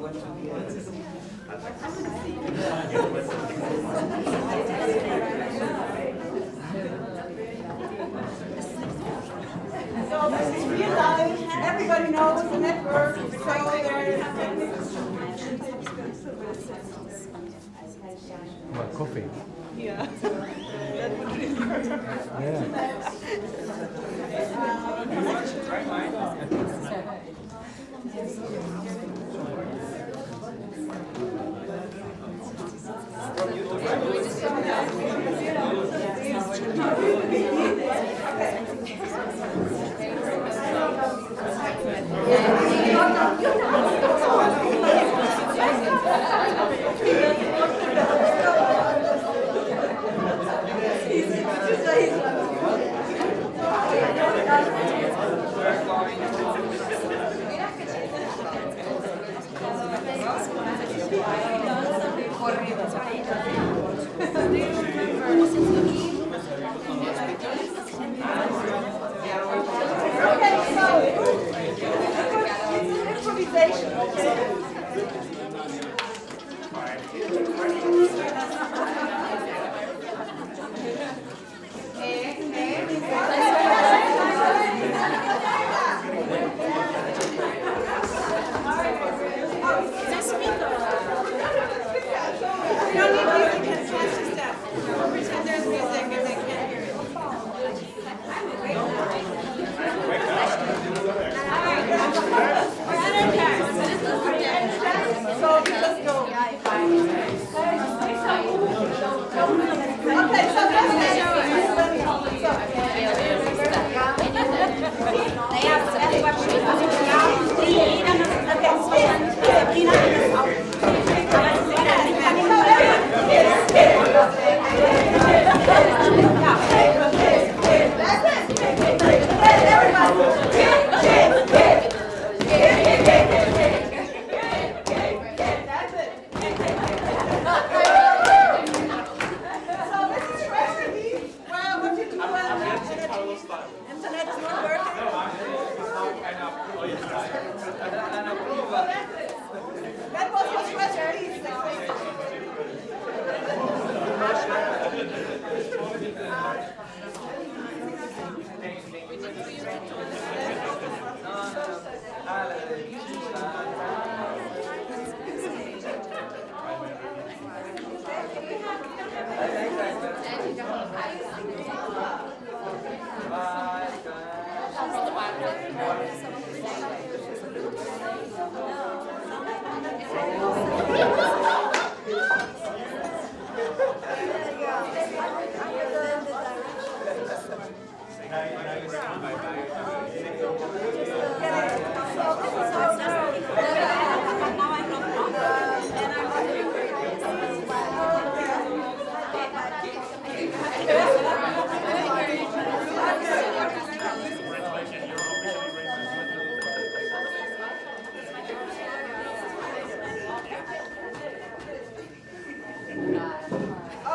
So this is real life. Everybody knows the network. So there's What, coffee? yeah. That would really hurt. Yeah.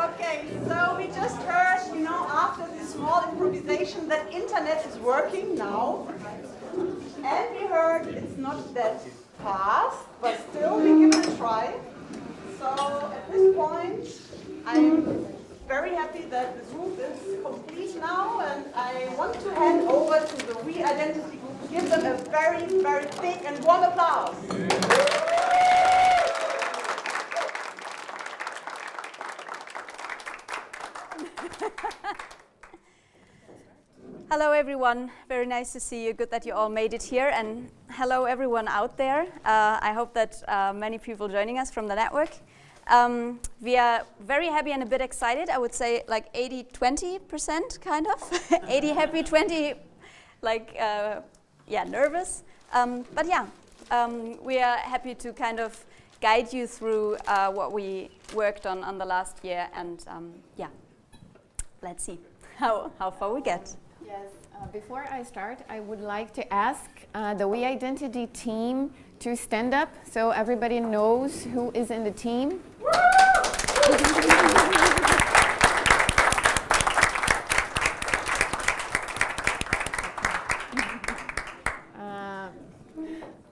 Okay, so we just heard, after this small improvisation that internet is working now. And we heard it's not that fast, but still we give it a try. So at this point, I'm very happy that the group is complete now, and I want to hand over to the Re-Identity group. Give them a very, very big and warm applause. Hello everyone, very nice to see you. Good that you all made it here, and hello everyone out there. I hope that many people joining us from the network. We are very happy and a bit excited. I would say like 80-20% kind of. 80 happy, 20 nervous. But yeah, we are happy to kind of guide you through what we worked on the last year, and yeah, let's see how far we get. Yes, before I start, I would like to ask the We Identity team to stand up so everybody knows who is in the team.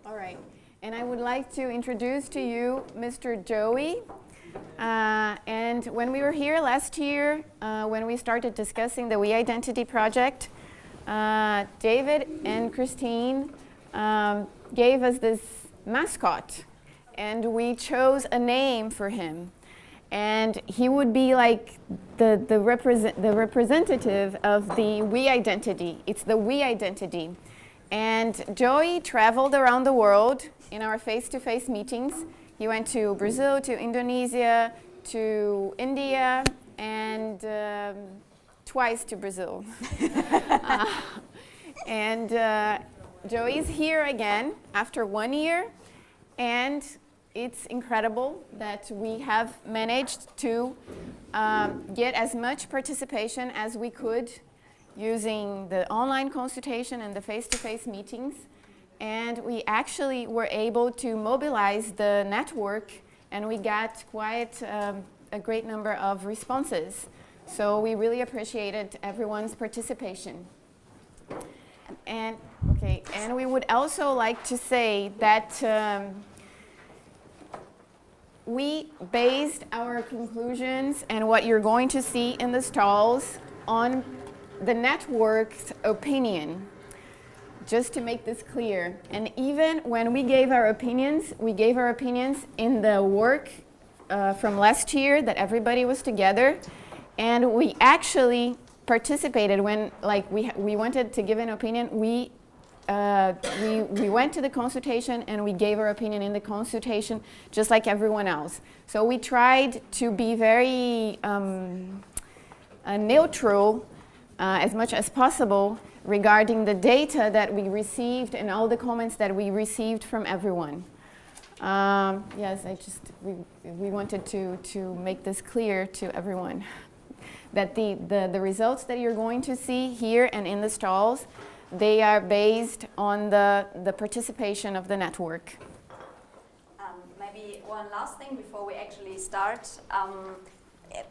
All right, and I would like to introduce to you Mr. Joey. And when we were here last year, when we started discussing the We Identity project, David and Christine gave us this mascot, and we chose a name for him. And he would be like the representative of the We Identity. It's the We Identity. And Joey traveled around the world in our face-to-face meetings. He went to Brazil, to Indonesia, to India, and twice to Brazil. Joey's here again after 1 year, and it's incredible that we have managed to get as much participation as we could using the online consultation and the face-to-face meetings. And we actually were able to mobilize the network, and we got quite a great number of responses. So we really appreciated everyone's participation. And we would also like to say that we based our conclusions and what you're going to see in the stalls on the network's opinion, just to make this clear. And even when we gave our opinions in the work from last year that everybody was together, and we actually participated when we wanted to give an opinion. We went to the consultation and we gave our opinion in the consultation just like everyone else. So we tried to be very neutral as much as possible regarding the data that we received and all the comments that we received from everyone. Yes, we wanted to make this clear to everyone, that the results that you're going to see here and in the stalls, they are based on the participation of the network. Maybe one last thing before we actually start.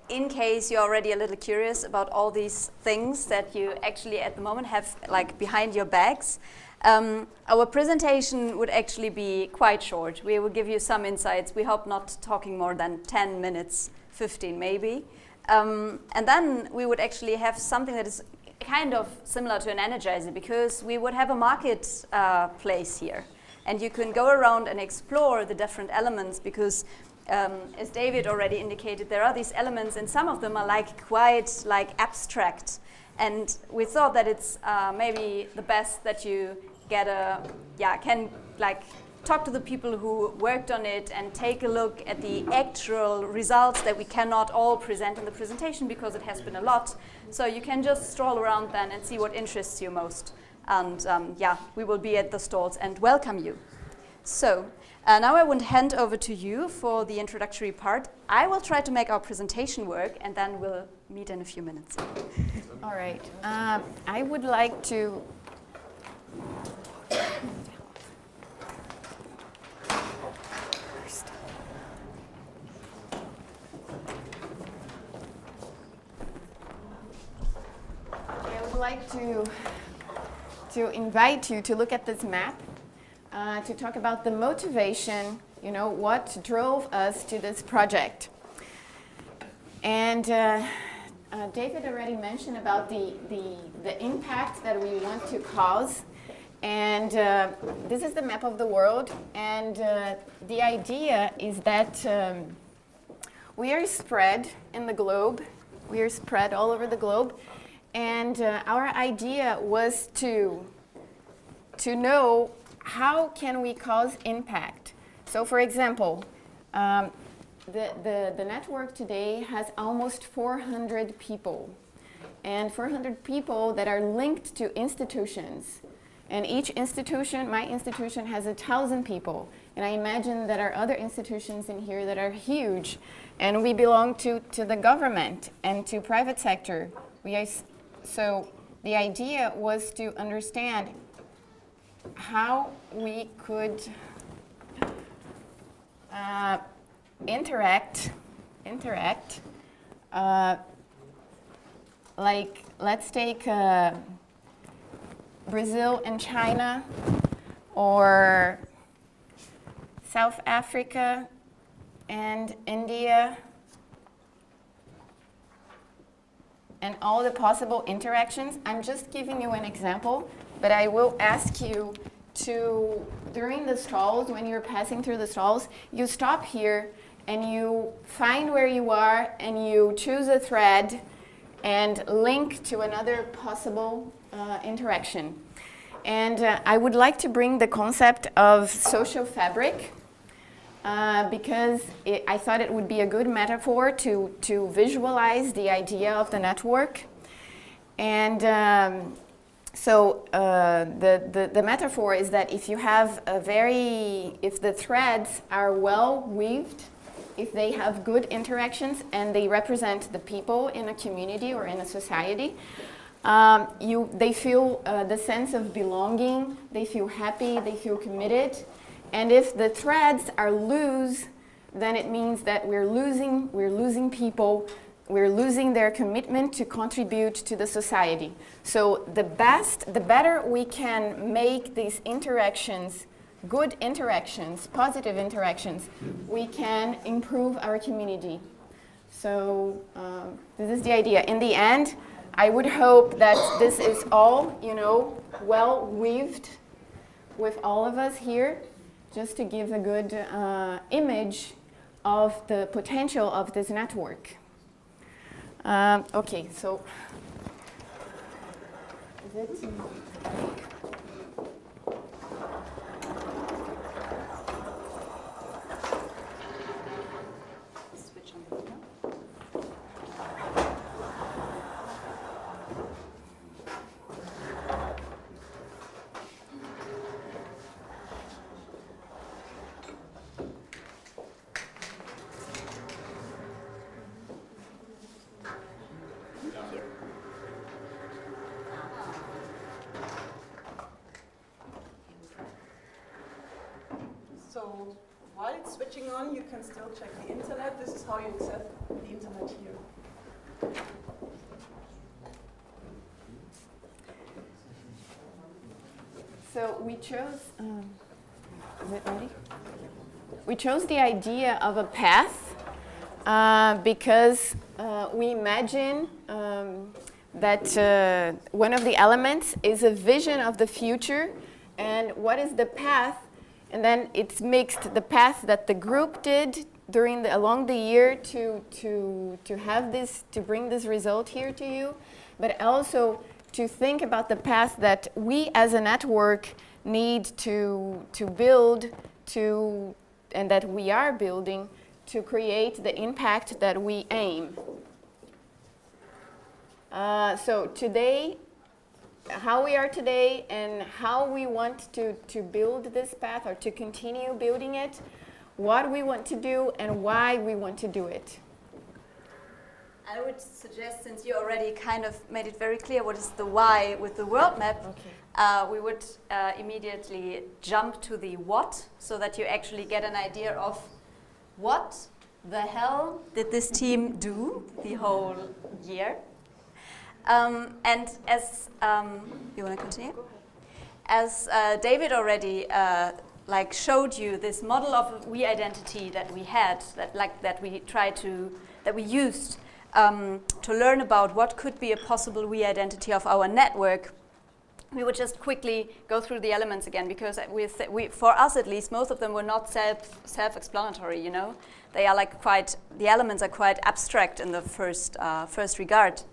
In case you're already a little curious about all these things that you actually at the moment have behind your bags, our presentation would actually be quite short. We will give you some insights. We hope not talking more than 10 minutes, 15 maybe. And then we would actually have something that is kind of similar to an energizer, because we would have a market place here. And you can go around and explore the different elements, because as David already indicated, there are these elements, and some of them are quite abstract. And we thought that it's maybe the best that you get can talk to the people who worked on it and take a look at the actual results that we cannot all present in the presentation because it has been a lot. So you can just stroll around then and see what interests you most. And we will be at the stalls and welcome you. So now I want to hand over to you for the introductory part. I will try to make our presentation work, and then we'll meet in a few minutes. All right. I would like to to invite you to look at this map, to talk about the motivation, what drove us to this project. And David already mentioned about the impact that we want to cause. And this is the map of the world. And the idea is that we are spread in the globe. We are spread all over the globe. And our idea was to know how can we cause impact. So for example, the network today has almost 400 people. And 400 people that are linked to institutions. And each institution, my institution, has 1,000 people. And I imagine that there are other institutions in here that are huge. And we belong to the government and to private sector. So the idea was to understand how we could interact. Let's take Brazil and China, or South Africa, and India, and all the possible interactions. I'm just giving you an example, but I will ask you to, during the stalls, when you're passing through the stalls, you stop here and you find where you are and you choose a thread and link to another possible interaction. And I would like to bring the concept of social fabric because I thought it would be a good metaphor to visualize the idea of the network. And so the metaphor is that if you have if the threads are well weaved, if they have good interactions and they represent the people in a community or in a society, they feel the sense of belonging, they feel happy, they feel committed. And if the threads are loose, then it means that we're losing people, we're losing their commitment to contribute to the society. So the better we can make these interactions good interactions, positive interactions, we can improve our community. So this is the idea. In the end, I would hope that this is all, well weaved with all of us here, just to give a good image of the potential of this network. Okay, so is it? So while it's switching on, you can still check the internet. This is how you access the internet here. So we chose, is it ready? We chose the idea of a path because we imagine that one of the elements is a vision of the future, and what is the path? And then it's mixed the path that the group did along the year to have this, to bring this result here to you, but also to think about the path that we as a network need to build and that we are building to create the impact that we aim. So today, how we are today and how we want to build this path or to continue building it, what we want to do and why we want to do it. I would suggest, since you already kind of made it very clear what is the why with the world map, we would immediately jump to the what, so that you actually get an idea of what the hell did this team do the whole year. And as you want to continue? As David already showed you this model of we identity that we had, that we used to learn about what could be a possible we identity of our network. We would just quickly go through the elements again, because for us at least, most of them were not self-explanatory. They are the elements are quite abstract in the first regard.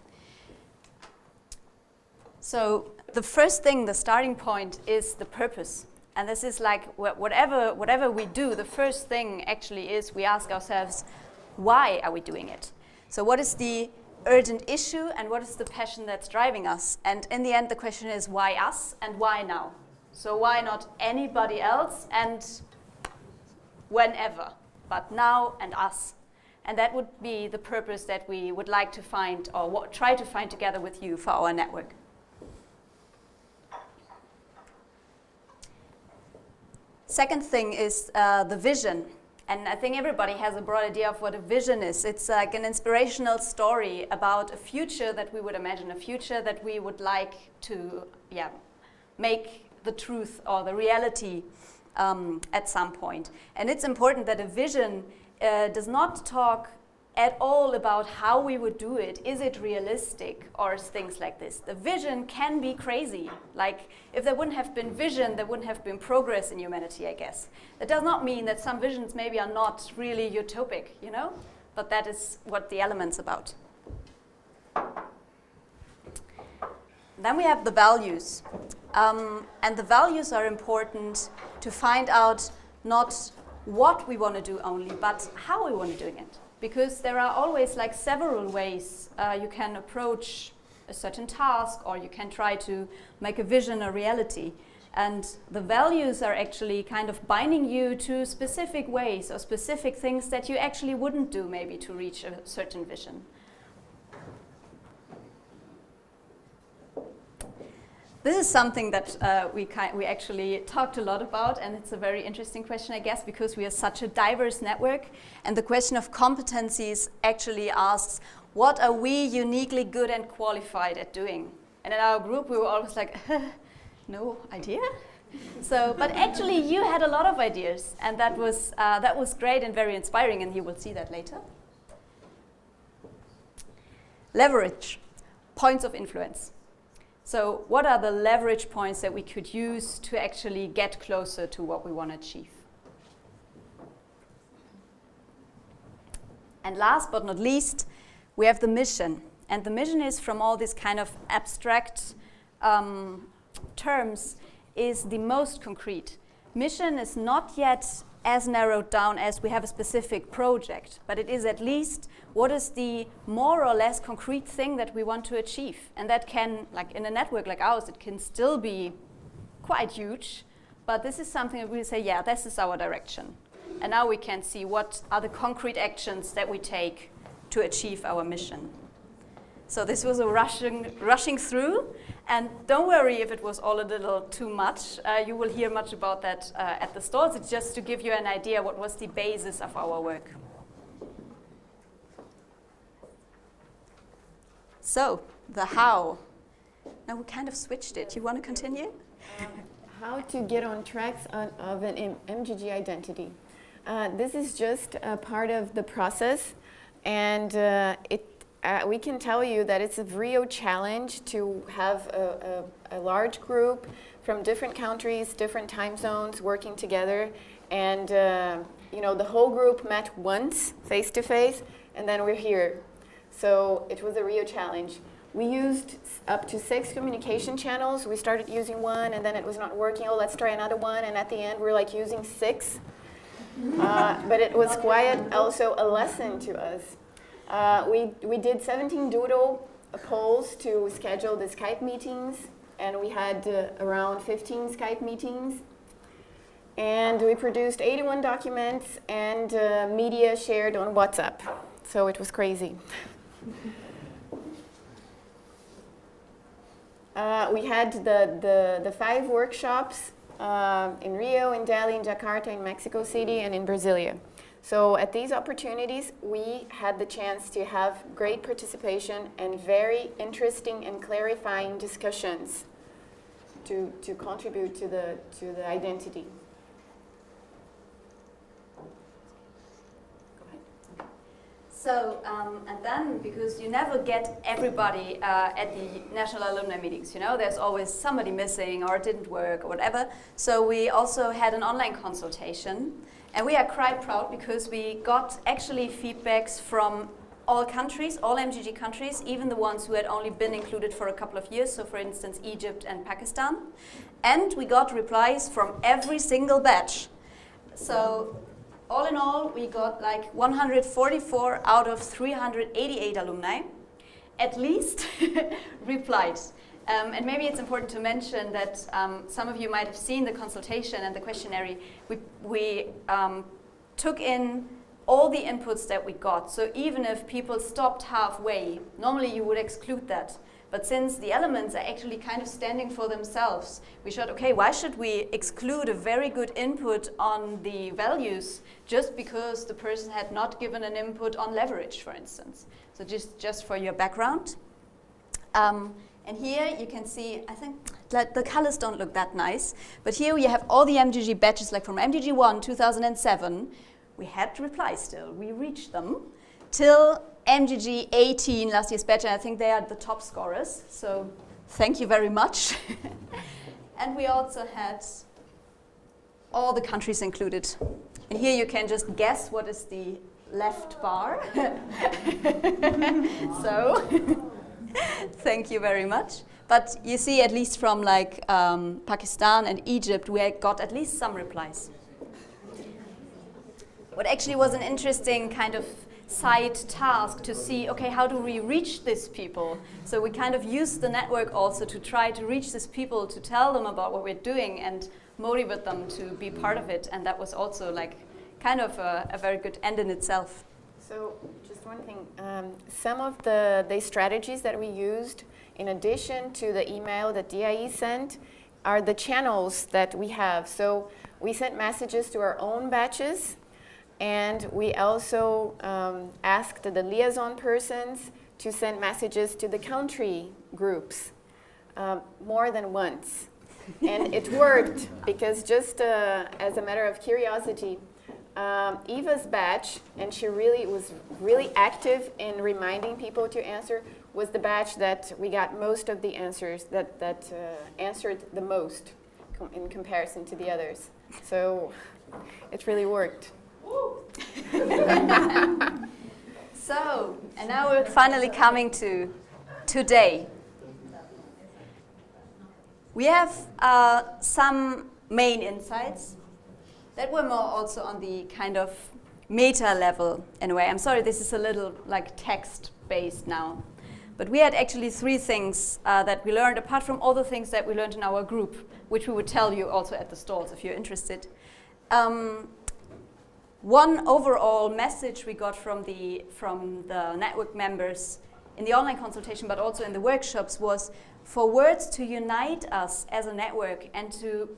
So the first thing, the starting point, is the purpose. And this is whatever we do, the first thing actually is we ask ourselves, why are we doing it? So what is the urgent issue and what is the passion that's driving us? And in the end, the question is why us and why now? So why not anybody else and whenever, but now and us? And that would be the purpose that we would like to find or try to find together with you for our network. Second thing is the vision. And I think everybody has a broad idea of what a vision is. It's like an inspirational story about a future that we would imagine, a future that we would like to make the truth or the reality at some point. And it's important that a vision does not talk at all about how we would do it. Is it realistic or things like this? The vision can be crazy. Like if there wouldn't have been vision, there wouldn't have been progress in humanity, I guess. That does not mean that some visions maybe are not really utopic, you know? But that is what the element's about. Then we have the values. And the values are important to find out not what we want to do only, but how we want to do it. Because there are always like several ways you can approach a certain task, or you can try to make a vision a reality. And the values are actually kind of binding you to specific ways or specific things that you actually wouldn't do maybe to reach a certain vision. This is something that we actually talked a lot about, and it's a very interesting question, I guess, because we are such a diverse network. And the question of competencies actually asks, what are we uniquely good and qualified at doing? And in our group, we were always like, no idea. So, but actually, you had a lot of ideas, and that was great and very inspiring, and you will see that later. Leverage, points of influence. So what are the leverage points that we could use to actually get closer to what we want to achieve? And last but not least, we have the mission. And the mission is, from all these kind of abstract terms, is the most concrete. Mission is not yet as narrowed down as we have a specific project, but it is at least what is the more or less concrete thing that we want to achieve. And that can, like in a network like ours, it can still be quite huge, but this is something that we say, yeah, this is our direction. And now we can see what are the concrete actions that we take to achieve our mission. So this was a rushing through, and don't worry if it was all a little too much. You will hear much about that at the stalls. It's just to give you an idea what was the basis of our work. So, the how. Now we kind of switched it. You want to continue? How to get on tracks of an MGG identity. This is just a part of the process, and we can tell you that it's a real challenge to have a large group from different countries, different time zones working together, and the whole group met once, face to face, and then we're here. So it was a real challenge. We used up to 6 communication channels. We started using one, and then it was not working. Oh, let's try another one, and at the end we're like using 6. But it was quite also a lesson to us. We did 17 doodle polls to schedule the Skype meetings, and we had around 15 Skype meetings. And we produced 81 documents and media shared on WhatsApp. So it was crazy. We had the 5 workshops in Rio, in Delhi, in Jakarta, in Mexico City, and in Brasilia. So at these opportunities, we had the chance to have great participation and very interesting and clarifying discussions to contribute to the identity. So, and then, because you never get everybody at the national alumni meetings, you know, there's always somebody missing or it didn't work or whatever. So we also had an online consultation, and we are quite proud because we got actually feedbacks from all countries, all MGG countries, even the ones who had only been included for a couple of years, so for instance Egypt and Pakistan. And we got replies from every single batch. So all in all, we got like 144 out of 388 alumni, at least, replied. And maybe it's important to mention that some of you might have seen the consultation and the questionnaire. We took in all the inputs that we got. So even if people stopped halfway, normally you would exclude that. But since the elements are actually kind of standing for themselves, we thought, okay, why should we exclude a very good input on the values just because the person had not given an input on leverage, for instance? So just for your background. And here you can see, I think, like the colors don't look that nice. But here we have all the MGG badges, like from MGG 1, 2007. We had replies still. We reached them till MGG 18, last year's badge, and I think they are the top scorers. So thank you very much. And we also had all the countries included. And here you can just guess what is the left bar. So thank you very much. But you see, at least from like Pakistan and Egypt, we got at least some replies. What actually was an interesting kind of side task to see, okay, how do we reach these people? So we kind of used the network also to try to reach these people, to tell them about what we're doing and motivate them to be part of it. And that was also like kind of a very good end in itself. So just one thing, some of the strategies that we used, in addition to the email that DIE sent, are the channels that we have. So we sent messages to our own batches, and we also asked the liaison persons to send messages to the country groups more than once. And it worked, because just as a matter of curiosity, Eva's batch, and she was really active in reminding people to answer, was the batch that we got most of the answers, that answered the most in comparison to the others. So it really worked. So, and now we're finally coming to today. We have some main insights that were more also on the kind of meta level in a way. I'm sorry, this is a little like text-based now. But we had actually 3 things that we learned, apart from all the things that we learned in our group, which we would tell you also at the stalls if you're interested. One overall message we got from the network members in the online consultation, but also in the workshops, was for words to unite us as a network and to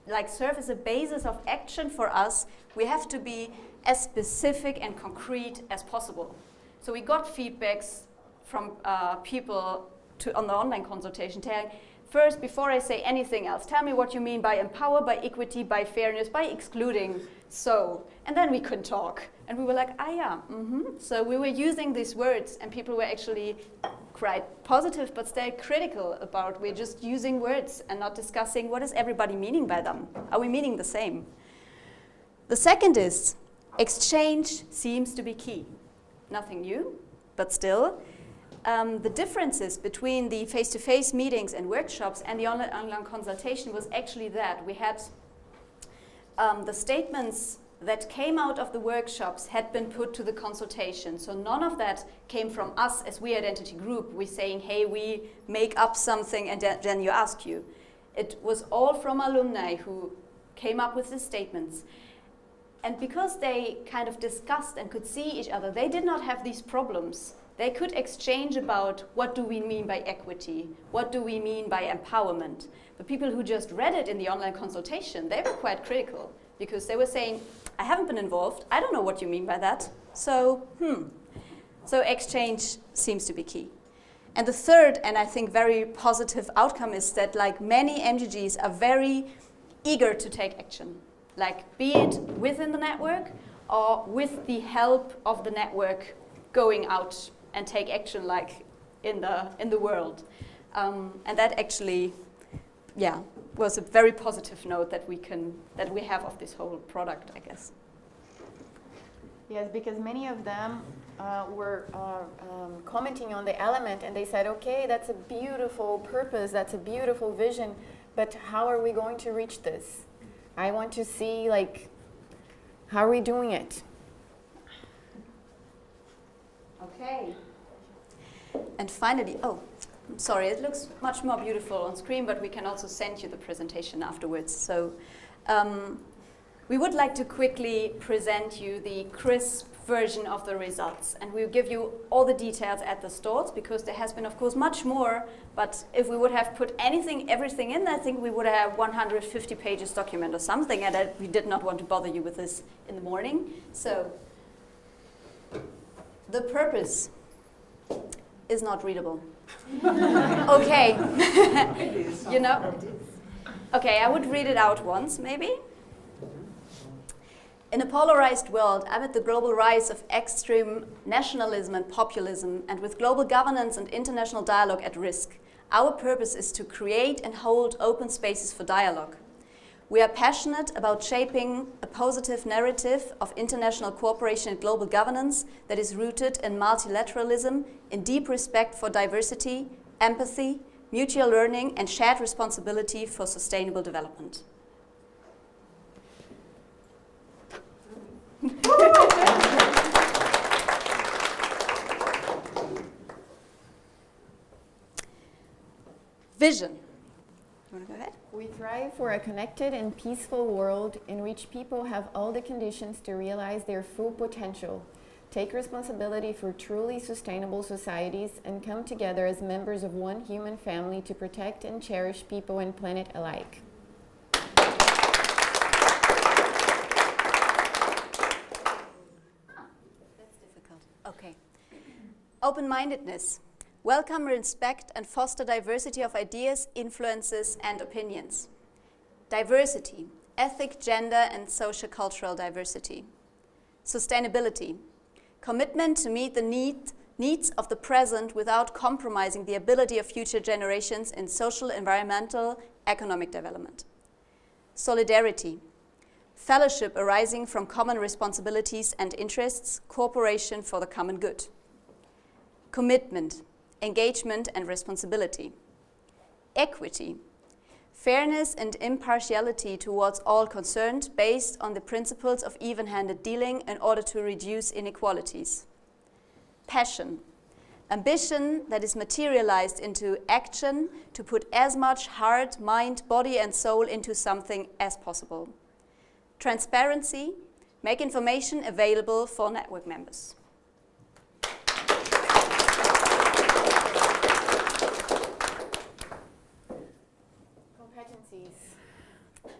like serve as a basis of action for us, we have to be as specific and concrete as possible. So we got feedbacks from people on the online consultation telling, first, before I say anything else, tell me what you mean by empower, by equity, by fairness, by excluding, so. And then we could talk. And we were like, yeah, So we were using these words, and people were actually quite positive, but still critical about we're just using words and not discussing what is everybody meaning by them. Are we meaning the same? The second is, exchange seems to be key. Nothing new, but still. The differences between the face-to-face meetings and workshops and the online consultation was actually that we had the statements that came out of the workshops had been put to the consultation. So none of that came from us as We Identity Group. We're saying, hey, we make up something and then you ask you. It was all from alumni who came up with the statements. And because they kind of discussed and could see each other, they did not have these problems. They could exchange about what do we mean by equity, what do we mean by empowerment. But people who just read it in the online consultation, they were quite critical because they were saying, I haven't been involved, I don't know what you mean by that. So, So exchange seems to be key. And the third, and I think very positive outcome is that like many MGGs are very eager to take action. Like be it within the network or with the help of the network going out and take action like in the world. And that actually, was a very positive note that we have of this whole product, I guess. Yes, because many of them were commenting on the element, and they said, okay, that's a beautiful purpose, that's a beautiful vision, but how are we going to reach this? I want to see, like, how are we doing it? Okay. And finally, I'm sorry, it looks much more beautiful on screen, but we can also send you the presentation afterwards. So we would like to quickly present you the crisp version of the results. And we'll give you all the details at the stalls, because there has been, of course, much more. But if we would have put everything in, I think we would have 150 pages document or something, and we did not want to bother you with this in the morning. So the purpose is not readable. Okay. You know? Okay, I would read it out once, maybe. In a polarized world, amid the global rise of extreme nationalism and populism, and with global governance and international dialogue at risk, our purpose is to create and hold open spaces for dialogue. We are passionate about shaping a positive narrative of international cooperation and global governance that is rooted in multilateralism, in deep respect for diversity, empathy, mutual learning, and shared responsibility for sustainable development. Vision. You want to go ahead? We thrive for a connected and peaceful world in which people have all the conditions to realize their full potential, take responsibility for truly sustainable societies, and come together as members of one human family to protect and cherish people and planet alike. That's difficult. Okay. Open-mindedness. Welcome, respect, and foster diversity of ideas, influences, and opinions. Diversity. Ethnic, gender, and socio-cultural diversity. Sustainability. Commitment to meet the needs of the present without compromising the ability of future generations in social, environmental, economic development. Solidarity. Fellowship arising from common responsibilities and interests, cooperation for the common good. Commitment, engagement and responsibility. Equity, fairness and impartiality towards all concerned based on the principles of even-handed dealing in order to reduce inequalities. Passion, ambition that is materialized into action to put as much heart, mind, body and soul into something as possible. Transparency, make information available for network members.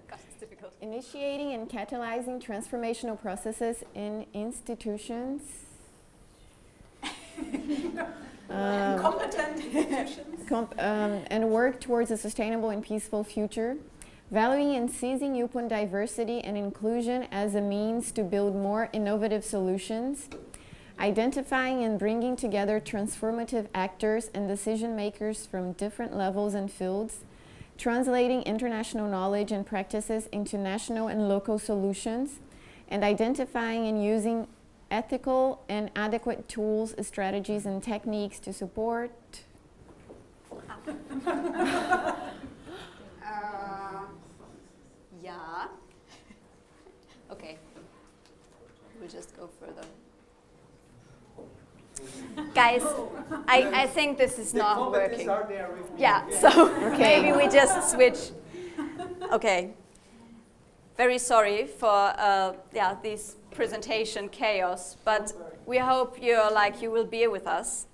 God, it's difficult. Initiating and catalyzing transformational processes in institutions. Competent institutions. And work towards a sustainable and peaceful future. Valuing and seizing open diversity and inclusion as a means to build more innovative solutions. Identifying and bringing together transformative actors and decision makers from different levels and fields. Translating international knowledge and practices into national and local solutions, and identifying and using ethical and adequate tools, strategies, and techniques to support. Yeah. Okay. We'll just go further. Guys, I think this is not working. Yeah, so maybe we just switch. Okay. Very sorry for this presentation chaos, but we hope you will be with us.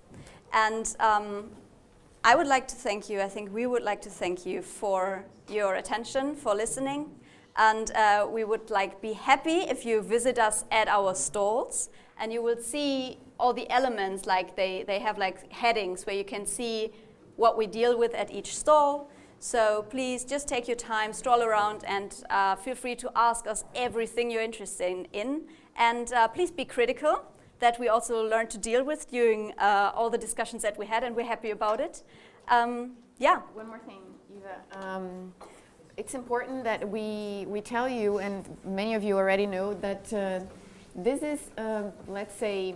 And I would like to thank you. I think we would like to thank you for your attention, for listening. And we would be happy if you visit us at our stalls, and you will see all the elements, they have headings where you can see what we deal with at each stall. So please just take your time, stroll around, and feel free to ask us everything you're interested in. And please be critical, that we also learned to deal with during all the discussions that we had, and we're happy about it. Yeah. One more thing, Eva. It's important that we tell you, and many of you already know, that this is, let's say,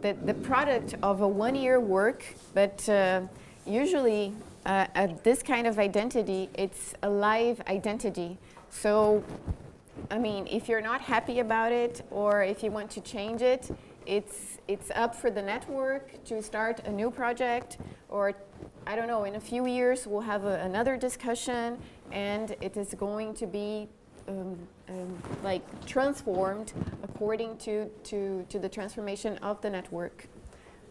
the product of a one-year work, but usually this kind of identity, it's a live identity. So, I mean, if you're not happy about it, or if you want to change it, it's up for the network to start a new project, or I don't know, in a few years we'll have another discussion, and it is going to be transformed according to the transformation of the network,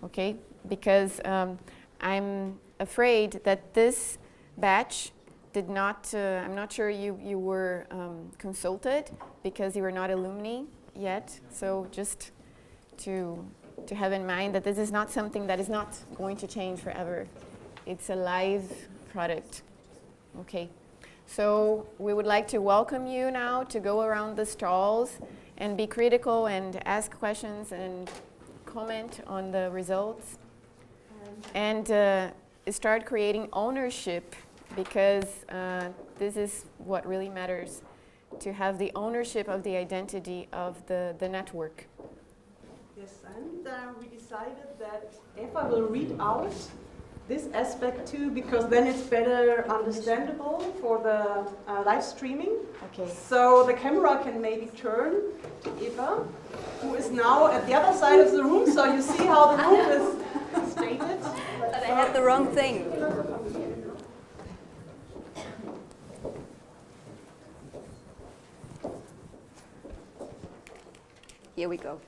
okay? Because I'm afraid that this batch did not, I'm not sure you were consulted, because you were not alumni yet, so just to have in mind that this is not something that is not going to change forever. it's a live product. Okay, so we would like to welcome you now to go around the stalls and be critical and ask questions and comment on the results. And start creating ownership, because this is what really matters, to have the ownership of the identity of the network. Yes, and we decided that Eva will read out this aspect too, because then it's better understandable for the live streaming. Okay. So the camera can maybe turn to Eva, who is now at the other side of the room, so you see how the room is stated. But I had the wrong thing. Here we go.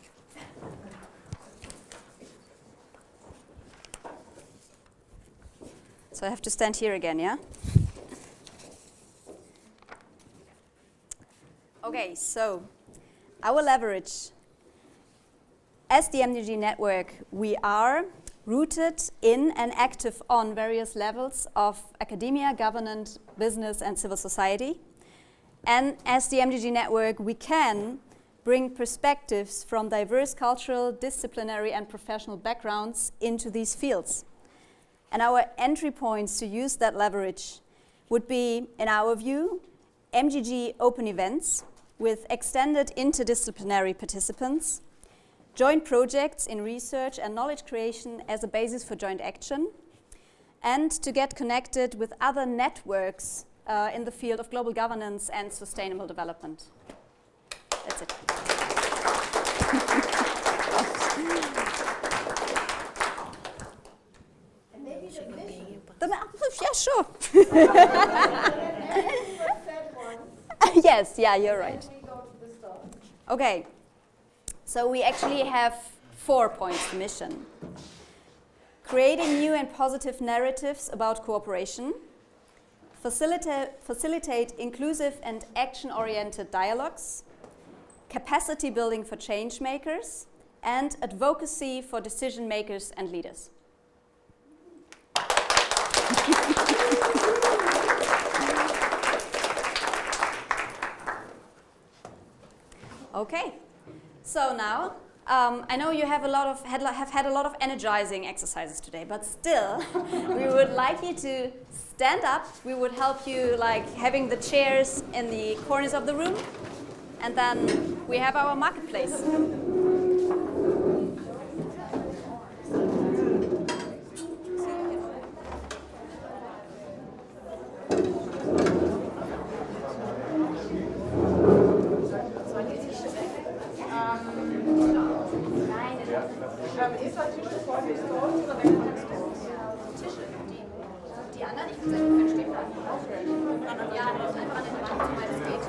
So I have to stand here again, yeah? Okay, so our leverage. As the MGG Network, we are rooted in and active on various levels of academia, government, business, and civil society. And as the MGG Network, we can bring perspectives from diverse cultural, disciplinary, and professional backgrounds into these fields. And our entry points to use that leverage would be, in our view, MGG open events with extended interdisciplinary participants, joint projects in research and knowledge creation as a basis for joint action, and to get connected with other networks in the field of global governance and sustainable development. That's it. Yeah, sure. Yes, yeah, you're right. Okay. So we actually have 4 points to mission. Creating new and positive narratives about cooperation, facilitate inclusive and action-oriented dialogues, capacity building for change makers, and advocacy for decision makers and leaders. Okay. So now, I know you have had a lot of energizing exercises today, but still, we would like you to stand up. We would help you, like having the chairs in the corners of the room, and then we have our marketplace. Die anderen, ich würde sagen, die können stehen bleiben. Ja, das ist einfach an den Rand, soweit es geht.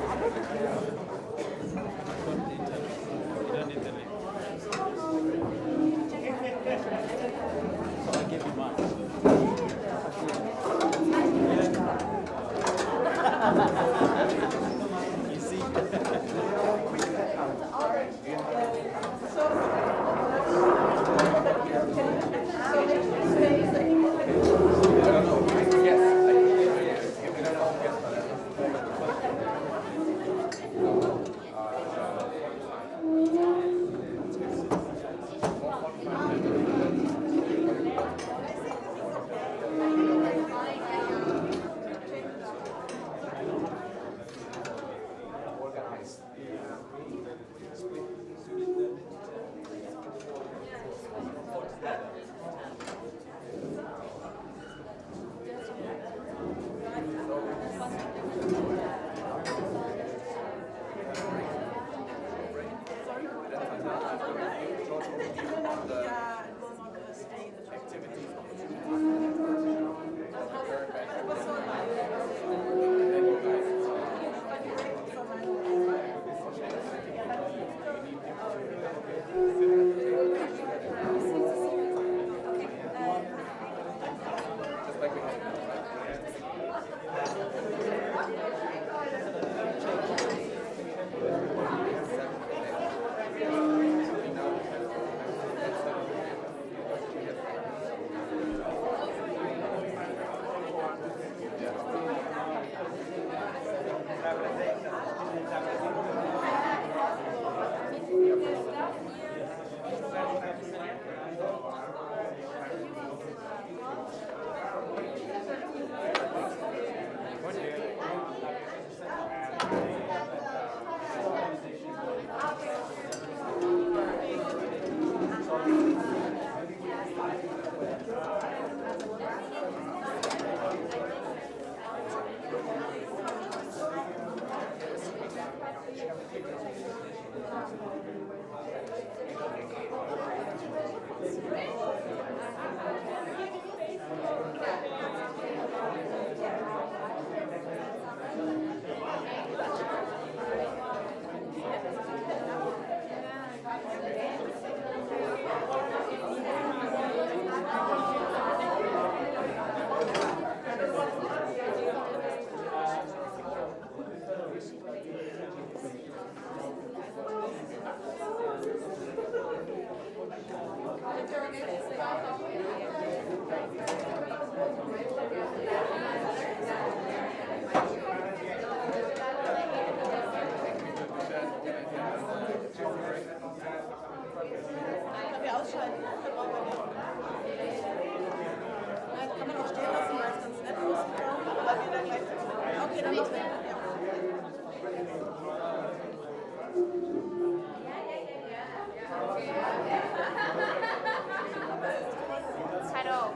einschalten. Kann man auch stehen lassen, weil es ganz nett aussieht. Aber wir dann gleich. Okay, dann noch mehr. Zeit auf.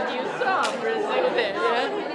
a new song or something, yeah?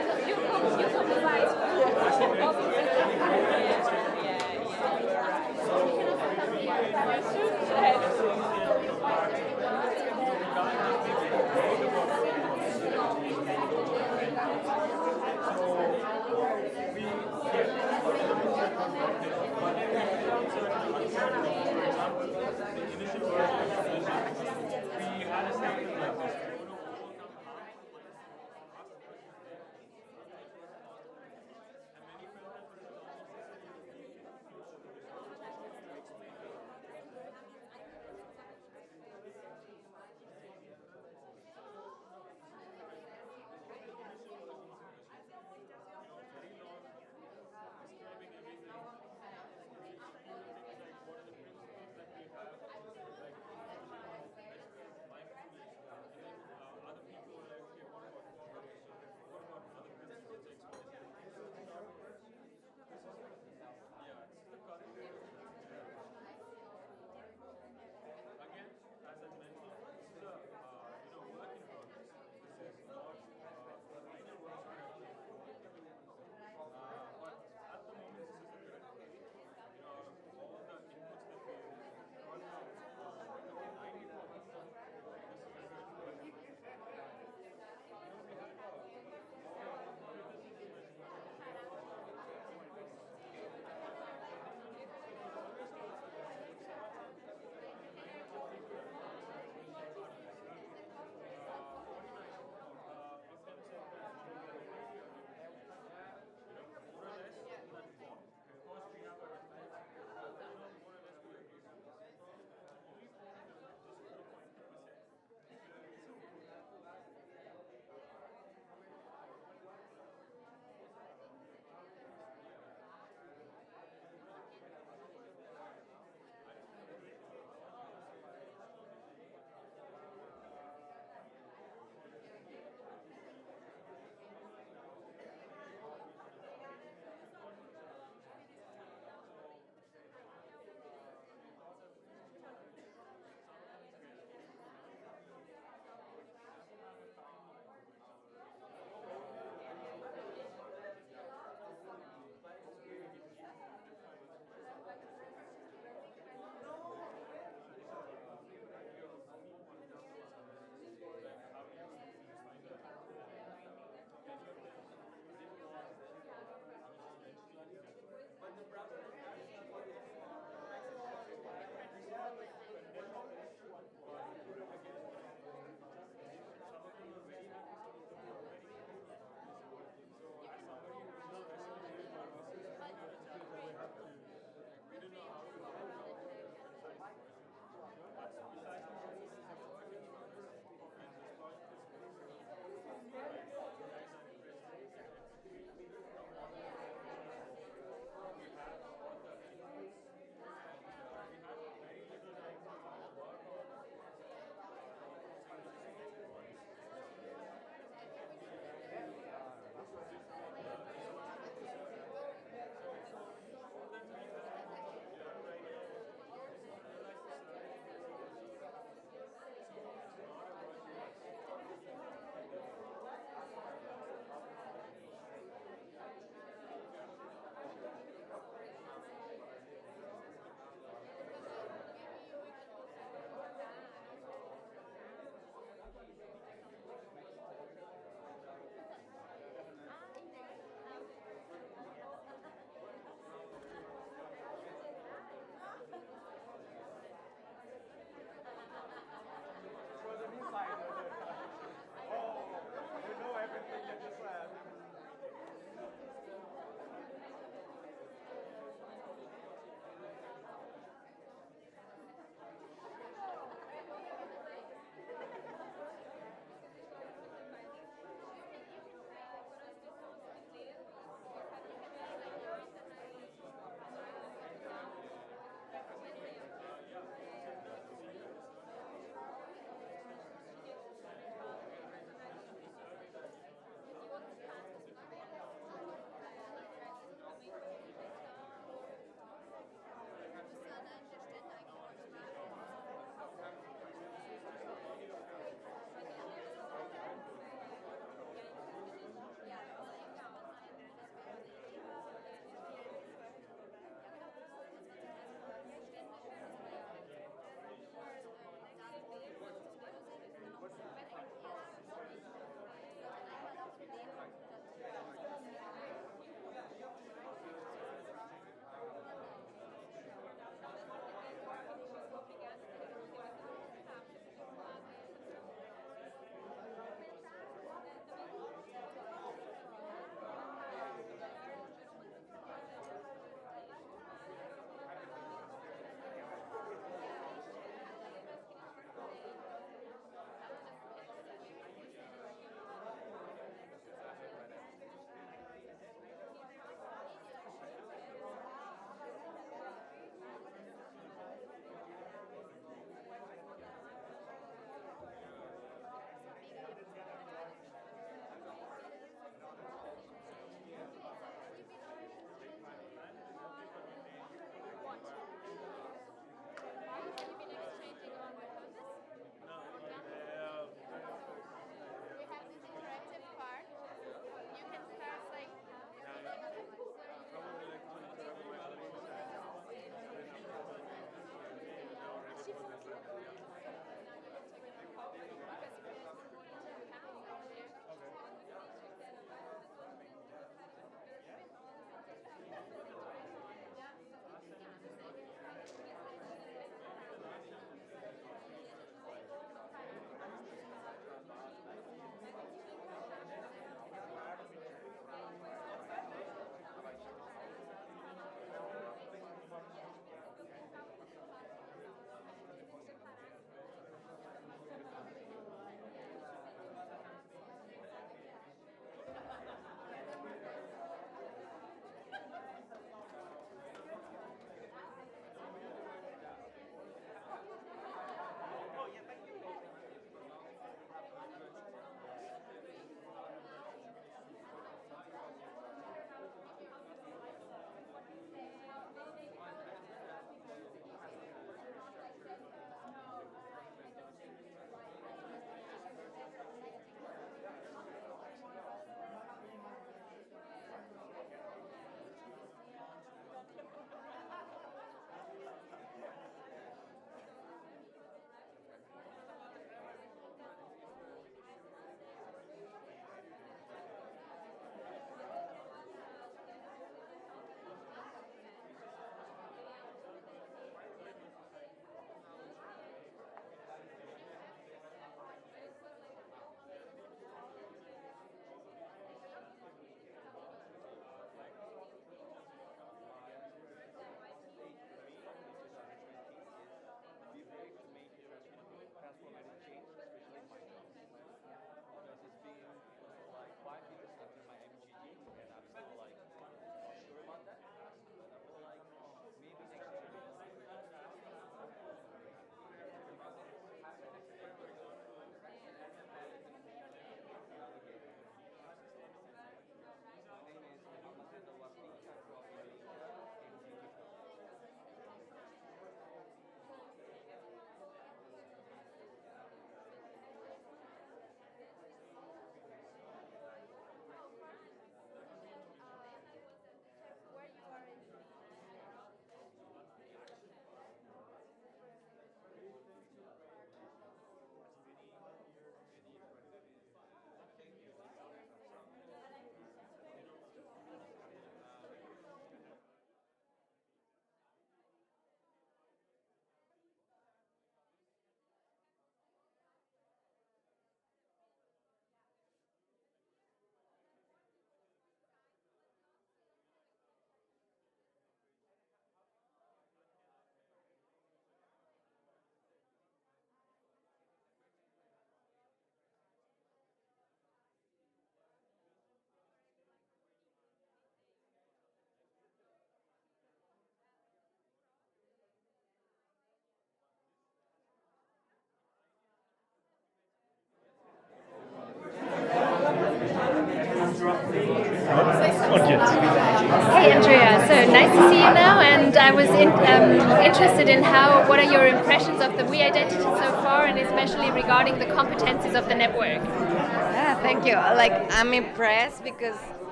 Hey Andrea, so nice to see you now, and I was interested in what are your impressions of the We Identity so far, and especially regarding the competencies of the network. Yeah, thank you. Like, I'm impressed because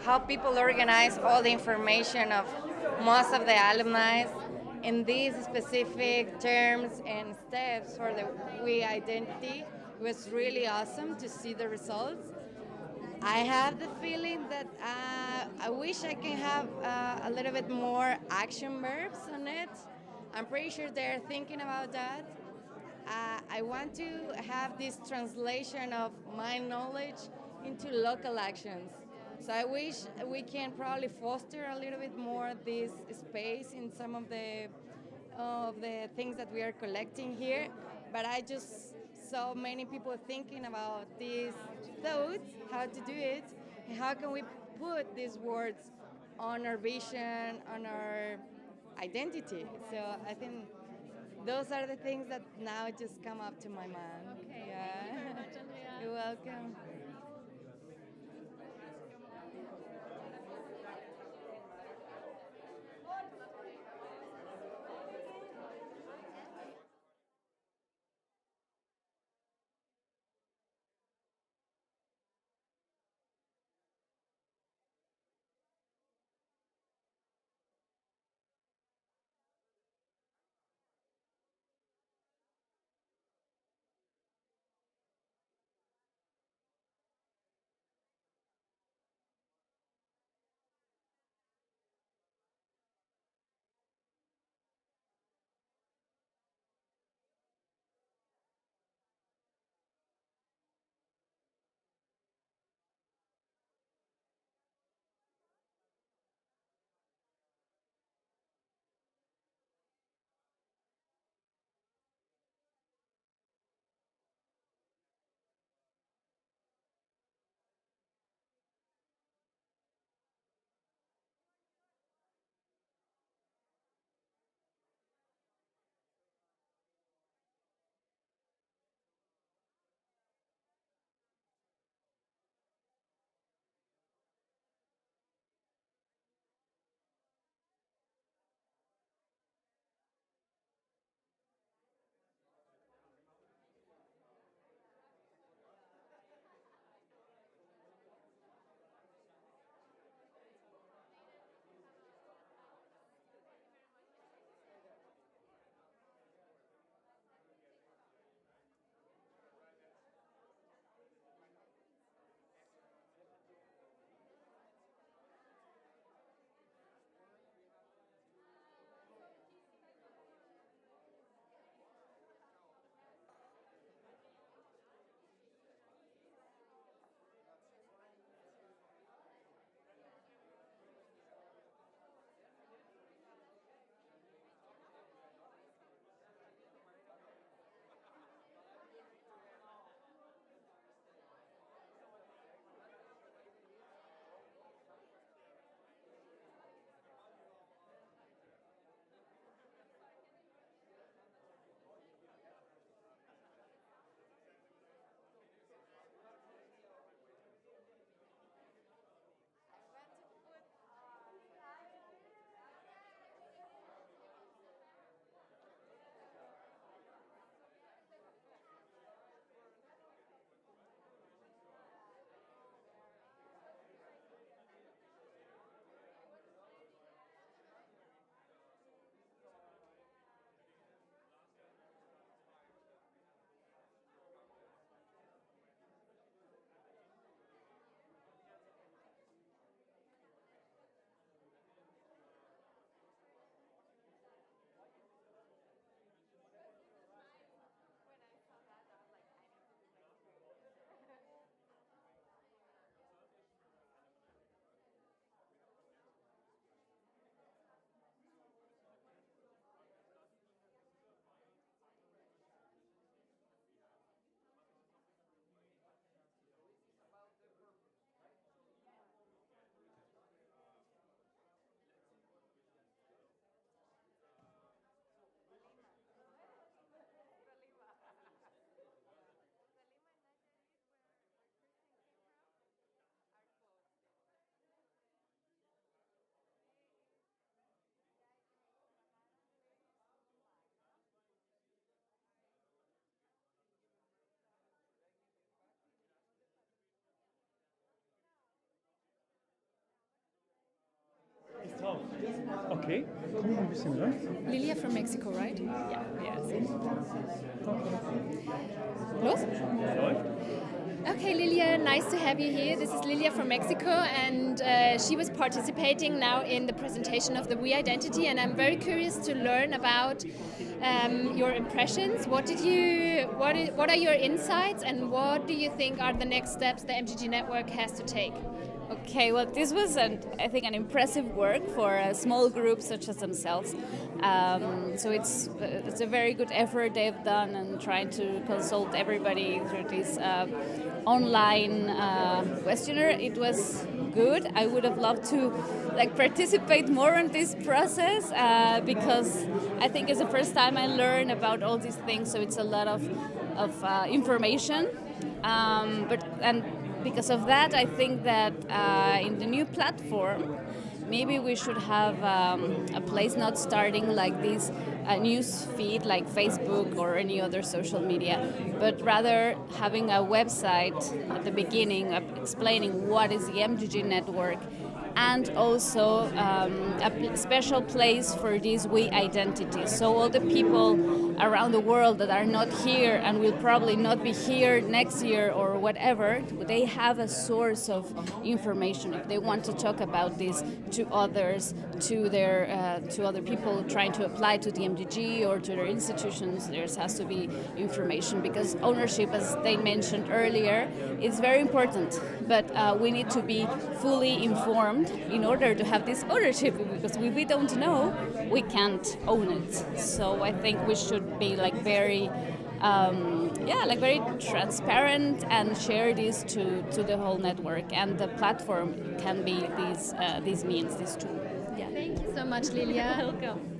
how people organize all the information of most of the alumni in these specific terms and steps for the We Identity. It was really awesome to see the results. I have the feeling that I wish I can have a little bit more action verbs on it. I'm pretty sure they're thinking about that. I want to have this translation of my knowledge into local actions. So I wish we can probably foster a little bit more this space in some of the things that we are collecting here. But I just saw many people thinking about these thoughts, how to do it, and how can we put these words on our vision, on our identity. So I think those are the things that now just come up to my mind. Okay, Yeah. thank you very much, Andrea. You're welcome. Okay. Ein bisschen, ne? Lilia from Mexico, right? Yeah. Yes. Los? Läuft. Okay, Lilia, nice to have you here. This is Lilia from Mexico, and she was participating now in the presentation of the We Identity, and I'm very curious to learn about your impressions. What are your insights, and what do you think are the next steps the MGG Network has to take? Okay, well, this was, I think, an impressive work for a small group such as themselves. So it's a very good effort they've done and trying to consult everybody through this online questionnaire. It was good. I would have loved to participate more in this process because I think it's the first time I learn about all these things. So it's a lot of information, and because of that, I think that in the new platform, maybe we should have a place not starting like this news feed like Facebook or any other social media, but rather having a website at the beginning explaining what is the MGG network, and also a special place for these We identities. So all the people around the world that are not here and will probably not be here next year or whatever, they have a source of information if they want to talk about this to others, to other people trying to apply to the MGG or to their institutions. There has to be information because ownership, as they mentioned earlier, is very important. But we need to be fully informed in order to have this ownership, because if we don't know, we can't own it. So I think we should be very very transparent and share this to the whole network, and the platform can be these means, this tool. Yeah. Thank you so much, Lilia. Welcome.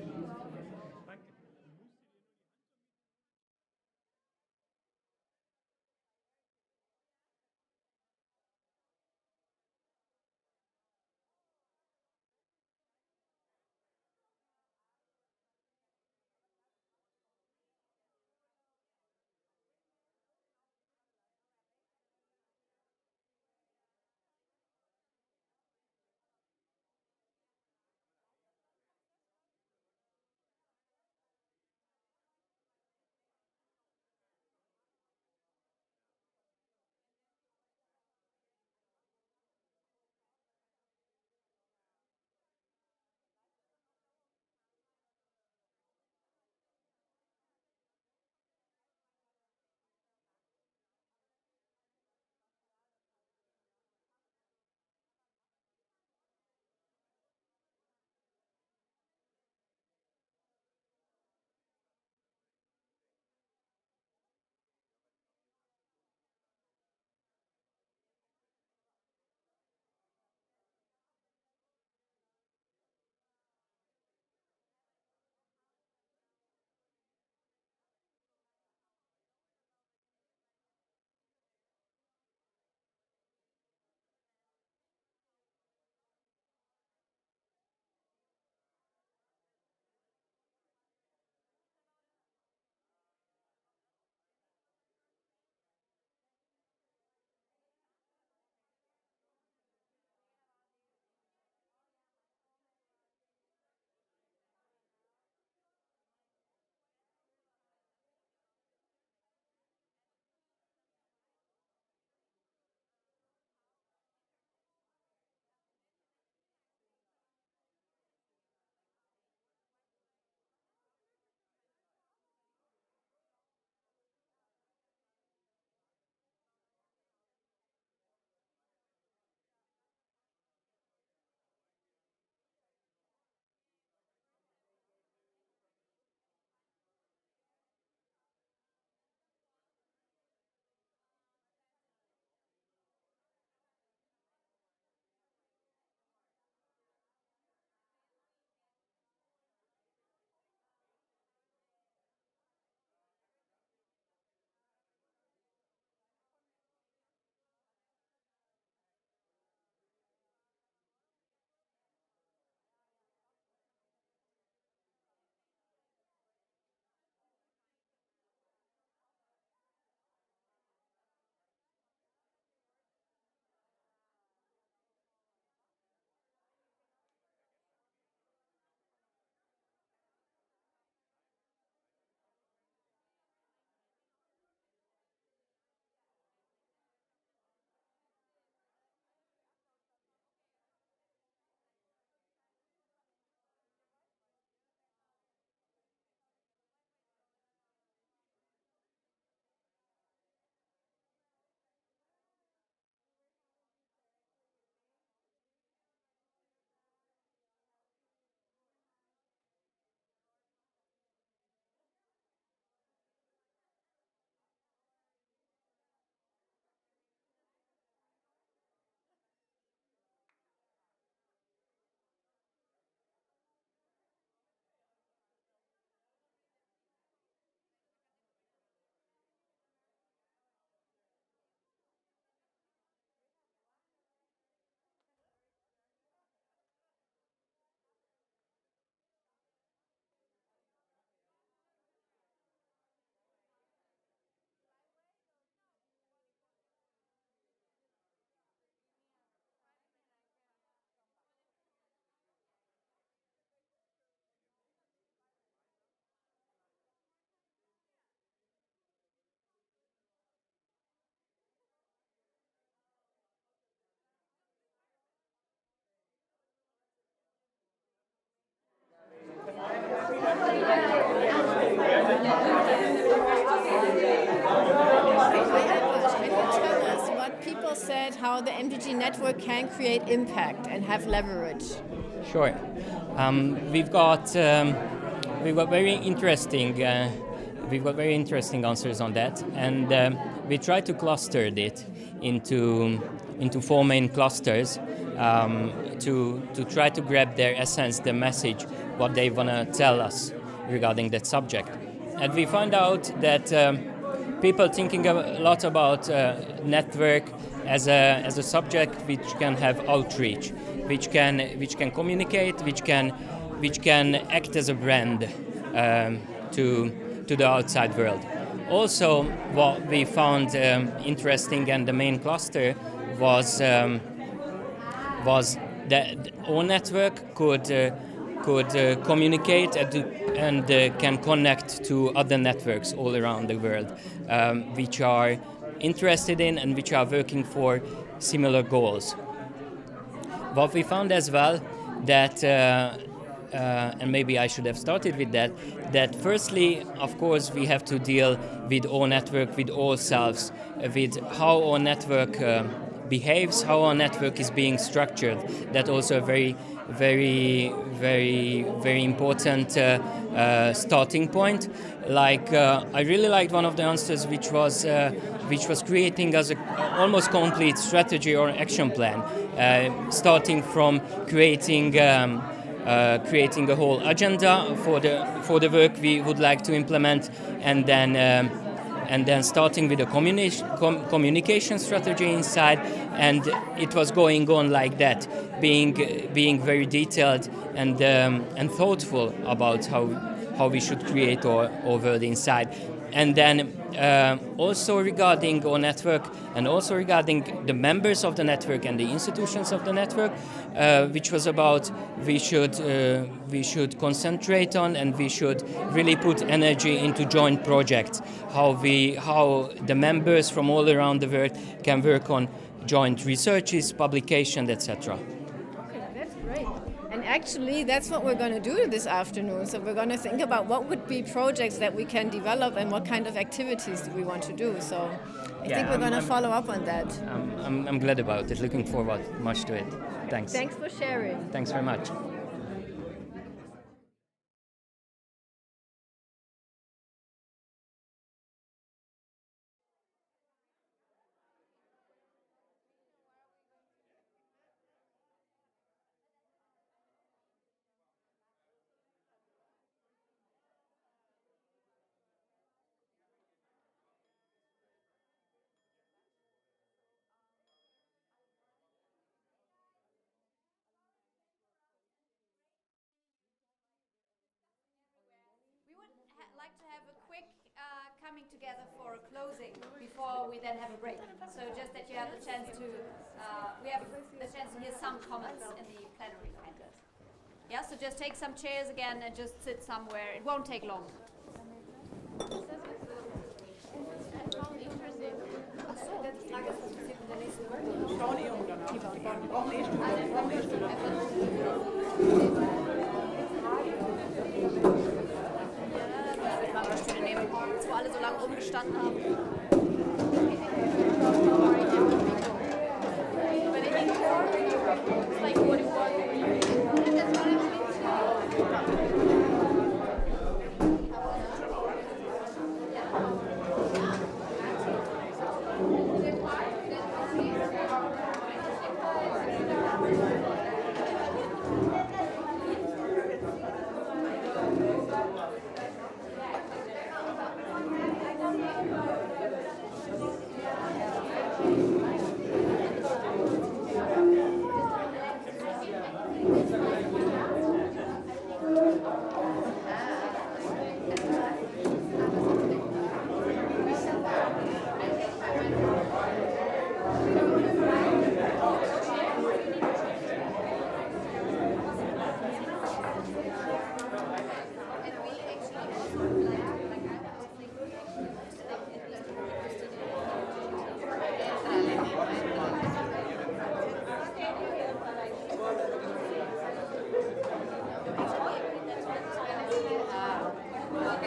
Can you tell us what people said, how the MGG network can create impact and have leverage? Sure. We've got very interesting answers on that, and we try to cluster it into 4 main clusters to try to grab their essence, the message, what they want to tell us regarding that subject. And we find out that people thinking a lot about network as a subject which can have outreach, which can communicate, which can act as a brand to the outside world. Also, what we found interesting, and the main cluster was that our network could communicate and can connect to other networks all around the world, which are interested in and which are working for similar goals. What we found as well that, and maybe I should have started with that firstly, of course, we have to deal with our network, with ourselves, with how our network behaves, how our network is being structured. That also a very important starting point. Like I really liked one of the answers, which was creating as a almost complete strategy or action plan, starting from creating a whole agenda for the work we would like to implement, and then starting with a communication strategy inside, and it was going on like that, being very detailed and thoughtful about how we should create our world inside. And then also regarding our network, and also regarding the members of the network and the institutions of the network, which was about we should concentrate on, and we should really put energy into joint projects. How the members from all around the world can work on joint researches, publications, etc. Okay, that's great. And actually, that's what we're going to do this afternoon. So we're going to think about what would be projects that we can develop and what kind of activities do we want to do. So I think we're going to follow up on that. I'm glad about it. Looking forward much to it. Thanks. Thanks for sharing. Thanks very much. Like to have a quick coming together for a closing before we then have a break. So just that you have the chance to, we have the chance to hear some comments in the plenary. Yeah, so just take some chairs again and just sit somewhere. It won't take long. Wo alle so lange rumgestanden haben.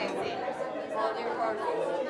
Hold your horses.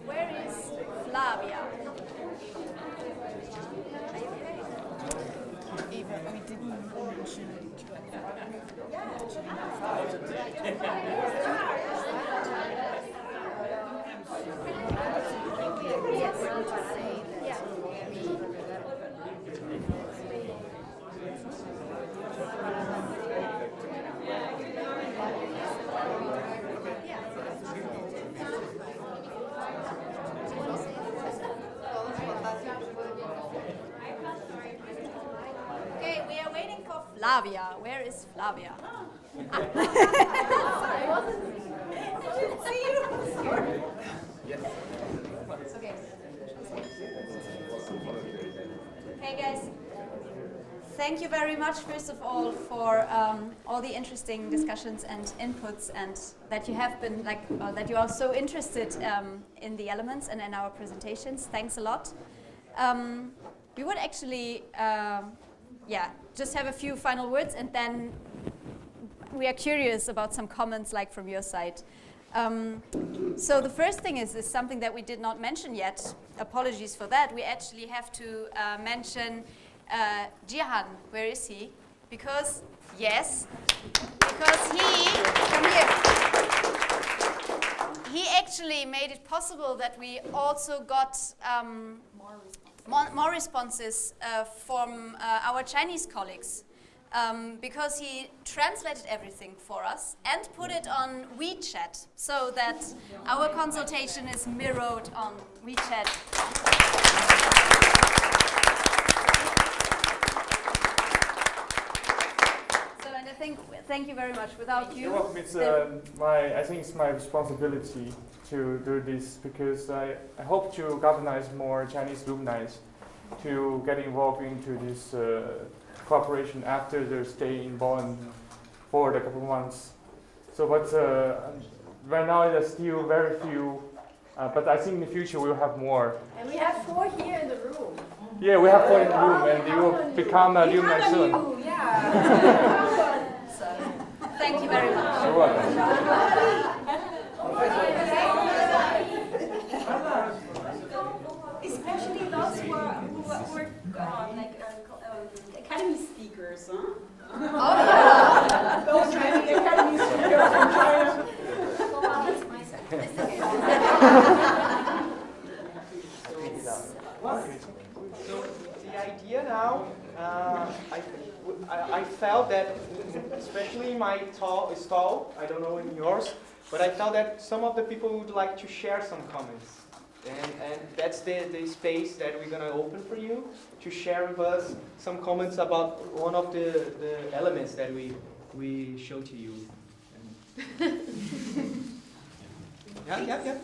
Where is Flavia? Okay, we are waiting for Flavia. Where is Flavia? Sorry, I didn't see you. Sorry. Okay. Hey guys, thank you very much first of all for all the interesting discussions and inputs, and that you have been that you are so interested in the elements and in our presentations. Thanks a lot. We would actually just have a few final words, and then we are curious about some comments from your side. So the first thing is something that we did not mention yet. Apologies for that. We actually have to mention Jihan. Where is he? Because he, come here. He actually made it possible that we also got more responses from our Chinese colleagues, because he translated everything for us and put it on WeChat so that our consultation is mirrored on WeChat. So, and I think, thank you very much. Without you, I think it's my responsibility to do this, because I hope to galvanize more Chinese alumni to get involved into this cooperation after their stay in Bonn for a couple of months. So, but right now there's still very few, but I think in the future we'll have more. And we have 4 here in the room. Yeah, we have 4 in the room, and they will become alumni soon. So, thank you very much. You're welcome. Especially those who are academy speakers, huh? Oh yeah. Those Chinese academy speakers from China. So the idea now, I felt that, especially in my stall, I don't know in yours, but I felt that some of the people would like to share some comments. And that's the space that we're going to open for you to share with us some comments about one of the elements that we showed to you.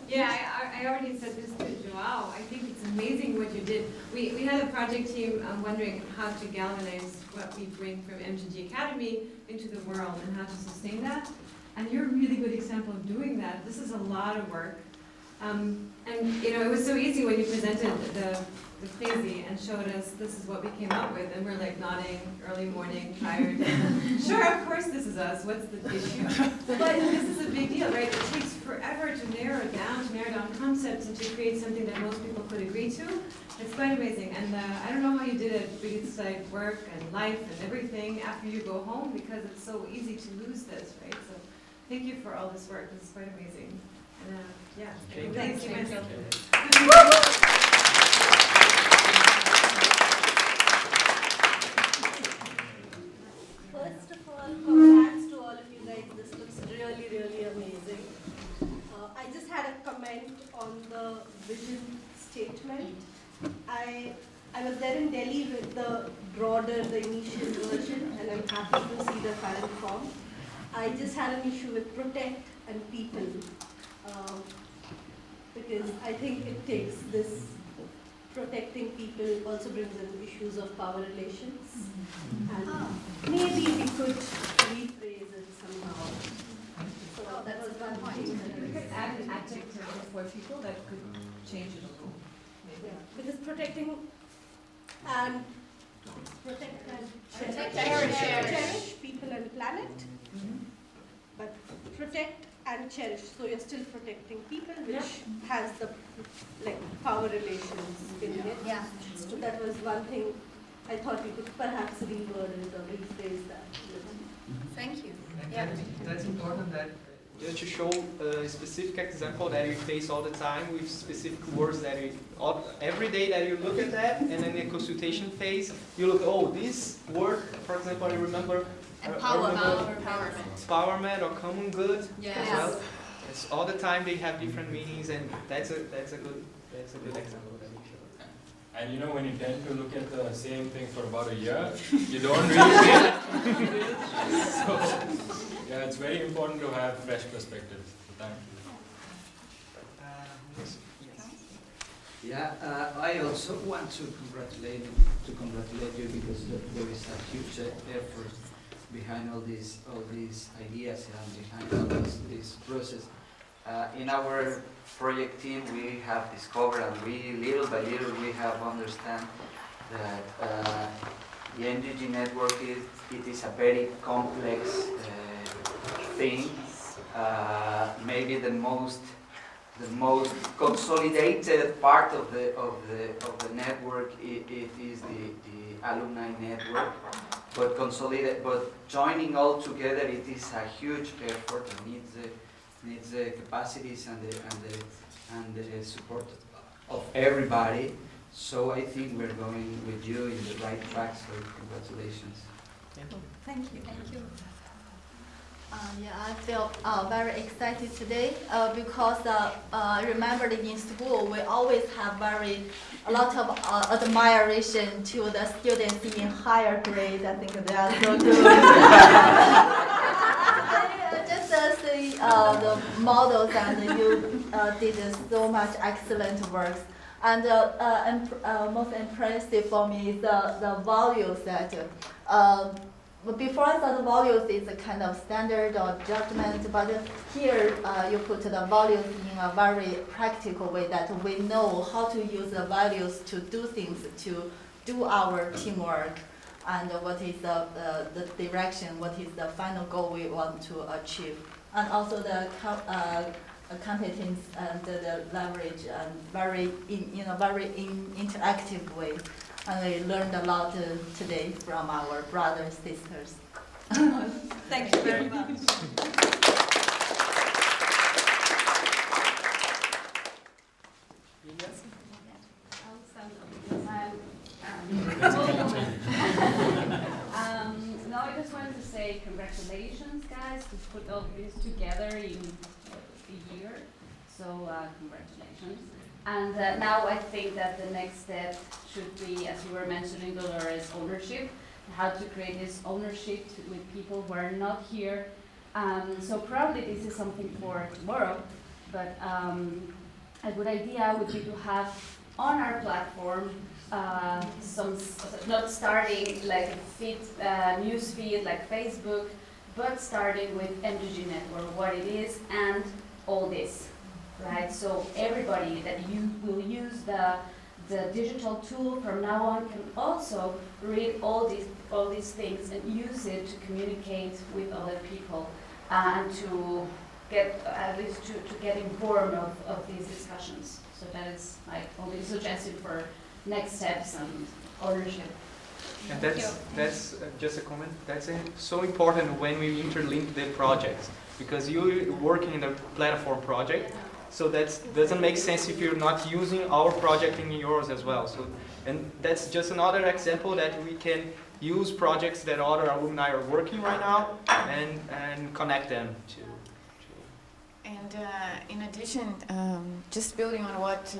Yeah, I already said this to Joao. I think it's amazing what you did. We had a project team wondering how to galvanize what we bring from MGG Academy into the world and how to sustain that. And you're a really good example of doing that. This is a lot of work. And it was so easy when you presented the Plesy and showed us this is what we came up with, and we're like nodding, early morning, tired. Sure, of course this is us. What's the issue? But this is a big deal, right? It takes forever to narrow down concepts and to create something that most people could agree to. It's quite amazing, and I don't know how you did it, but it's like work and life and everything after you go home, because it's so easy to lose this, right? So thank you for all this work. This is quite amazing. And thank you myself for this. First of all, congrats to all of you guys. This looks really, really amazing. I just had a comment on the vision statement. I was there in Delhi with the broader remember the initial version, and I'm happy to see the current form. I just had an issue with protect and people, because I think it takes this protecting people also brings in issues of power relations, and maybe we could rephrase it somehow. So that was one point. We could add an adjective before people that could change it a little. Yeah, because protecting and cherish people and planet, but protect and cherish. So you're still protecting people, which has the power relations in it. Yeah. So that was one thing I thought we could perhaps reword it or rephrase that. Thank you. Yeah. That's important that just to show a specific example that you face all the time with specific words that you, every day that you look at that, and in the consultation phase, you look, oh, this word, for example, I remember empowerment or common good as well. It's all the time they have different meanings, and that's a good example that you showed. And you know, when you tend to look at the same thing for about a year, you don't really realize. So, yeah, it's very important to have fresh perspectives. Thank you. Yeah, I also want to congratulate you because there is a huge effort behind all these ideas and behind all this process. In our project team, we have discovered, and we little by little we have understand that the MGG network is a very complex thing. Maybe the most consolidated part of the network it is the alumni network. But joining all together, it is a huge effort and needs the capacities and the support of everybody. So I think we're going with you in the right track. So congratulations. Thank you. Thank you. Yeah, I feel very excited today because I remember in school we always have a lot of admiration to the students in higher grades. I think they are so good. Just see the models, and you did so much excellent work. And most impressive for me is the values that. Before I thought the values is a kind of standard or judgment, but here you put the values in a very practical way that we know how to use the values to do things, to do our teamwork, and what is the direction, what is the final goal we want to achieve, and also the competence and the leverage, and very interactive way. And we learned a lot today from our brothers, sisters. Thank you very much. No, I just wanted to say congratulations, guys, to put all this together in a year. So congratulations. And now I think that the next step should be, as you were mentioning, Dolores, ownership. How to create this ownership with people who are not here. So probably this is something for tomorrow, but a good idea would be to have on our platform not starting like a feed, news feed like Facebook, but starting with MGG Network, what it is, and all this. Right, so everybody that you will use the digital tool from now on can also read all these things and use it to communicate with other people and to get at least to get informed of these discussions. So that is my only suggestion for next steps and ownership. And that's just a comment. That's so important when we interlink the projects, because you're working in a platform project. So that doesn't make sense if you're not using our project in yours as well. So, and that's just another example that we can use projects that other alumni are working right now and connect them to. And in addition, just building on what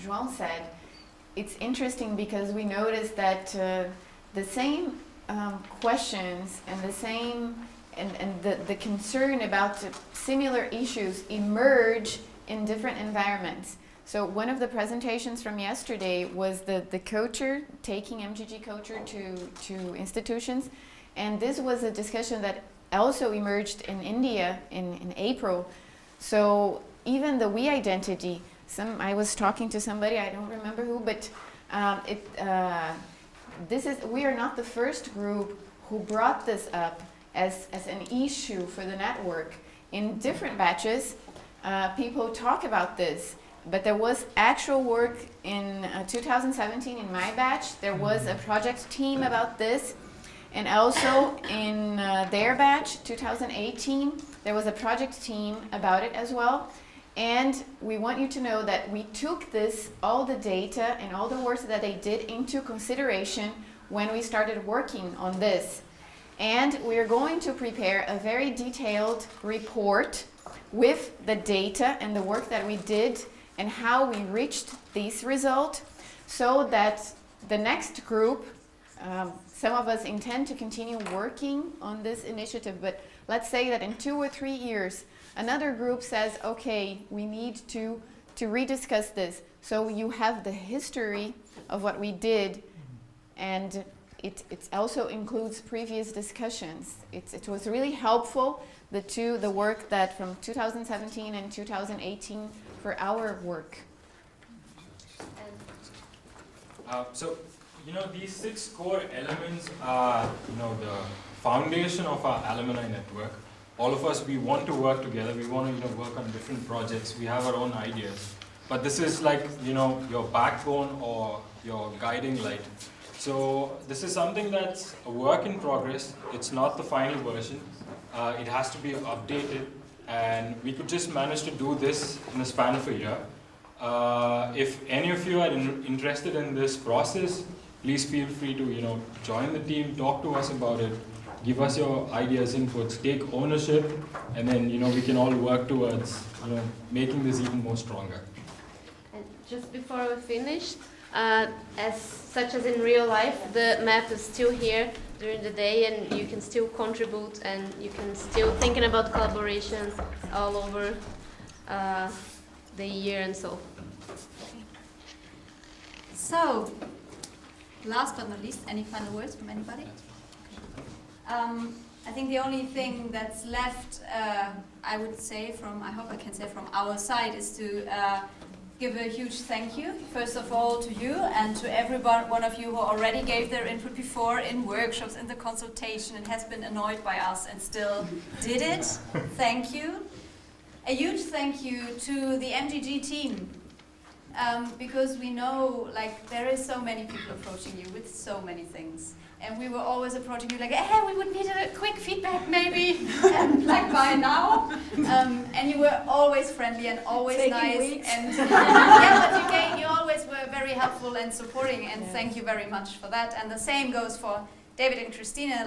João said, it's interesting because we noticed that the same questions and the same and the concern about similar issues emerge in different environments. So one of the presentations from yesterday was the culture, taking MGG culture to institutions. And this was a discussion that also emerged in India in April. So even the we identity, I was talking to somebody, I don't remember who, but we are not the first group who brought this up as an issue for the network. In different batches, people talk about this, but there was actual work in 2017 in my batch. There was a project team about this, and also in their batch, 2018, there was a project team about it as well. And we want you to know that we took this, all the data and all the work that they did into consideration when we started working on this. And we are going to prepare a very detailed report with the data and the work that we did and how we reached these results, so that the next group, some of us intend to continue working on this initiative, but let's say that in 2 or 3 years, another group says, okay, we need to rediscuss this. So you have the history of what we did, and it also includes previous discussions. It was really helpful, the work that from 2017 and 2018 for our work. So, these 6 core elements are, the foundation of our alumni network. All of us, we want to work together. We want to, work on different projects. We have our own ideas. But this is like, your backbone or your guiding light. So this is something that's a work in progress. It's not the final version. It has to be updated. And we could just manage to do this in the span of a year. If any of you are interested in this process, please feel free to, join the team, talk to us about it, give us your ideas, inputs, take ownership, and then, we can all work towards, making this even more stronger. And just before we finish, such as in real life, the map is still here during the day, and you can still contribute, and you can still thinking about collaborations all over the year and so. So, last but not least, any final words from anybody? I think the only thing that's left, I would say I hope I can say from our side, is to give a huge thank you, first of all, to you and to every one of you who already gave their input before in workshops, in the consultation, and has been annoyed by us and still did it. Thank you. A huge thank you to the MGG team, because we know, there is so many people approaching you with so many things. And we were always approaching you hey, we would need a quick feedback maybe, by now. And you were always friendly and always nice. And yeah, but you always were very helpful and supporting, and thank you very much for that. And the same goes for David and Christina.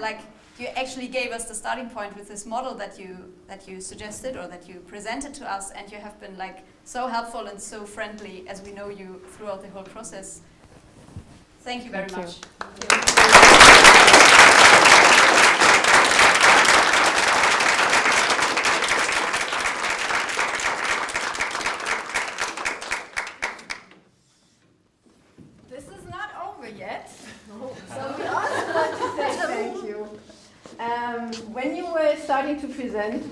You actually gave us the starting point with this model that you suggested or that you presented to us, and you have been so helpful and so friendly as we know you throughout the whole process. Thank you very much. This is not over yet. So we also want to say thank you. When you were starting to present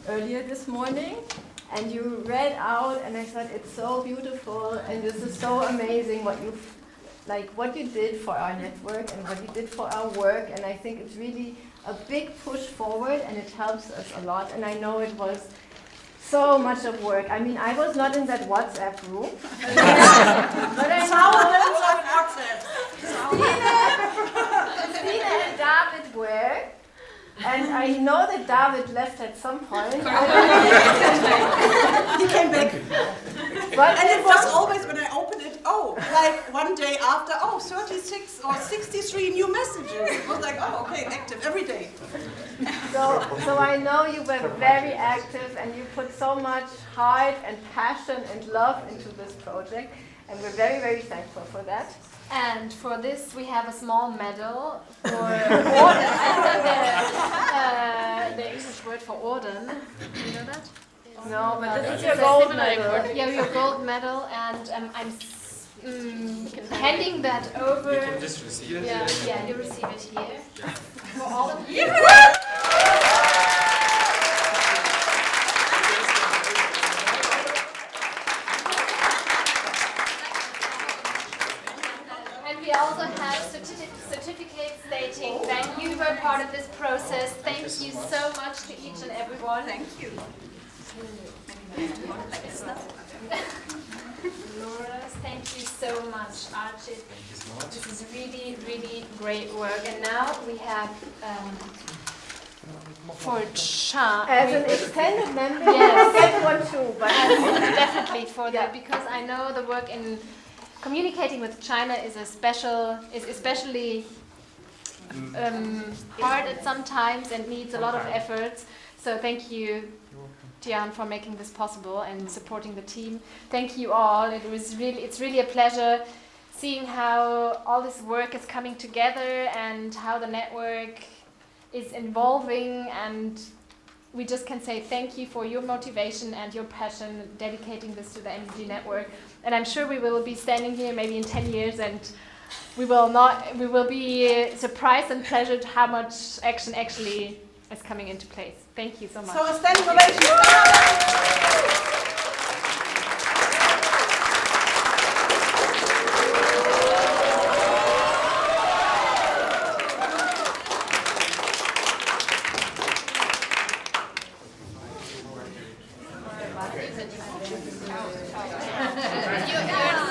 earlier this morning, and you read out, and I thought it's so beautiful, and this is so amazing what you did for our network and what you did for our work, and I think it's really a big push forward, and it helps us a lot. And I know it was so much of work. I mean, I was not in that WhatsApp group, but I know Christina and David were. And I know that David left at some point. He came back. And it was always when I opened it, one day after, 36 or 63 new messages. It was okay, active every day. So I know you were very active, and you put so much heart and passion and love into this project, and we're very, very thankful for that. And for this, we have a small medal for Orden. The English word for Orden. Do you know that? No, but this is your gold medal. Yeah, your gold medal, and I'm handing that over. You can just receive it. Yeah, you receive it here. For all of you. And we also have certificates stating that you were part of this process. Thank you so much to each and everyone. Thank you. Laura's, thank you so much, Archie. Thank you so much. This is really, really great work. And now we have for Cha. As an extended member, yes, get one too. But definitely for that, because I know the work in communicating with China is especially hard at some times and needs a lot of efforts. So thank you, Tian, for making this possible and supporting the team. Thank you all. It's really a pleasure seeing how all this work is coming together and how the network is evolving, and we just can say thank you for your motivation and your passion dedicating this to the MGG network. And I'm sure we will be standing here maybe in 10 years and we will be surprised and pleasured how much action actually is coming into place. Thank you so much. So a standing ovation.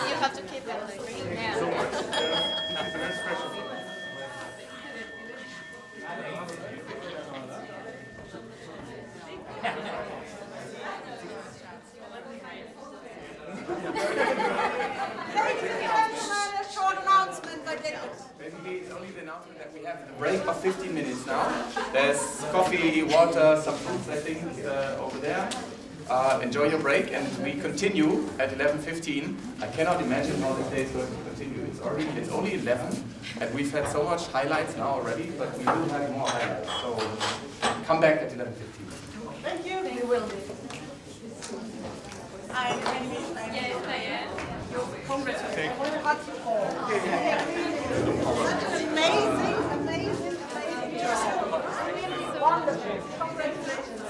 You have to keep it like Basically, it's only the announcement that we have a break of 15 minutes now. There's coffee, water, some fruits, I think, over there. Enjoy your break, and we continue at 11:15. I cannot imagine how this day is going to continue. It's only 11, and we've had so much highlights now already, but we will have more highlights. So come back at 11:15. Thank you. You will be. Amazing job. Wonderful. Congratulations.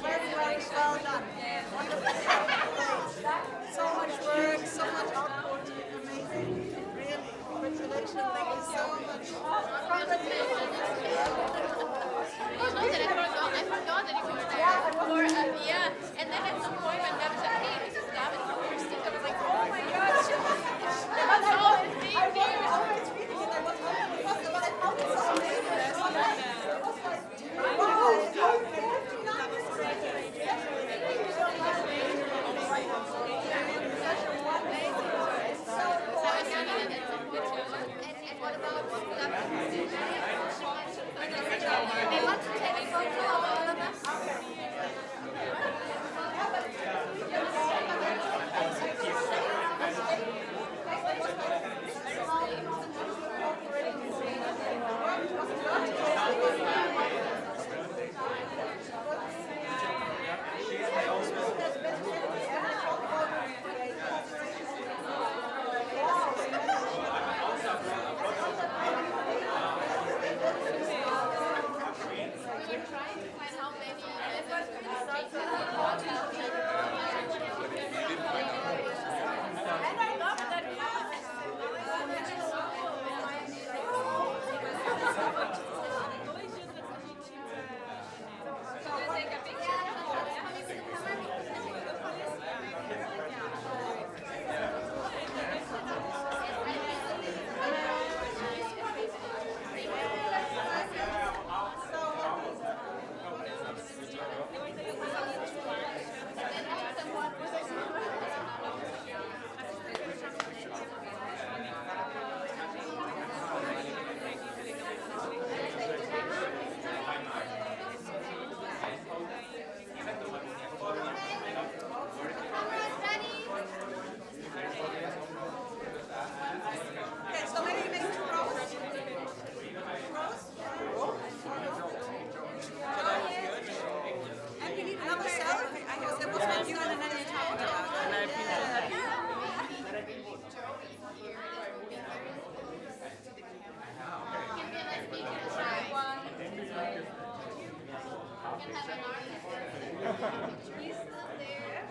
Very well done. Wonderful. So much work, so much output. Amazing. Really. Congratulations. Thank you so much. Congratulations. I forgot that you were there. Yeah, and then at some point when Gavin said, hey, this is Gavin from your seat, I was like, oh my gosh. That's all it's being here. I was always reading it. I was hoping it was, but I found it so amazing. It was like, wow. And what about He's not there.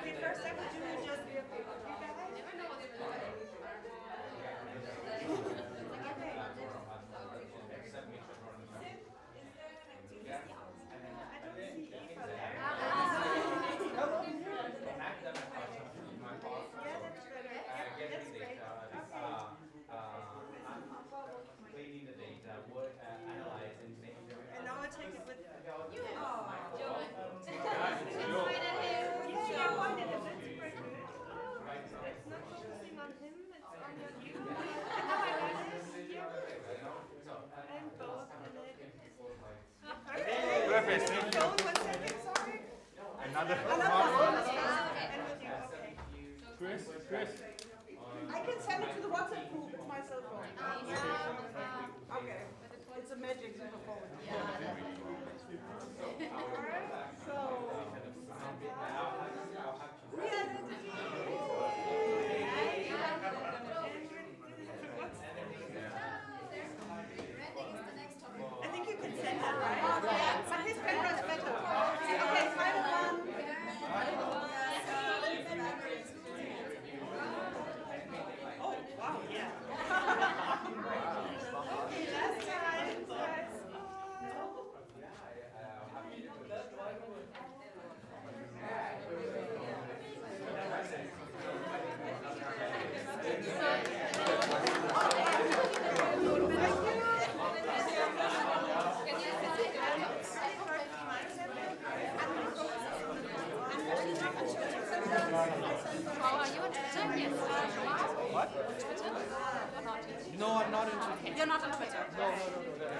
Okay, first step, would you just be a paper Cleaning the data, analyzing, making sure. And now I'll take it with you. Oh, Yeah, I wanted it. That's super good. It's not focusing on him, it's on you. And now I got it. And both in it. Perfect. Don't 1 second, sorry. Another And with you, okay. Chris. I can send it to the WhatsApp group. It's my cell phone. Okay. It's a magic super phone. Alright, so I think you can send that, right? Yeah. But his camera is better. Okay, final one. Oh, wow, yeah. Okay, last time. Are you on Twitter? Yes. What? Twitter? No, I'm not into Twitter. You're not on Twitter? No.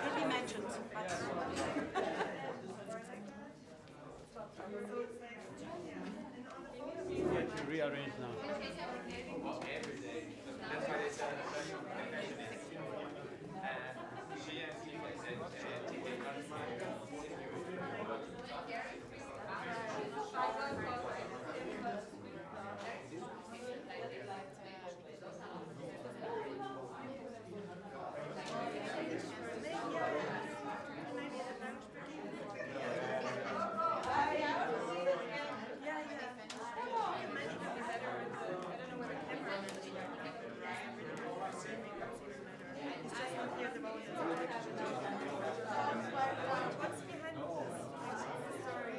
You'll be mentioned. You have to rearrange now. Every day. That's why they said she and Steve said, What's behind this? Sorry.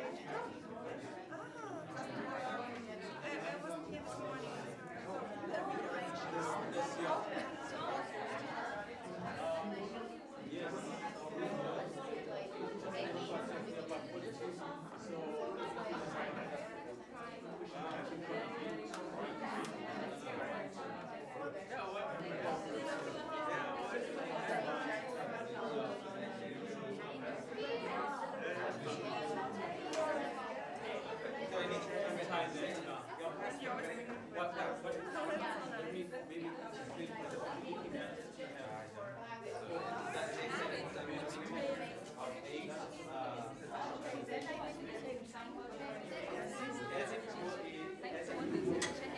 I wasn't here this morning.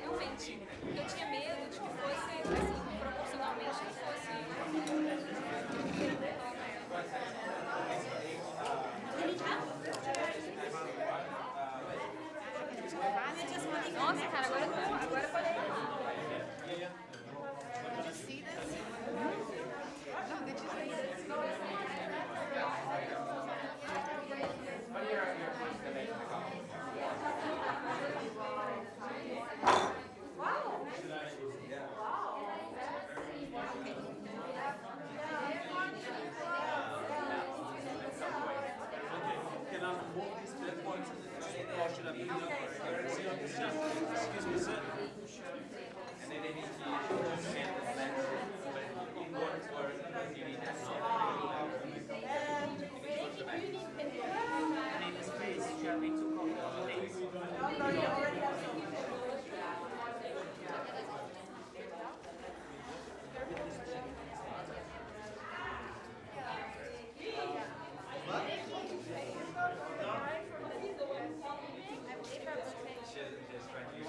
Realmente, eu tinha medo de que fosse, assim, proporcionalmente que fosse. Nossa, cara, agora pode. Did you see this? No, did you see this? Wow. Can I remove these dead points or should I put it up? Excuse me, sir. And then they need to share the lens in words where you need that. And in this case, shall we took off the links? No, you already have some. she's trying to use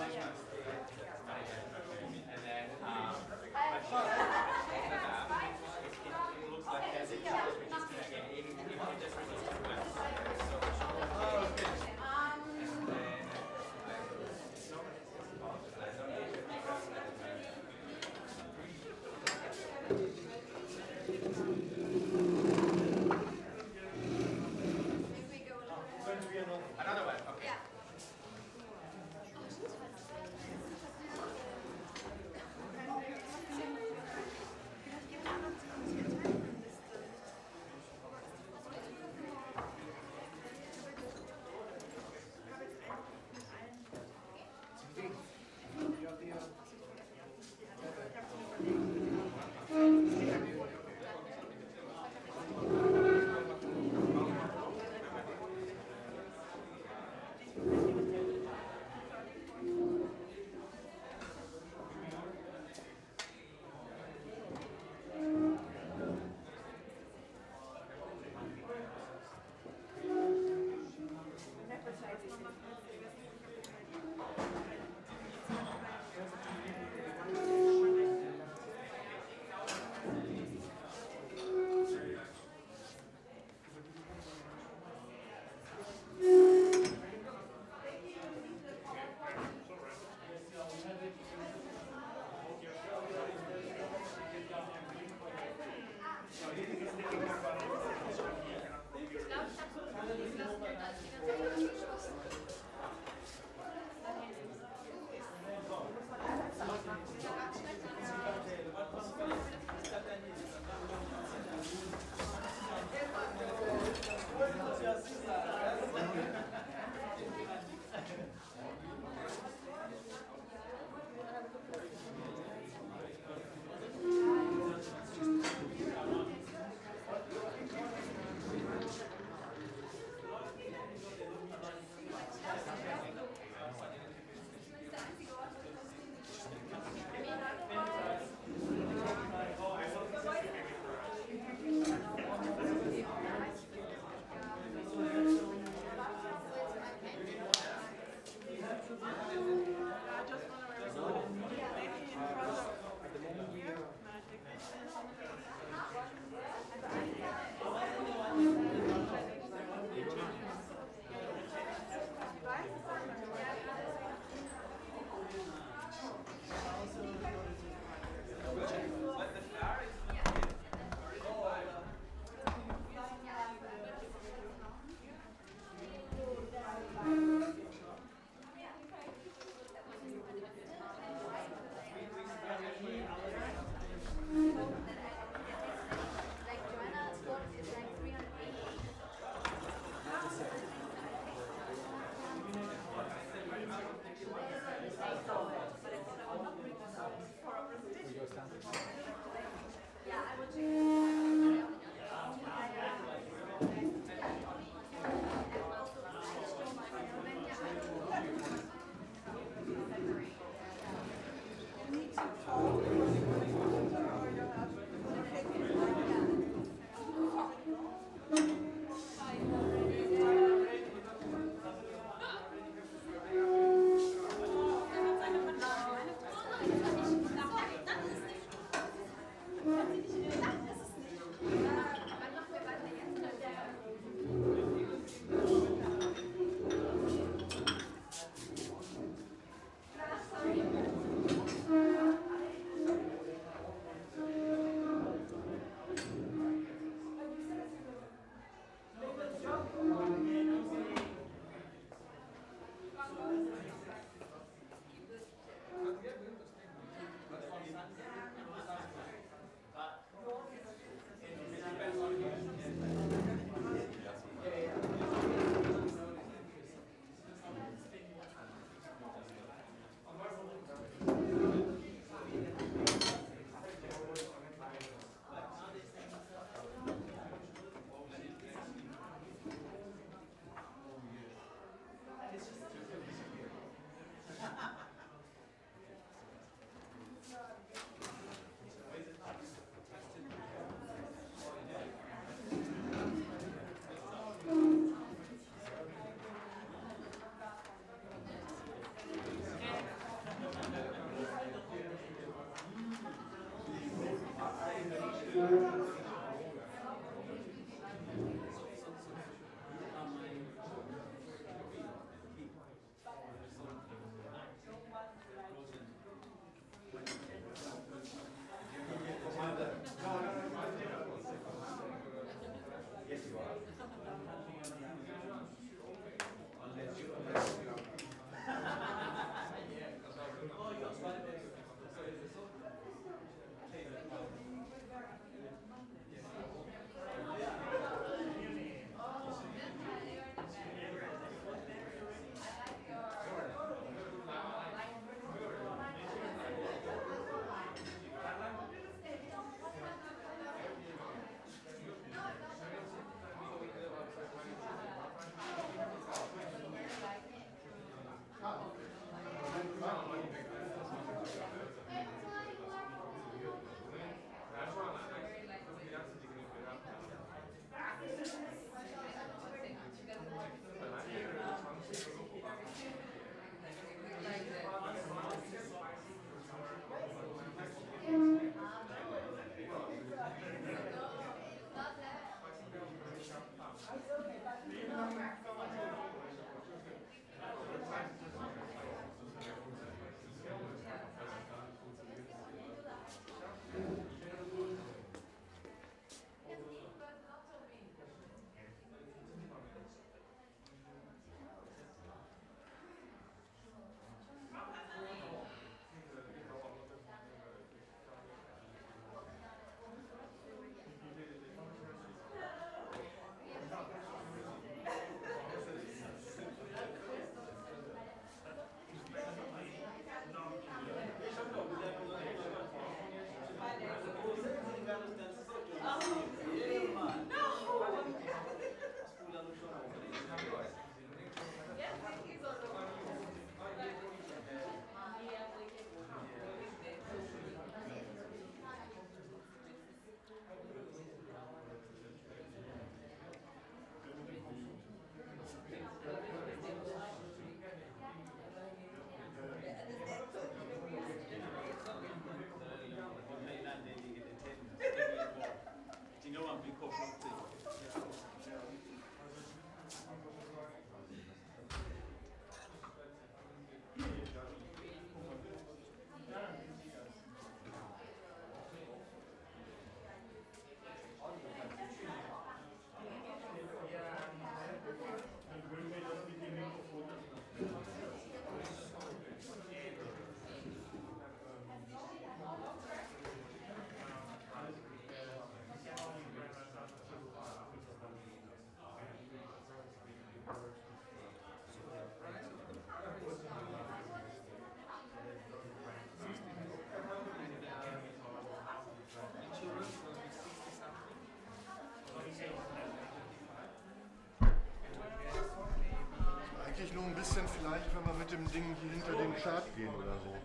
bisschen vielleicht, wenn wir mit dem Ding hier hinter den Chart gehen oder so.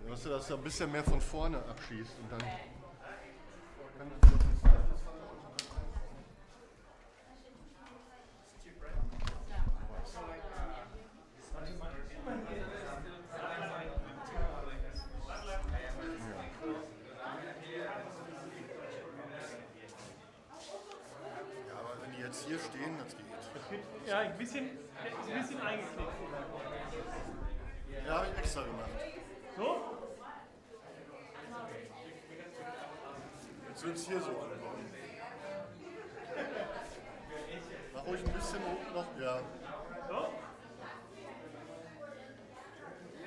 Weißt du, dass er ein bisschen mehr von vorne abschießt und dann. Ja, aber wenn die jetzt hier stehen, das geht. Das geht, ja, ein bisschen eingeknickt. Ja, habe ich extra gemacht. So? Jetzt wird es hier so ankommen. Mach ruhig ein bisschen noch, ja. So?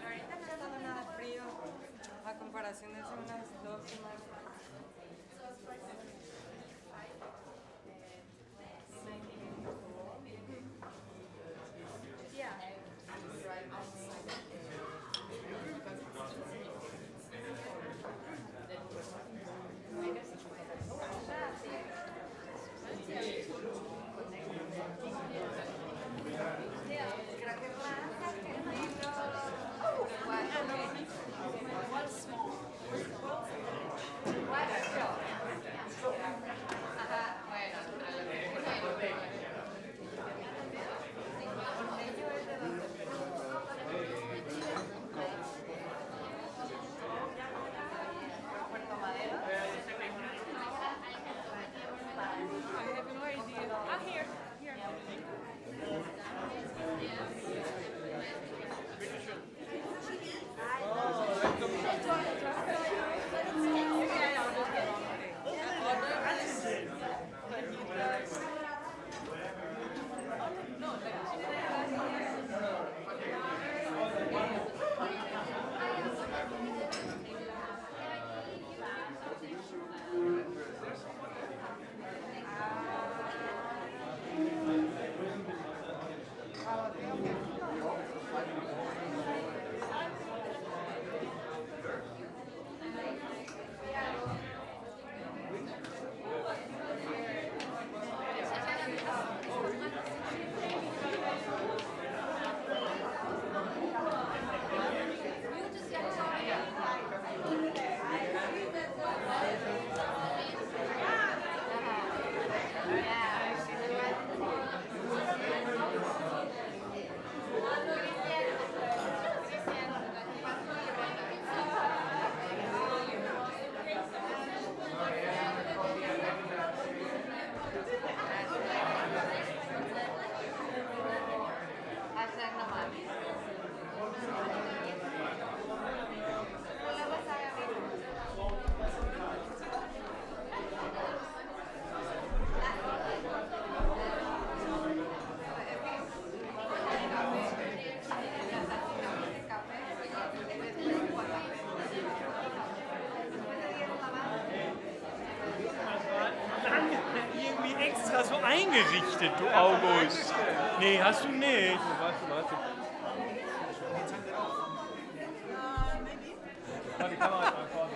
Ahorita no está nada frío a comparación de hace unas 2 semanas. Extra so eingerichtet, du August. Nee, hast du nicht. Warte. Die Kamera ist mal vorne.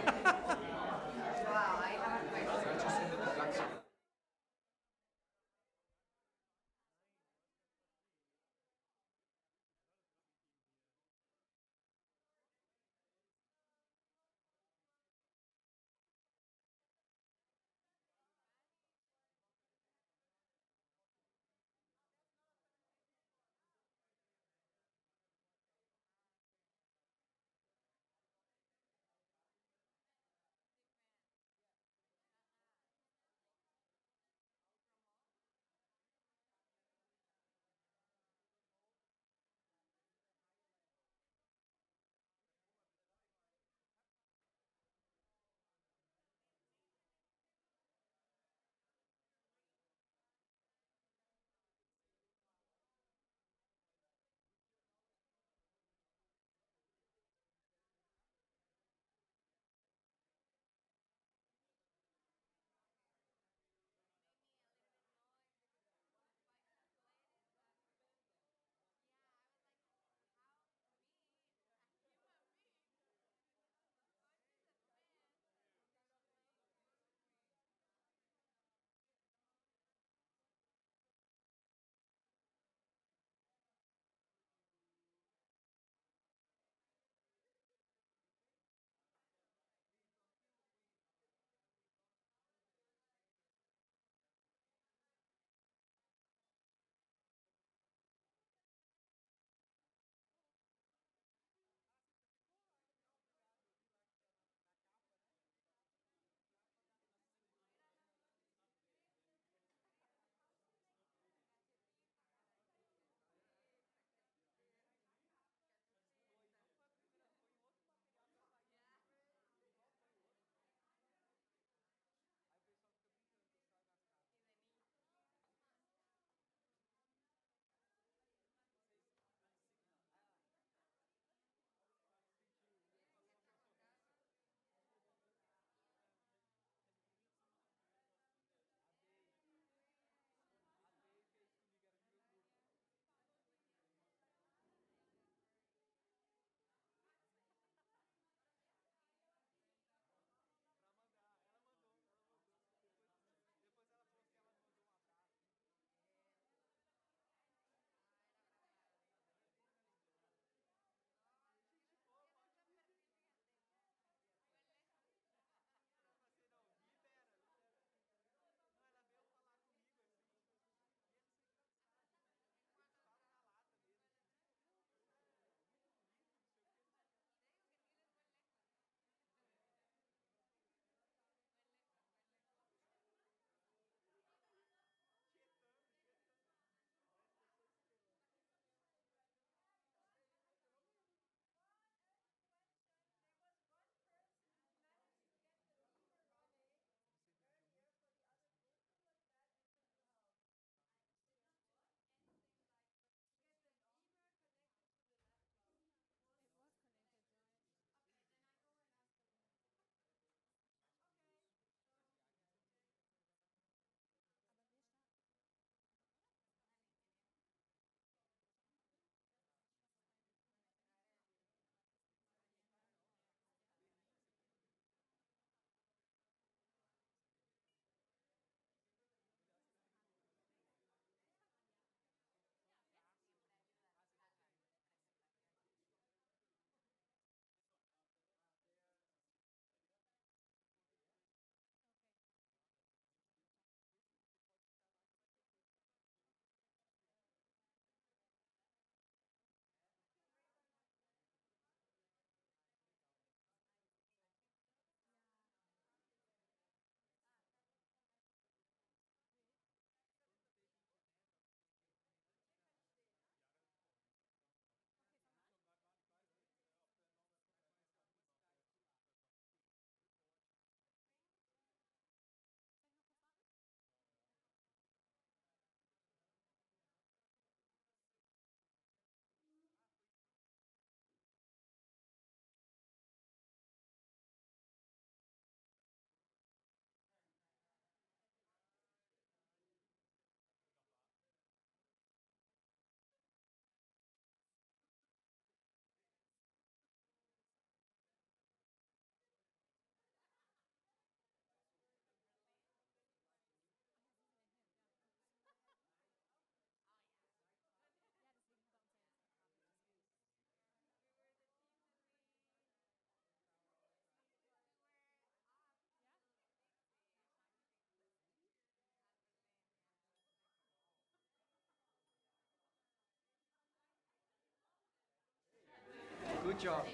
job.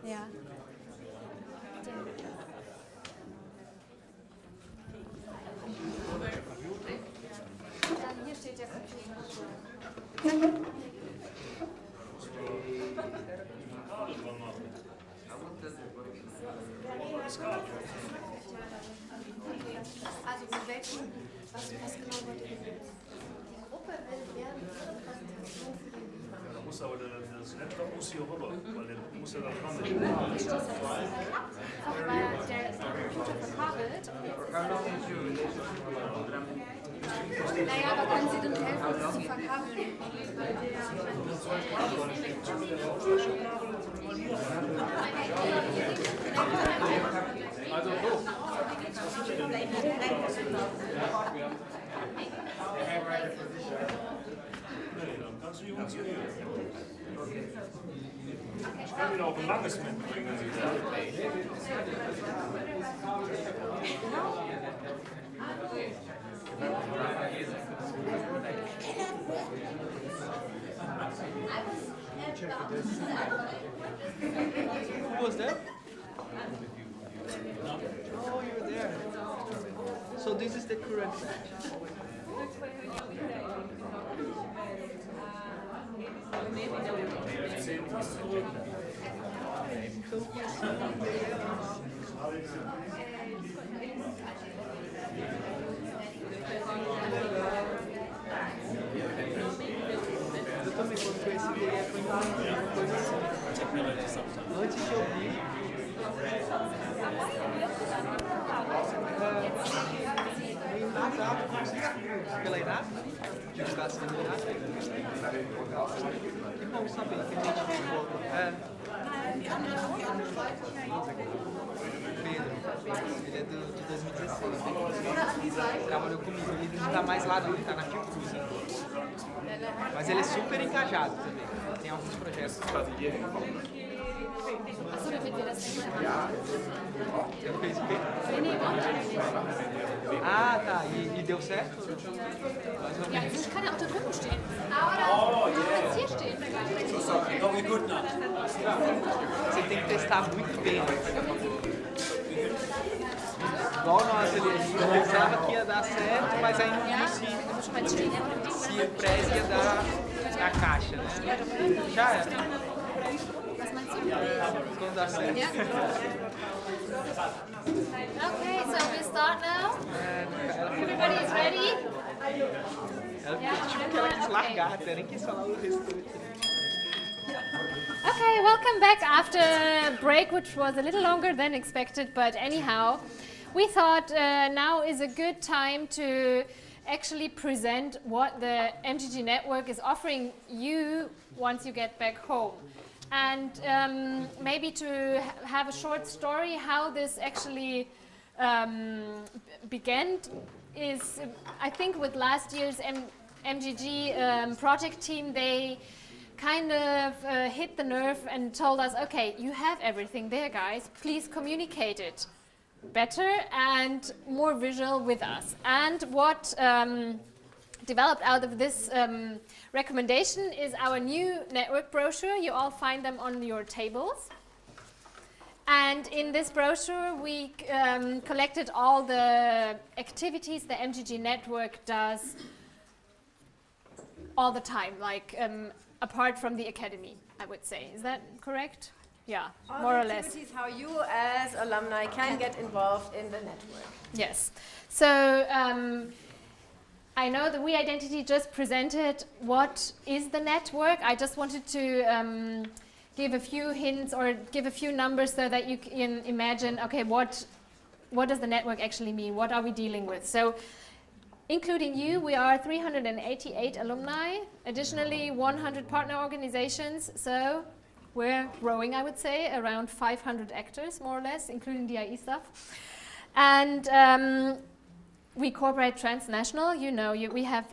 Ja. Hier steht ja Also mit welchen, was genau wollt ihr? Die Gruppe will werden für die Präsentation für den Beamer. Da muss aber das Laptop muss hier rüber, weil der muss ja da dran. Ist das einfach, weil der Computer verkabelt? Naja, aber können Sie denn helfen, das zu verkabeln? Also so. Dann kannst du die Jungs hier. Ich kann Ihnen auch ein langes mitbringen, wenn Sie Who was that? Oh, you were there. So this is the current batch. Eu também, quando conheci ele, foi uma coisa assim. Antes de ouvir. Pela INAP? De educação da INAP? Que bom saber que a gente ficou. Pedro, ele é de 2016. Trabalhou comigo, ele não tá mais lá não, ele tá na Fiocruz. Mas ele é super engajado também. Tem alguns projetos. Achso, damit wir das nicht mehr Eu fiz o quê? Ah, tá. E deu certo? Ja, ich kann ja auch da drüben stehen. Aber jetzt hier stehen. Não, we good now. Você tem que testar muito bem. Igual nós ali, a gente pensava que ia dar certo, mas ainda não se o pré ia dar a caixa, né? Já era. Quando dá certo. Okay, so we start now. Everybody is ready? Ela tipo que ela quis largar, até nem quis falar o restante. Okay, welcome back after a break, which was a little longer than expected, but anyhow, we thought now is a good time to actually present what the MGG Network is offering you once you get back home. And maybe to have a short story how this actually began is, I think with last year's MGG project team, they kind of hit the nerve and told us, okay, you have everything there, guys, please communicate it better and more visual with us. And what developed out of this recommendation is our new network brochure. You all find them on your tables. And in this brochure, we collected all the activities the MGG network does all the time, like apart from the academy, I would say. Is that correct? Yeah, all more or the less. activities how you as alumni can get involved in the network. Yes. So I know that We Identity just presented what is the network. I just wanted to give a few hints or give a few numbers so that you can imagine, okay, what does the network actually mean? What are we dealing with? So including you, we are 388 alumni, additionally 100 partner organizations. So we're growing, I would say, around 500 actors, more or less, including DIE stuff. And we cooperate transnational. You know, we have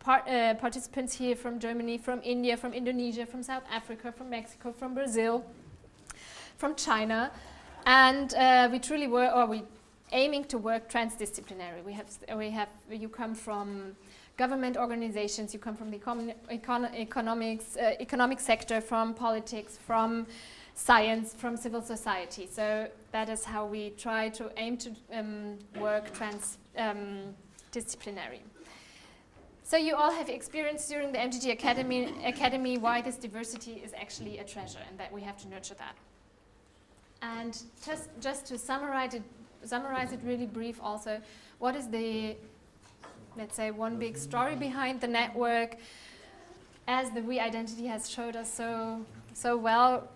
participants here from Germany, from India, from Indonesia, from South Africa, from Mexico, from Brazil, from China, and we truly were, or we aiming to work transdisciplinary. We have you come from government organizations, you come from the economic sector, from politics, from science, from civil society. So that is how we try to aim to work transdisciplinary. So you all have experienced during the MGG Academy why this diversity is actually a treasure and that we have to nurture that. And just to summarize it really brief also, what is the, let's say, one big story behind the network? As the We-identity has showed us so well,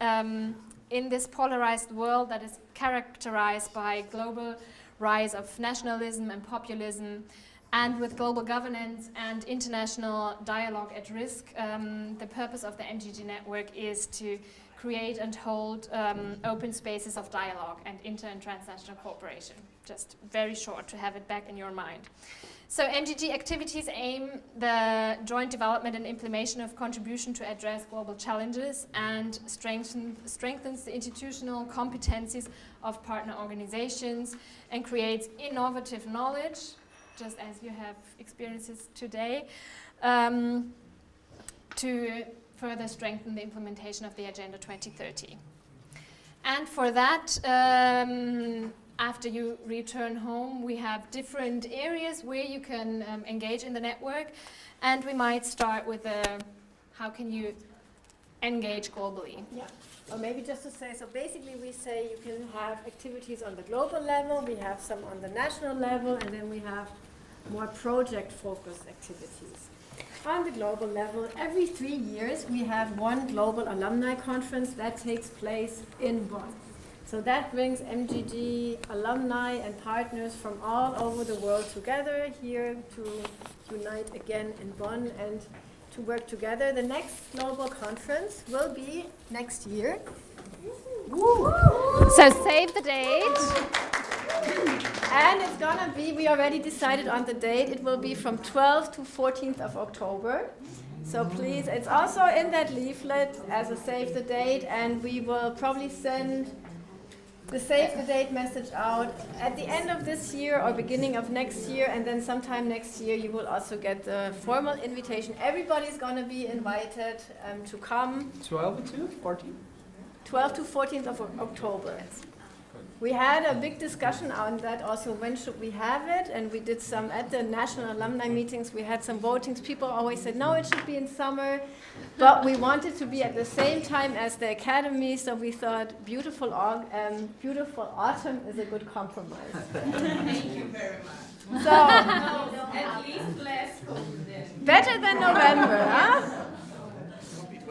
in this polarized world that is characterized by global rise of nationalism and populism, and with global governance and international dialogue at risk, the purpose of the MGG network is to create and hold open spaces of dialogue and inter and transnational cooperation. Just very short to have it back in your mind. So MGG activities aim the joint development and implementation of contribution to address global challenges and strengthens the institutional competencies of partner organizations and creates innovative knowledge, just as you have experiences today, to further strengthen the implementation of the Agenda 2030. And for that, after you return home, we have different areas where you can engage in the network. And we might start with how can you engage globally? Yeah. Or maybe just to say, so basically we say you can have activities on the global level, we have some on the national level, and then we have more project-focused activities. On the global level, every 3 years we have one global alumni conference that takes place in Bonn. So that brings MGG alumni and partners from all over the world together here to unite again in Bonn and to work together. The next global conference will be next year. So save the date. And it's gonna be, we already decided on the date, it will be from 12th to 14th of October. So please, it's also in that leaflet as a save the date, and we will probably send the save the date message out at the end of this year or beginning of next year, and then sometime next year you will also get the formal invitation. Everybody's gonna be invited to come. 12 to 14? 12th to 14th of October. We had a big discussion on that also, when should we have it, and we did some, at the national alumni meetings, we had some votings. People always said, no, it should be in summer, but we wanted to be at the same time as the academy, so we thought beautiful autumn is a good compromise. Thank you very much. So, at least Glasgow then. Better than November, huh?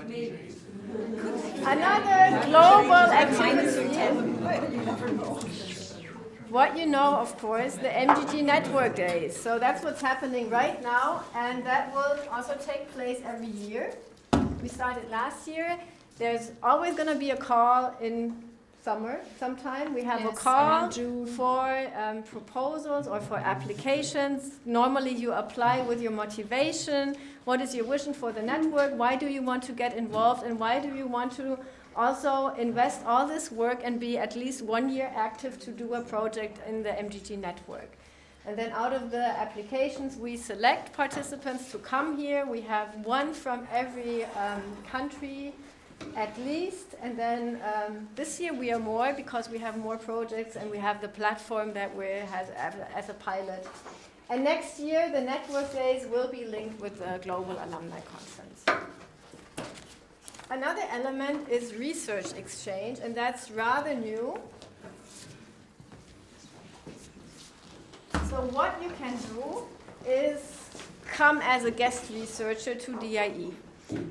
Maybe. Another global activity. What you know, of course, the MGG Network Days. So that's what's happening right now, and that will also take place every year. We started last year. There's always going to be a call in summer sometime. We have a call for proposals or for applications. Normally you apply with your motivation. What is your vision for the network? Why do you want to get involved? And why do you want to also invest all this work and be at least 1 year active to do a project in the MGG network? And then out of the applications, we select participants to come here. We have one from every country at least, and then this year we are more because we have more projects and we have the platform that has as a pilot. And next year the network days will be linked with the Global Alumni Conference. Another element is research exchange, and that's rather new. So what you can do is come as a guest researcher to DIE.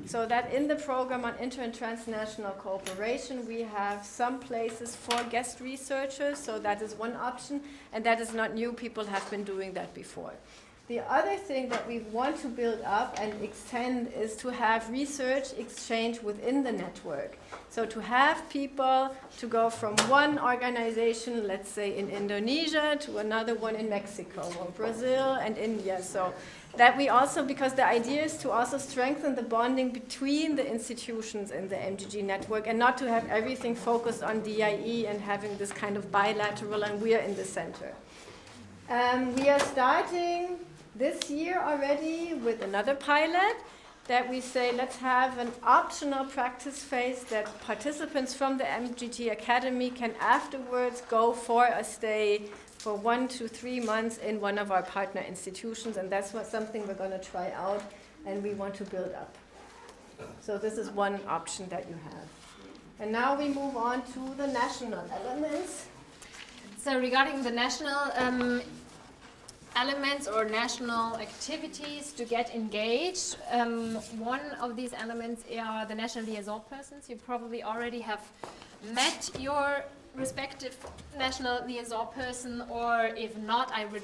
So that in the program on inter and transnational cooperation, we have some places for guest researchers, so that is one option, and that is not new, people have been doing that before. The other thing that we want to build up and extend is to have research exchange within the network. So to have people to go from one organization, let's say in Indonesia, to another one in Mexico, or Brazil and India. So that we also, because the idea is to also strengthen the bonding between the institutions in the MGG network and not to have everything focused on DIE and having this kind of bilateral, and we are in the center. We are starting this year already with another pilot that we say let's have an optional practice phase that participants from the MGG Academy can afterwards go for a stay for 1 to 3 months in one of our partner institutions, and that's something we're going to try out and we want to build up. So this is one option that you have. And now we move on to the national elements. So regarding the national elements or national activities to get engaged, one of these elements are the national liaison persons. You probably already have met your respective national liaison person, or if not, I would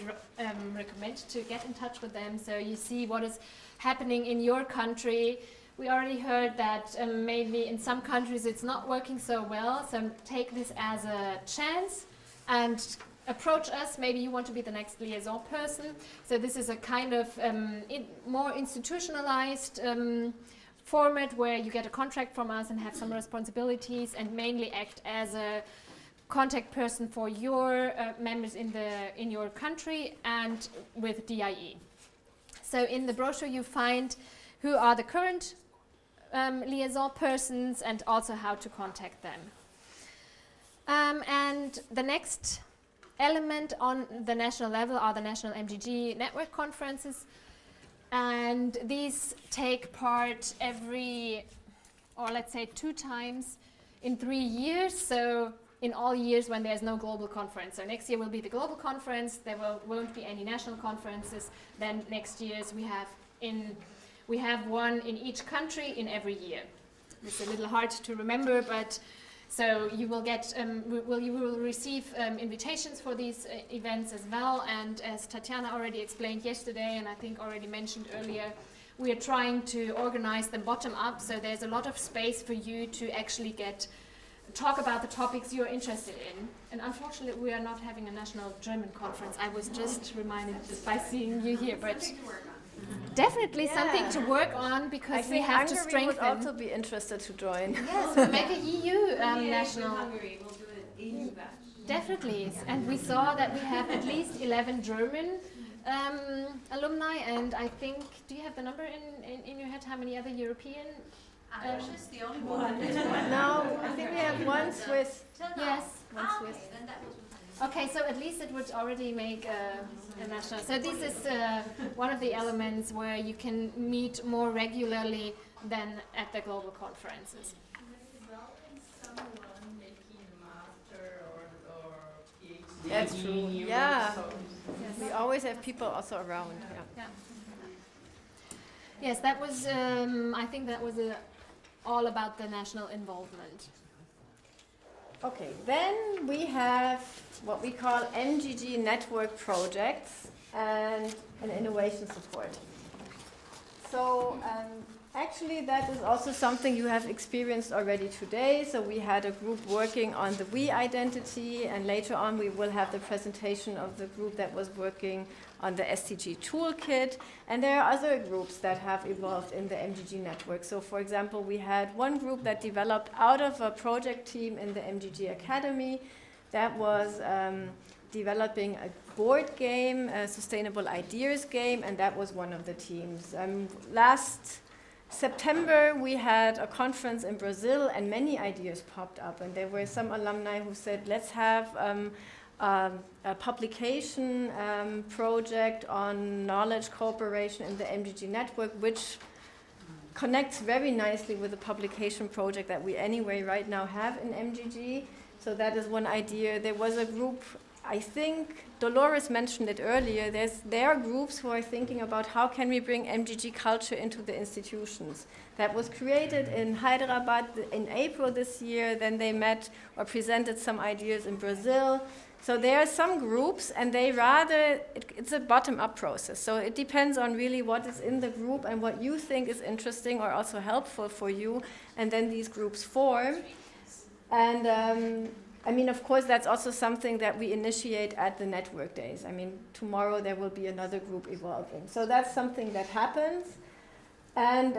recommend to get in touch with them so you see what is happening in your country. We already heard that maybe in some countries it's not working so well, so take this as a chance and approach us. Maybe you want to be the next liaison person. So this is a kind of more institutionalized format where you get a contract from us and have some responsibilities and mainly act as a contact person for your members in your country and with DIE. So in the brochure you find who are the current liaison persons and also how to contact them. And the next element on the national level are the national MGG Network Conferences, and these take part every, or let's say 2 times in 3 years, so in all years when there's no global conference. So next year will be the global conference, there won't be any national conferences, then next year's we have one in each country in every year. It's a little hard to remember, but so you will get, you will receive invitations for these events as well. And as Tatjana already explained yesterday, and I think already mentioned earlier, we are trying to organize them bottom up. So there's a lot of space for you to actually talk about the topics you're interested in. And unfortunately, we are not having a national German conference. I was just reminded by seeing you here, but definitely something to work on, because we have to strengthen. Would also be interested to join. Yes, we'll make a EU national. Yes, in Hungary, we'll do an EU batch. Definitely, and we saw that we have at least 11 German alumni, and I think, do you have the number in your head? How many other European? She's the only one. No, I think we have one Swiss. Yes, one Ah, Swiss. okay, then that was Okay, so at least it would already make a national. So this is one of the elements where you can meet more regularly than at the global conferences. That's true. Yeah. We always have people also around. Yeah. Yes, that was. I think that was all about the national involvement. Okay, then we have what we call MGG Network projects and an innovation support. So actually that is also something you have experienced already today. So we had a group working on the we identity, and later on we will have the presentation of the group that was working on the SDG Toolkit. And there are other groups that have evolved in the MGG network. So for example, we had one group that developed out of a project team in the MGG Academy that was developing a board game, a sustainable ideas game, and that was one of the teams. Last September, we had a conference in Brazil, and many ideas popped up. And there were some alumni who said, let's have a publication project on knowledge cooperation in the MGG network, which connects very nicely with the publication project that we anyway right now have in MGG. So that is one idea. There was a group, I think Dolores mentioned it earlier, there are groups who are thinking about how can we bring MGG culture into the institutions. That was created in Hyderabad in April this year. Then they met or presented some ideas in Brazil. So there are some groups, and it's a bottom-up process. So it depends on really what is in the group and what you think is interesting or also helpful for you, and then these groups form. And I mean, of course, that's also something that we initiate at the network days. I mean, tomorrow there will be another group evolving. So that's something that happens. And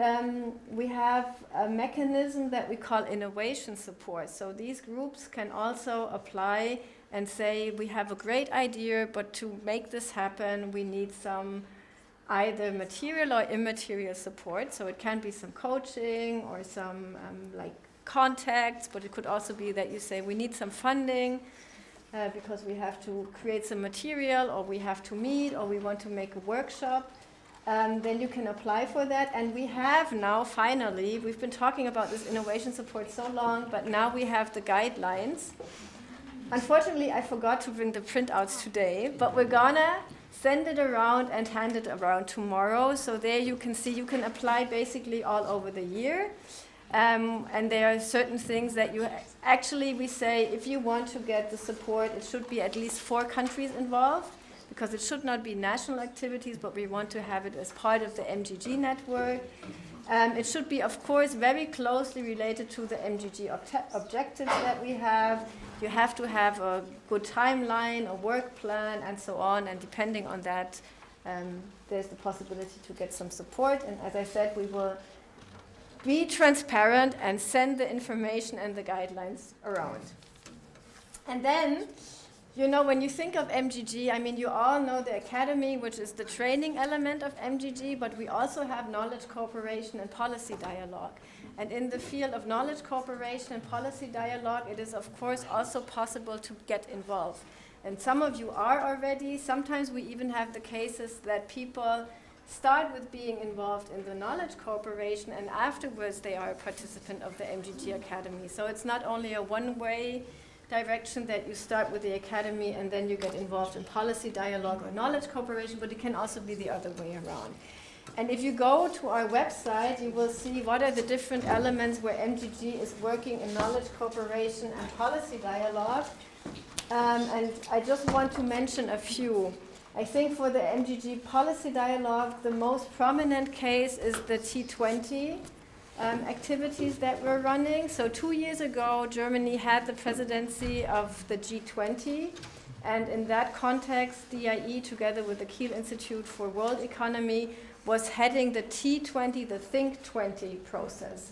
we have a mechanism that we call innovation support. So these groups can also apply and say, we have a great idea, but to make this happen, we need some either material or immaterial support. So it can be some coaching or some like contacts, but it could also be that you say we need some funding because we have to create some material, or we have to meet, or we want to make a workshop. Then you can apply for that. And we have now, finally, we've been talking about this innovation support so long, but now we have the guidelines. Unfortunately, I forgot to bring the printouts today, but we're gonna send it around and hand it around tomorrow. So there you can see, you can apply basically all over the year. And there are certain things that you actually, we say, if you want to get the support, it should be at least 4 countries involved, because it should not be national activities, but we want to have it as part of the MGG network. It should be, of course, very closely related to the MGG objectives that we have. You have to have a good timeline, a work plan, and so on. And depending on that, there's the possibility to get some support. And as I said, we will be transparent and send the information and the guidelines around. And then, you know, when you think of MGG, I mean, you all know the Academy, which is the training element of MGG, but we also have knowledge cooperation and policy dialogue. And in the field of knowledge cooperation and policy dialogue, it is, of course, also possible to get involved. And some of you are already. Sometimes we even have the cases that people start with being involved in the knowledge cooperation, and afterwards they are a participant of the MGG Academy. So it's not only a one-way direction that you start with the Academy and then you get involved in policy dialogue or knowledge cooperation, but it can also be the other way around. And if you go to our website, you will see what are the different elements where MGG is working in knowledge cooperation and policy dialogue. And I just want to mention a few. I think for the MGG policy dialogue, the most prominent case is the T20 activities that we're running. So 2 years ago, Germany had the presidency of the G20. And in that context, DIE, together with the Kiel Institute for World Economy, was heading the T20, the Think 20 process.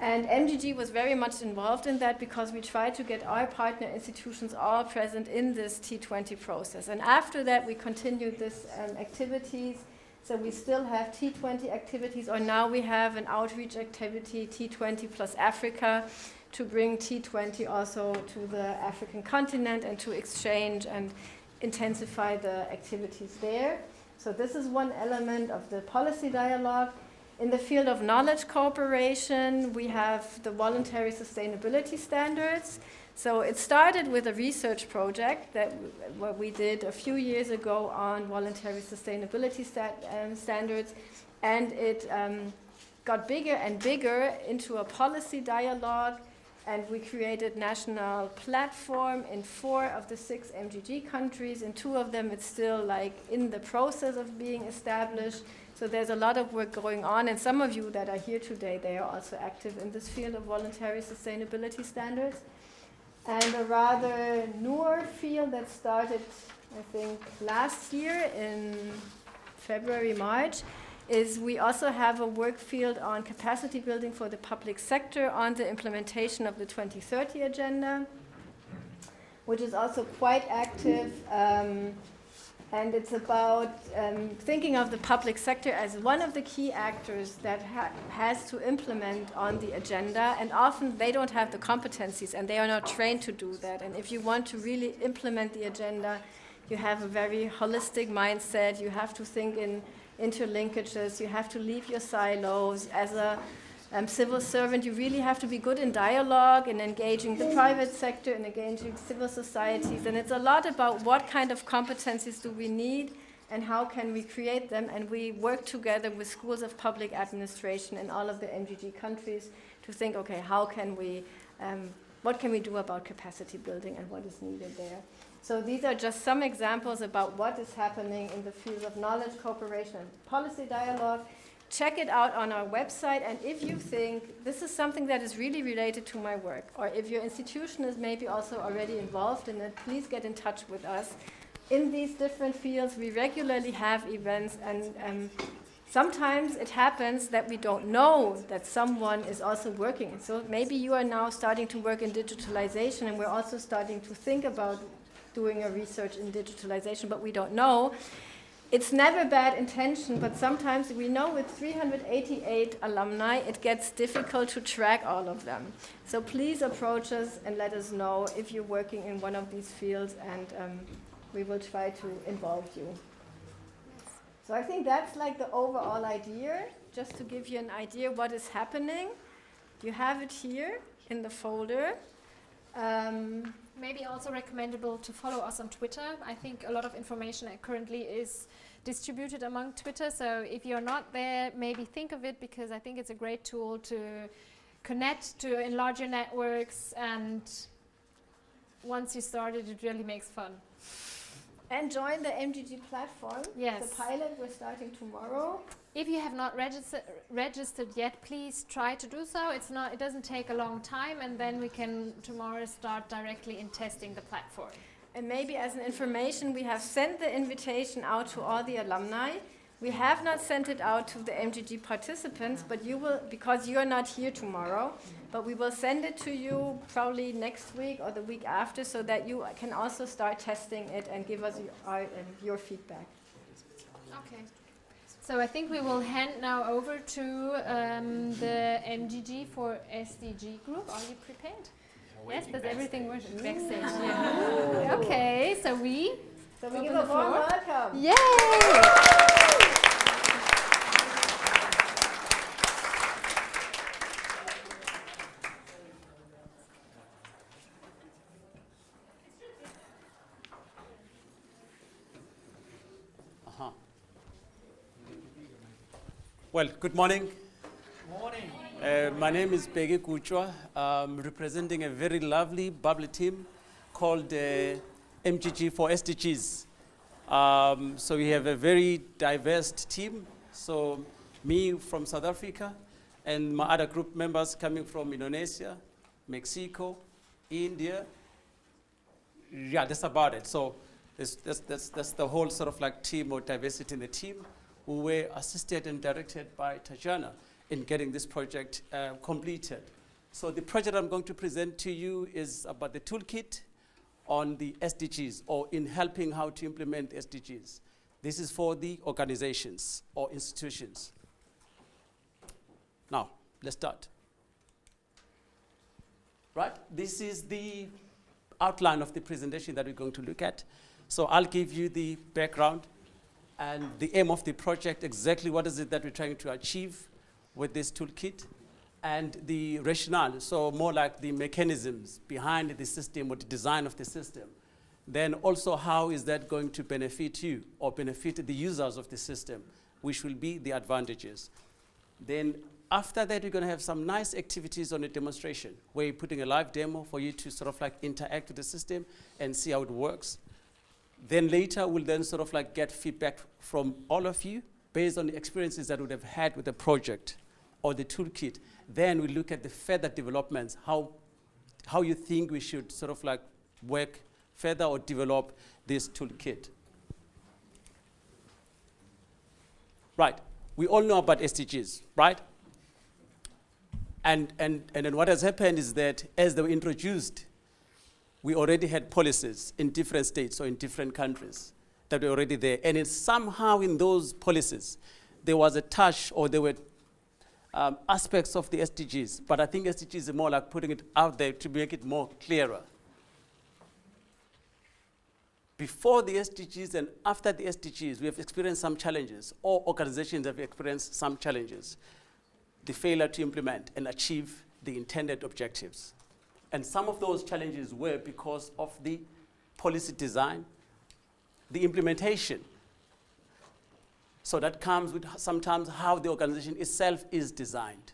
And MGG was very much involved in that because we tried to get our partner institutions all present in this T20 process. And after that, we continued this activities. So we still have T20 activities, or now we have an outreach activity, T20 plus Africa, to bring T20 also to the African continent and to exchange and intensify the activities there. So this is one element of the policy dialogue. In the field of knowledge cooperation, we have the voluntary sustainability standards. So it started with a research project that what we did a few years ago on voluntary sustainability standards, and it got bigger and bigger into a policy dialogue, and we created national platform in 4 of the 6 MGG countries. In 2 of them, it's still like in the process of being established. So there's a lot of work going on, and some of you that are here today, they are also active in this field of voluntary sustainability standards. And a rather newer field that started, I think, last year in February, March, is we also have a work field on capacity building for the public sector on the implementation of the 2030 agenda, which is also quite active. And it's about thinking of the public sector as one of the key actors that has to implement on the agenda. And often they don't have the competencies and they are not trained to do that. And if you want to really implement the agenda, you have a very holistic mindset. You have to think in interlinkages. You have to leave your silos. As a civil servant, you really have to be good in dialogue and engaging the private sector and engaging civil societies. And it's a lot about what kind of competencies do we need and how can we create them. And we work together with schools of public administration in all of the MGG countries to think, okay, how can we, what can we do about capacity building and what is needed there. So these are just some examples about what is happening in the field of knowledge cooperation and policy dialogue. Check it out on our website, and if you think this is something that is really related to my work, or if your institution is maybe also already involved in it, please get in touch with us. In these different fields, we regularly have events, and sometimes it happens that we don't know that someone is also working. So maybe you are now starting to work in digitalization, and we're also starting to think about doing a research in digitalization, but we don't know. it's never bad intention, but sometimes we know with 388 alumni, it gets difficult to track all of them. So please approach us and let us know if you're working in one of these fields, and we will try to involve you. So I think that's like the overall idea, just to give you an idea what is happening. You have it here in the folder. Maybe also recommendable to follow us on Twitter. I think a lot of information currently is distributed among Twitter, so if you're not there, maybe think of it, because I think it's a great tool to connect, to enlarge your networks, and once you start it, it really makes fun. And join the MGG platform. Yes. The pilot, we're starting tomorrow. If you have not registered yet, please try to do so. It doesn't take a long time, and then we can tomorrow start directly in testing the platform. And maybe as an information, we have sent the invitation out to all the alumni. We have not sent it out to the MGG participants, but you will, because you are not here tomorrow, but we will send it to you probably next week or the week after, so that you can also start testing it and give us your feedback. Okay. So I think we will hand now over to the MGG for SDG group. Are you prepared? Yes, does everything work backstage? Yeah. Okay, so we give a warm welcome. Yay! Well, good morning. Morning. My name is Pege Kuchwa. I'm representing a very lovely, bubbly team called MGG for SDGs. So we have a very diverse team. So me from South Africa, and my other group members coming from Indonesia, Mexico, India. Yeah, that's about it. So that's the whole sort of like team or diversity in the team, who were assisted and directed by Tajana in getting this project completed. So the project I'm going to present to you is about the toolkit on the SDGs, or in helping how to implement SDGs. This is for the organizations or institutions. Now, let's start. Right, this is the outline of the presentation that we're going to look at. So I'll give you the background and the aim of the project, exactly what is it that we're trying to achieve with this toolkit, and the rationale, so more like the mechanisms behind the system or the design of the system. Then also, how is that going to benefit you or benefit the users of the system, which will be the advantages. Then after that, we're going to have some nice activities on a demonstration, where you're putting a live demo for you to sort of like interact with the system and see how it works. Then later, we'll then sort of like get feedback from all of you based on the experiences that we would have had with the project or the toolkit. Then we look at the further developments, how you think we should sort of like work further or develop this toolkit. Right, we all know about SDGs, right? And then what has happened is that as they were introduced, we already had policies in different states or in different countries that were already there. And somehow in those policies, there was a touch, or there were aspects of the SDGs. But I think SDGs is more like putting it out there to make it more clearer. Before the SDGs and after the SDGs, we have experienced some challenges, or organizations have experienced some challenges. The failure to implement and achieve the intended objectives. And some of those challenges were because of the policy design, the implementation. So that comes with sometimes how the organization itself is designed.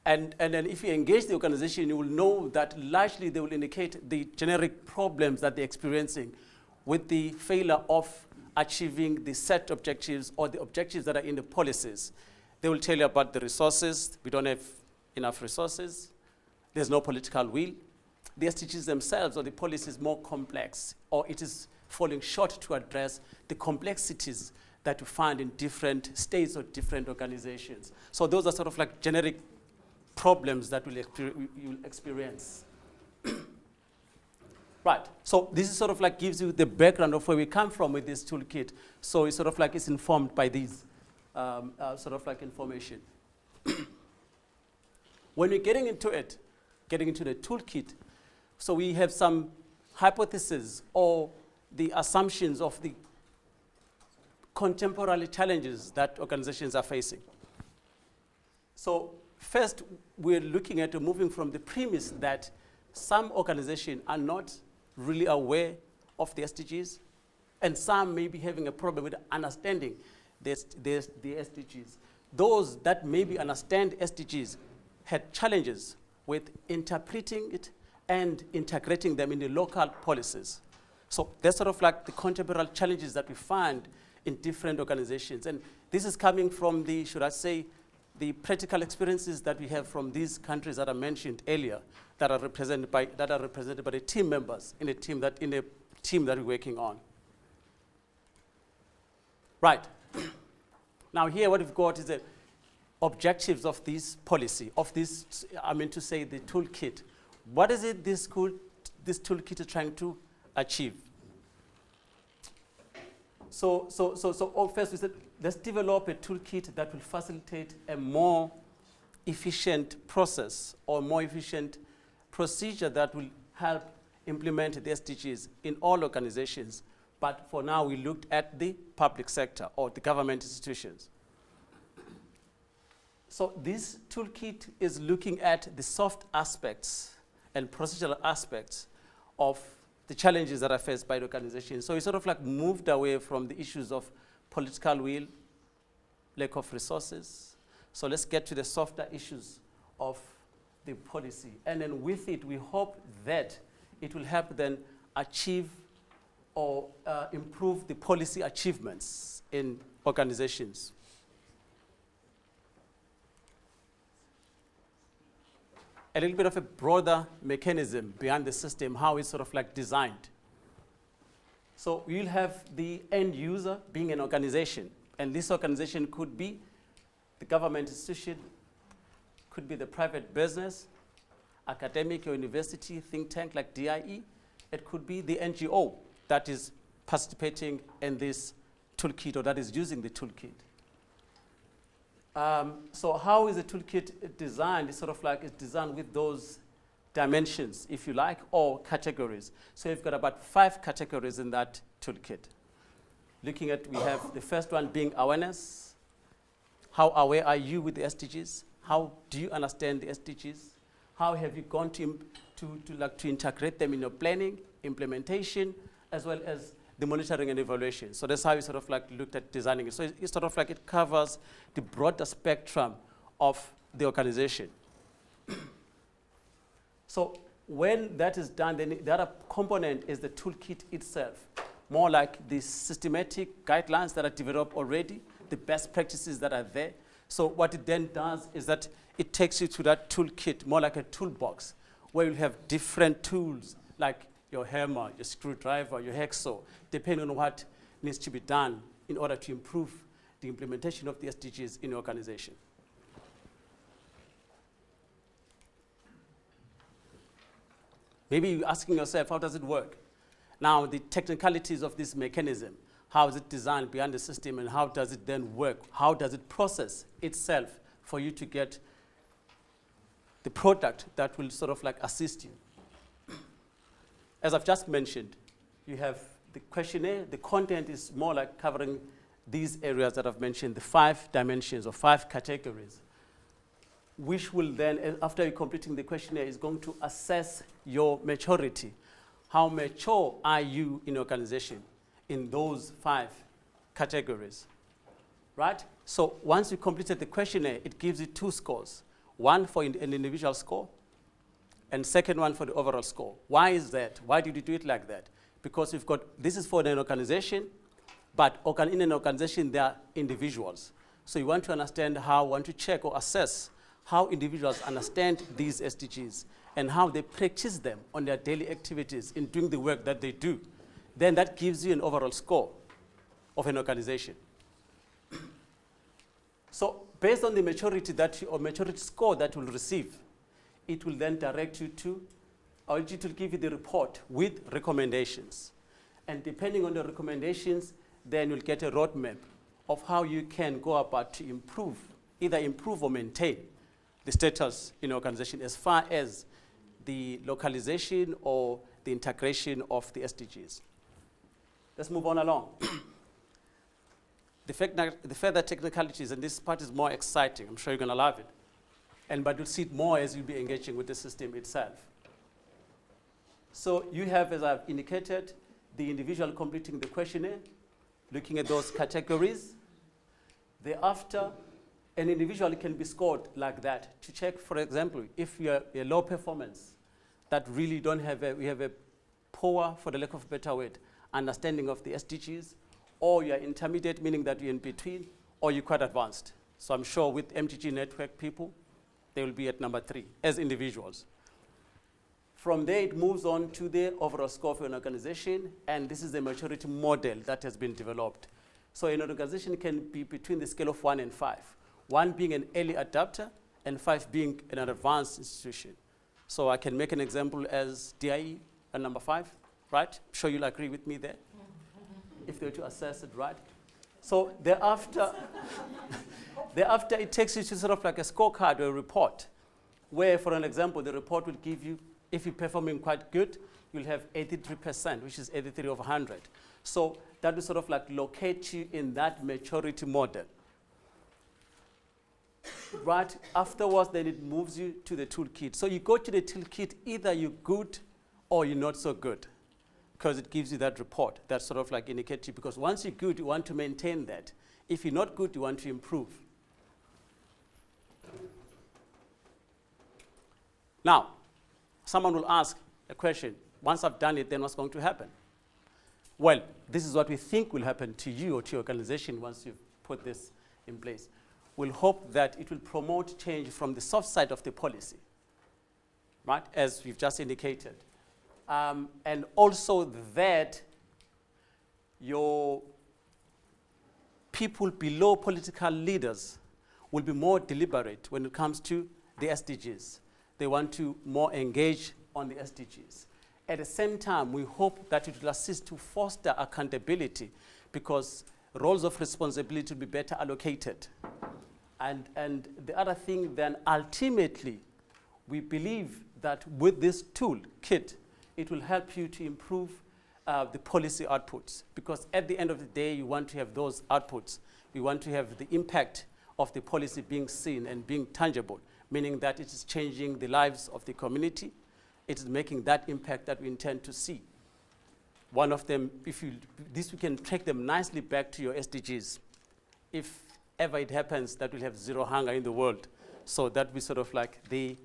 And then if you engage the organization, you will know that largely they will indicate the generic problems that they're experiencing with the failure of achieving the set objectives or the objectives that are in the policies. They will tell you about the resources. We don't have enough resources. There's no political will. The SDGs themselves or the policy is more complex, or it is falling short to address the complexities that you find in different states or different organizations. So those are sort of like generic problems that you'll experience. Right, so this is sort of like gives you the background of where we come from with this toolkit. So it's sort of like it's informed by these sort of like information. When we're getting into it, getting into the toolkit, so we have some hypotheses or the assumptions of the contemporary challenges that organizations are facing. So first, we're looking at moving from the premise that some organizations are not really aware of the SDGs, and some may be having a problem with understanding the SDGs. Those that maybe understand SDGs had challenges with interpreting it and integrating them in the local policies. So that's sort of like the contemporary challenges that we find in different organizations. And this is coming from the, should I say, the practical experiences that we have from these countries that I mentioned earlier that are represented by the team members in the team that we're working on. Right. Now here what we've got is the objectives of this policy, of this, I mean to say the toolkit. What is it this toolkit is trying to achieve? So first we said, let's develop a toolkit that will facilitate a more efficient process or more efficient procedure that will help implement the SDGs in all organizations. But for now, we looked at the public sector or the government institutions. So this toolkit is looking at the soft aspects and procedural aspects of the challenges that are faced by the organization. So we sort of like moved away from the issues of political will, lack of resources. So let's get to the softer issues of the policy. And then with it, we hope that it will help then achieve or improve the policy achievements in organizations. A little bit of a broader mechanism behind the system, how it's sort of like designed. So we'll have the end user being an organization, and this organization could be the government institution, could be the private business, academic or university think tank like DIE. It could be the NGO that is participating in this toolkit or that is using the toolkit. So how is the toolkit designed? It's sort of like it's designed with those dimensions, if you like, or categories. So you've got about 5 categories in that toolkit. Looking at, we have the first one being awareness. How aware are you with the SDGs? How do you understand the SDGs? How have you gone to integrate them in your planning, implementation, as well as the monitoring and evaluation? So that's how we sort of like looked at designing it. So it's sort of like it covers the broader spectrum of the organization. So when that is done, then the other component is the toolkit itself, more like the systematic guidelines that are developed already, the best practices that are there. So what it then does is that it takes you to that toolkit, more like a toolbox, where you have different tools like your hammer, your screwdriver, your hacksaw, depending on what needs to be done in order to improve the implementation of the SDGs in your organization. Maybe you're asking yourself, how does it work? Now, the technicalities of this mechanism, how is it designed behind the system, and how does it then work? How does it process itself for you to get the product that will sort of like assist you? As I've just mentioned, you have the questionnaire. The content is more like covering these areas that I've mentioned, the 5 dimensions or 5 categories, which will then, after you're completing the questionnaire, is going to assess your maturity. How mature are you in your organization in those 5 categories, right? So once you completed the questionnaire, it gives you 2 scores, one for an individual score, and second one for the overall score. Why is that? Why did you do it like that? Because we've got, this is for an organization, but in an organization, there are individuals. So you want to understand how, want to check or assess how individuals understand these SDGs and how they practice them on their daily activities in doing the work that they do. Then that gives you an overall score of an organization. So based on the maturity maturity score that you'll receive, it will then direct you to audit will give you the report with recommendations. And depending on the recommendations, then you'll get a roadmap of how you can go about to improve, either improve or maintain the status in your organization as far as the localization or the integration of the SDGs. Let's move on along. The further technicalities, and this part is more exciting. I'm sure you're going to love it. But you'll see it more as you'll be engaging with the system itself. So you have, as I've indicated, the individual completing the questionnaire, looking at those categories. Thereafter, an individual can be scored like that to check, for example, if you're a low performance, that really don't have we have a poor, for the lack of a better word, understanding of the SDGs, or you're intermediate, meaning that you're in between, or you're quite advanced. So I'm sure with MGG Network people, they will be at number 3 as individuals. From there, it moves on to the overall score for an organization, and this is the maturity model that has been developed. So an organization can be between the scale of 1 and 5, 1 being an early adapter, and 5 being an advanced institution. So I can make an example as DIE at number 5, right? I'm sure you'll agree with me there, if they were to assess it, right? So thereafter, thereafter it takes you to sort of like a scorecard or a report, where, for an example, the report will give you, if you're performing quite good, you'll have 83%, which is 83 of 100. So that will sort of like locate you in that maturity model. Right afterwards, then it moves you to the toolkit. So you go to the toolkit, either you're good or you're not so good, because it gives you that report that sort of like indicates you, because once you're good, you want to maintain that. If you're not good, you want to improve. Now, someone will ask a question, once I've done it, then what's going to happen? Well, this is what we think will happen to you or to your organization once you've put this in place. We'll hope that it will promote change from the soft side of the policy, right, as we've just indicated. And also that your people below political leaders will be more deliberate when it comes to the SDGs. They want to more engage on the SDGs. At the same time, we hope that it will assist to foster accountability, because roles of responsibility will be better allocated. And the other thing then, ultimately, we believe that with this toolkit, it will help you to improve the policy outputs, because at the end of the day, you want to have those outputs. We want to have the impact of the policy being seen and being tangible, meaning that it is changing the lives of the community. It is making that impact that we intend to see. One of them, this we can track them nicely back to your SDGs. If ever it happens that we'll have zero hunger in the world, so that we sort of like the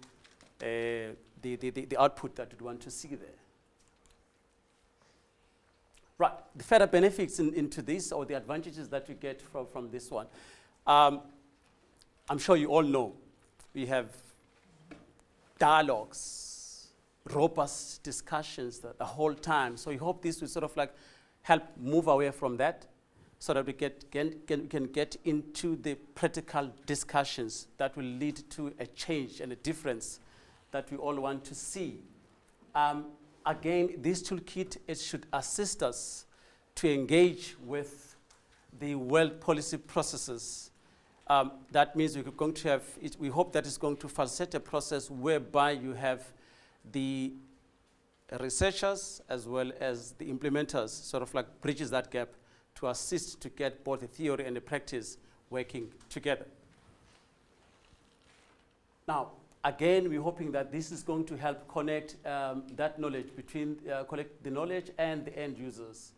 output that we want to see there. Right, the further benefits into this, or the advantages that we get from this one. I'm sure you all know we have dialogues, robust discussions the whole time. So we hope this will sort of like help move away from that, so that we can get into the practical discussions that will lead to a change and a difference that we all want to see. Again, this toolkit, it should assist us to engage with the world policy processes. That means we're going to have, we hope that it's going to facilitate a process whereby you have the researchers as well as the implementers sort of like bridges that gap to assist to get both the theory and the practice working together. Now, again, we're hoping that this is going to help connect that knowledge between, collect the knowledge and the end users.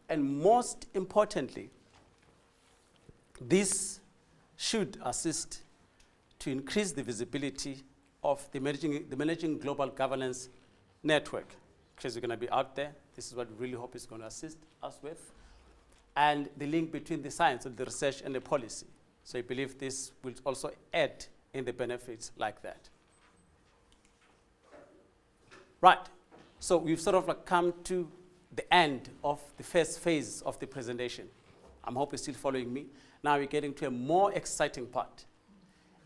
And most importantly, this should assist to increase the visibility of the Managing Global Governance Network, because we're going to be out there. This is what we really hope is going to assist us with. And the link between the science and the research and the policy. So I believe this will also add in the benefits like that. Right, so we've sort of like come to the end of the first phase of the presentation. I hope you're still following me. Now we're getting to a more exciting part,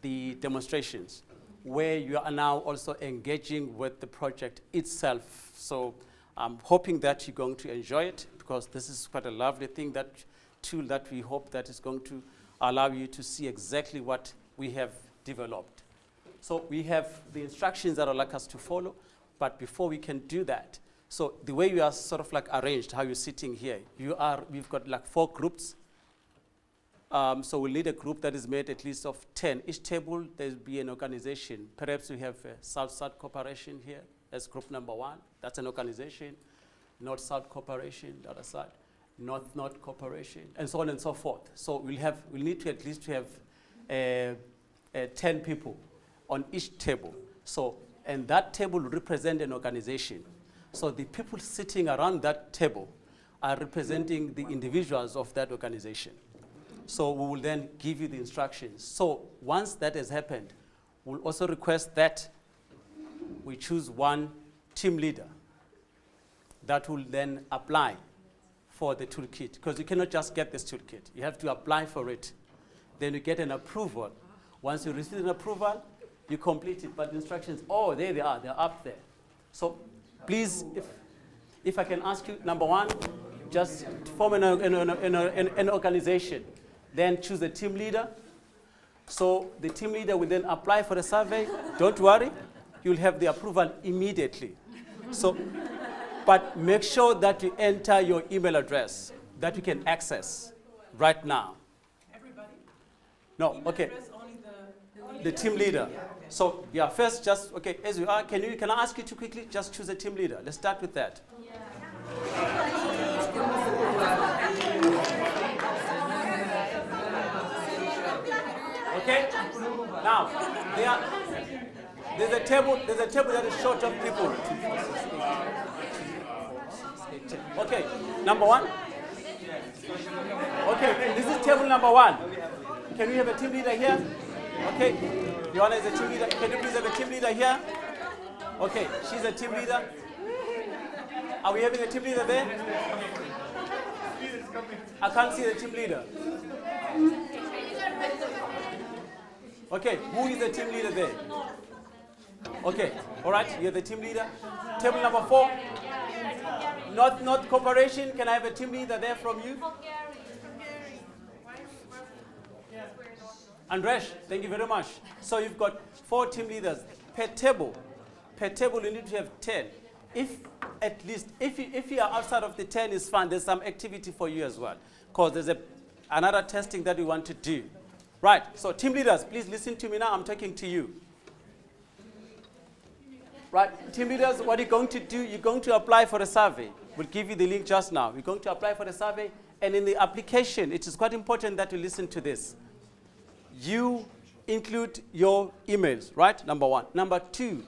the demonstrations. where you are now also engaging with the project itself. So I'm hoping that you're going to enjoy it, because this is quite a lovely thing, that tool that we hope that is going to allow you to see exactly what we have developed. So we have the instructions that I'd like us to follow, but before we can do that, so the way you are sort of like arranged, how you're sitting here, we've got like 4 groups. So we'll need a group that is made at least of 10. Each table, there'll be an organization. Perhaps we have South-South Cooperation here as group number 1. That's an organization. North-South Cooperation, the other side. North-North Cooperation, and so on and so forth. So we'll need to at least have 10 people on each table. So, and that table will represent an organization. So the people sitting around that table are representing the individuals of that organization. So we will then give you the instructions. So once that has happened, we'll also request that we choose one team leader that will then apply for the toolkit, because you cannot just get this toolkit. You have to apply for it. Then you get an approval. Once you receive an approval, you complete it, but the instructions, oh, there they are, they're up there. So please, if I can ask you, number 1, just form an organization, then choose a team leader. So the team leader will then apply for the survey. Don't worry, you'll have the approval immediately. So, but make sure that you enter your email address that you can access right now. Everybody? No, Email okay. address, only The team leader. So yeah, first just, okay, as you are, can I ask you to quickly just choose a team leader? Let's start with that. Okay? Now, there's a table that is short of people. Okay, number 1. Okay, this is table number 1. Can we have a team leader here? Okay, Joanna is a team leader. Can you please have a team leader here? Okay, she's a team leader. Are we having a team leader there? I can't see the team leader. Okay, who is the team leader there? Okay, all right, you're the team leader. Table number 4. North Cooperation, can I have a team leader there from you? Andresh, thank you very much. So you've got 4 team leaders per table. Per table, you need to have 10. If you are outside of the 10 is fine, there's some activity for you as well, because there's another testing that we want to do. Right, so team leaders, please listen to me now. I'm talking to you. Right, team leaders, what you're going to do, you're going to apply for a survey. We'll give you the link just now. You're going to apply for the survey, and in the application, it is quite important that you listen to this. You include your emails, right? Number 1. Number 2,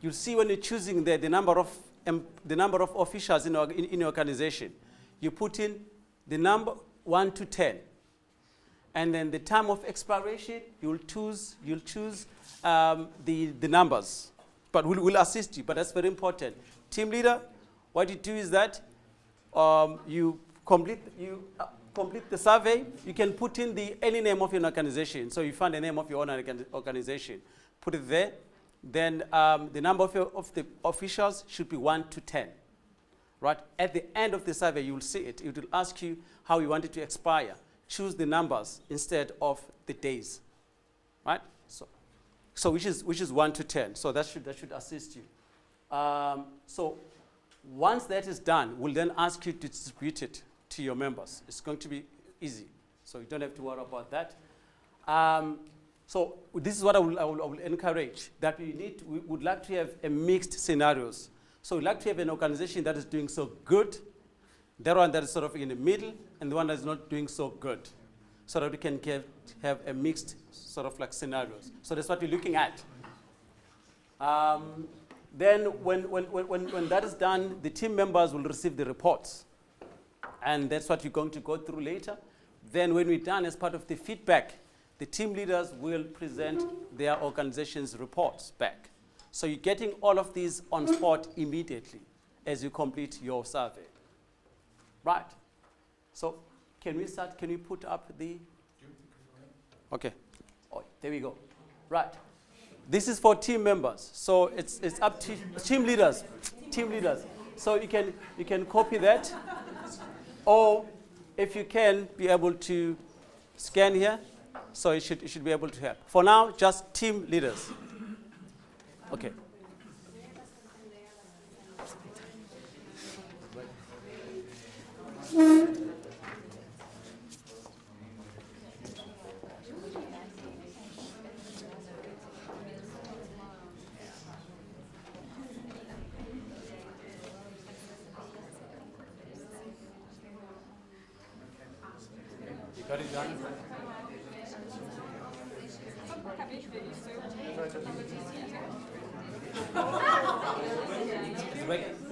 you'll see when you're choosing there the number of officials in your organization. You put in the number 1 to 10. And then the time of expiration, you'll choose the numbers. But we'll assist you, but that's very important. Team leader, what you do is that you complete the survey. You can put in any name of your organization. So you find the name of your own organization. Put it there. Then the number of the officials should be 1 to 10. Right? At the end of the survey, you will see it. It will ask you how you want it to expire. Choose the numbers instead of the days. Right? So which is 1 to 10. So that should assist you. So once that is done, we'll then ask you to distribute it to your members. It's going to be easy. So you don't have to worry about that. So this is what I will encourage, that we would like to have a mixed scenarios. So we'd like to have an organization that is doing so good, the one that is sort of in the middle, and the one that is not doing so good, so that we can have a mixed sort of like scenarios. So that's what we're looking at. Then when that is done, the team members will receive the reports. And that's what you're going to go through later. Then when we're done, as part of the feedback, the team leaders will present their organization's reports back. So you're getting all of these on spot immediately as you complete your survey. Right. So can we start? Can we put up the... Okay. Oh, there we go. Right. This is for team members. So it's up to team leaders. Team leaders. So you can copy that, or if you can be able to scan here, so it should be able to help. For now, just team leaders. Okay. Got it done?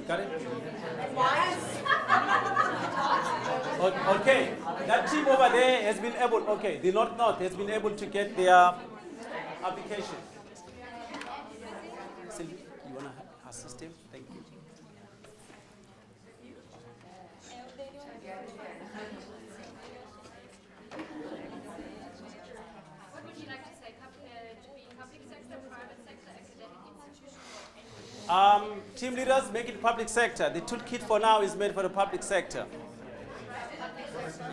Got it? Okay, that team over there has been able, okay, the North has been able to get their application. Sylvie, you want to assist him? Thank you. What would you like to say? To be public sector, private sector, academic institution, or Team leaders make it public sector. The toolkit for now is made for the public sector.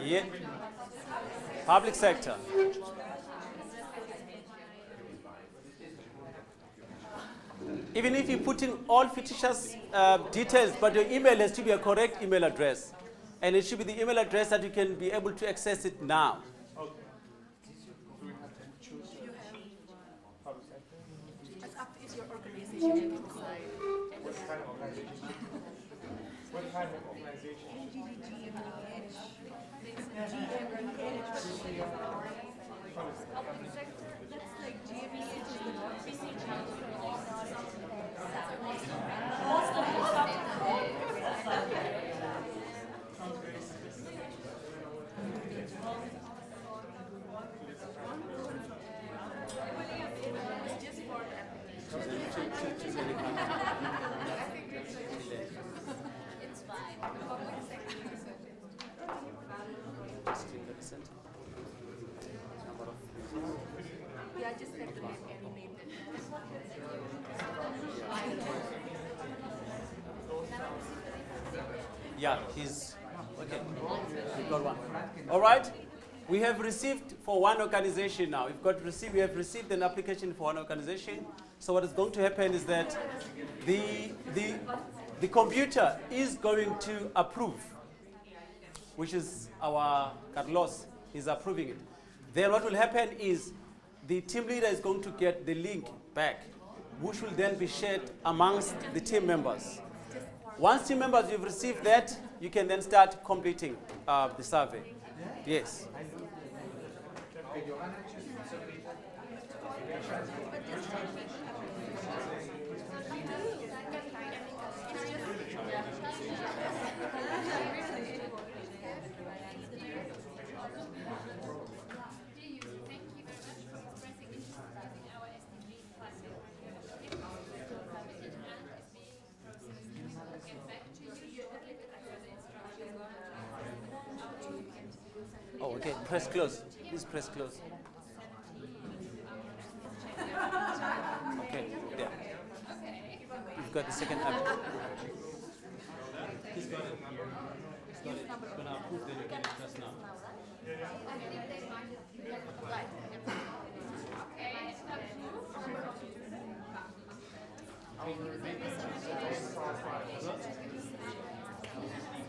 Yeah. Public sector. Even if you put in all fictitious details, but your email has to be a correct email address. And it should be the email address that you can be able to access it now. It's up to your organization. What kind of organization? What kind of organization? That's like GMEH is the it's fine. Yeah, just have to animate it. Yeah, he's okay. We've got one. All right. We have received for one organization now. We have received an application for one organization. So what is going to happen is that the computer is going to approve, which is our Carlos is approving it. Then what will happen is the team leader is going to get the link back, which will then be shared amongst the team members. Once team members, you've received that, you can then start completing the survey. Yes. Oh, okay. Press close. Please press close. Okay, there. You've got the second app. He's got it. He's got it. It's going to approve, then you can press now.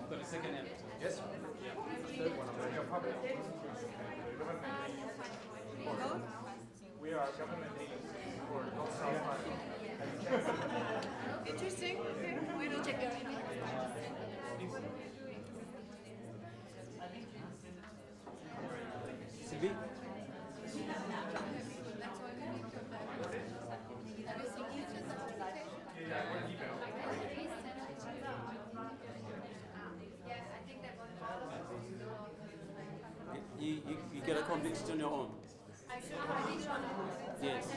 Got a second app. Yes? We are a government agency for North South. Interesting. Okay. We will check your email. Sylvie? You get a complete it on your own. Yes.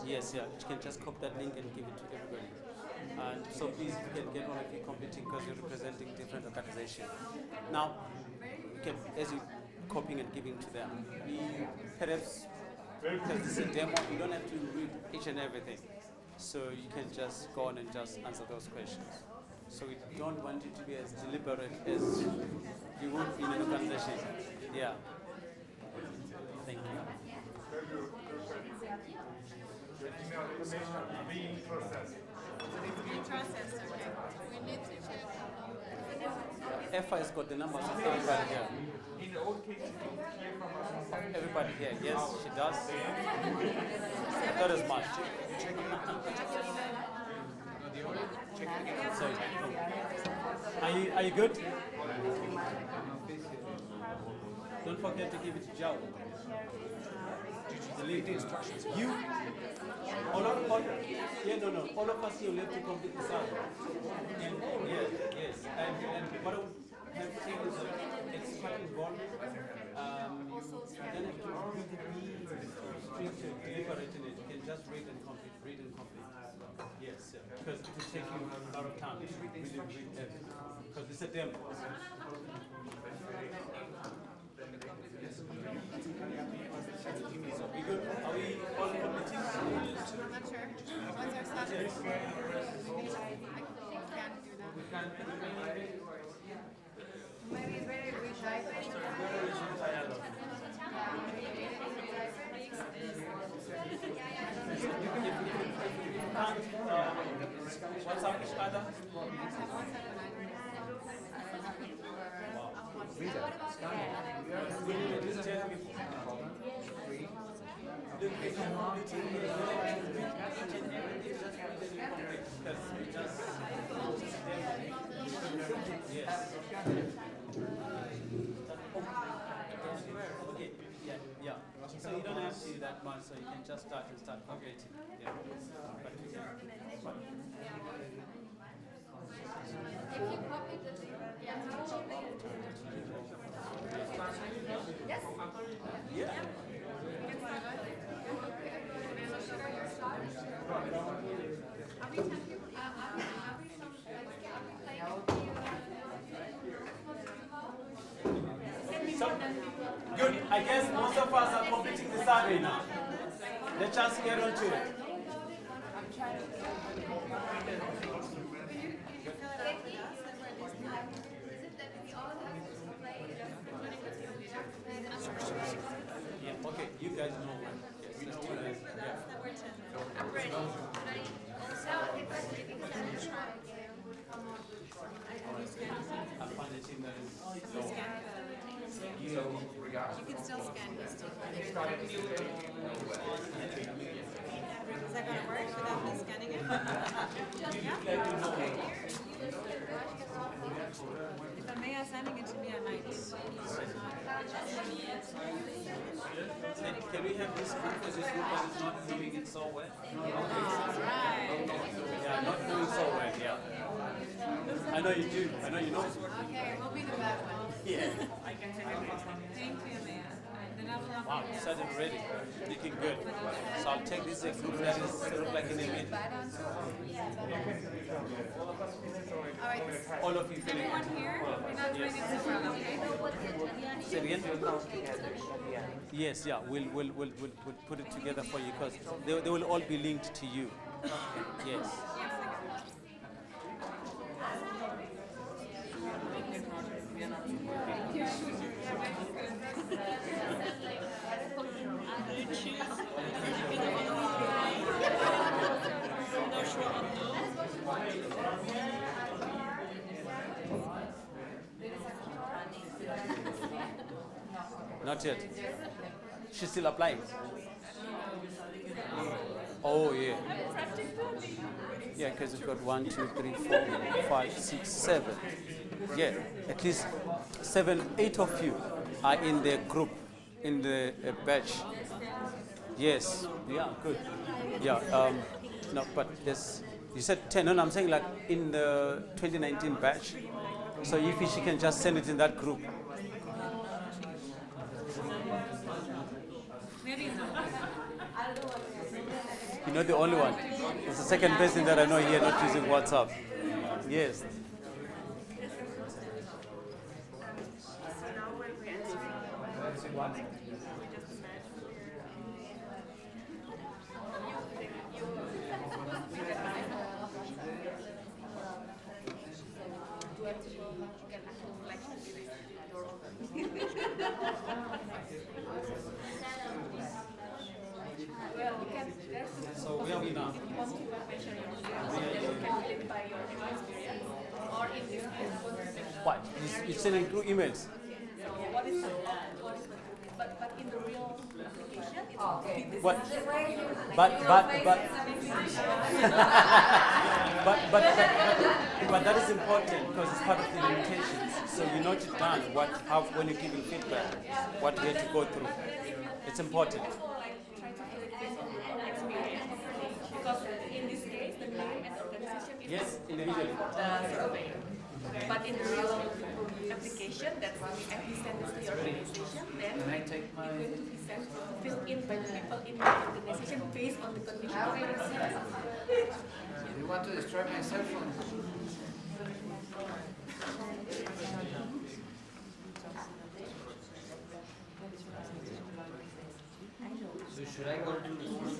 Yes, yeah. You can just copy that link and give it to everybody. And so please, you can get one of you completing because you're representing different organizations. Now, you can, as you copying and giving to them, we perhaps Because this is a demo, you don't have to read each and everything. So you can just go on and just answer those questions. So we don't want you to be as deliberate as you would in an organization. Yeah. Thank you. Being processed. EFA has got the numbers of everybody here. In the old case, you don't hear from us. Everybody here, yes, she does. Not as much. So, are you good? Don't forget to give it to Joe. Delete the instructions. You, all of us here will have to complete the survey. And yes. And what I would have to say is that it's quite involved. You don't have to be strict deliberate in it. You can just read and complete. Yes, because it will take you a lot of time to really read everything. Because it's a demo. So we good? Are we all completing? I'm not sure. What's our status? I can't do that. Maybe it's better if we type it. What's up, Ishada? Okay, yeah. So you don't have to do that much, so you can just start completing. Yeah. If you copy the link, yes. Yeah. So, good. I guess most of us are completing the survey now. Let's just get on to it. Yeah, okay, you guys know what. Yes, let's do that. Yeah. I'm ready. I'll find a team that is low. You can still scan this too. Is that going to work without me scanning it? If Amaya is sending it to me, I might. Can we have this group as this group that is not doing it so well? Yeah, not doing so well, yeah. I know you do. I know you know. Okay, we'll be the bad one. Yeah. Thank you, Amaya. Then I will not Wow, be started ready. Looking good. So I'll take this group that is sort of like in the mid. All of you feeling everyone here? We're not doing it so well, okay? Say it again? Yes, yeah, we'll put it together for you because they will all be linked to you. Yes. Not yet. She's still applying. Oh, yeah. Yeah, because we've got 1, 2, 3, 4, 5, 6, 7. Yeah, at least 7, 8 of you are in the group, in the batch. Yes, yeah, good. Yeah, no, but yes, you said 10, no, I'm saying like in the 2019 batch. So if she can just send it in that group. You're not the only one. It's the second person that I know here not using WhatsApp. Yes. So where are we now? What? You're sending through emails? What is but in the real application, it's What? But that is important because it's part of the limitations. So you note it down when you're giving feedback, what you have to go through. It's important. because in this case, the name and organization is Yes, individually. the survey. But in the real application, that's if we send this to the organization, then it's going to be sent filled in by the people in the organization based on the conditions. You want to destroy my cell phone? So should I go to this one?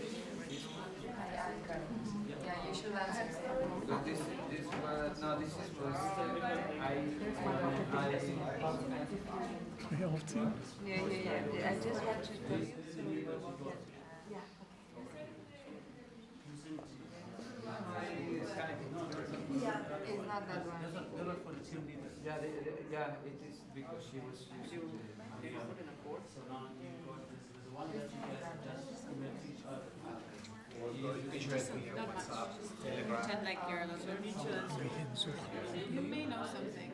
Yeah, you should answer. So this was, no, this is was, Yeah. I just want to tell you. It's not that one. yeah, yeah, it is because she was using So now you've got the one that you guys just email to each other. Pretend like you're a little teacher. You may know something.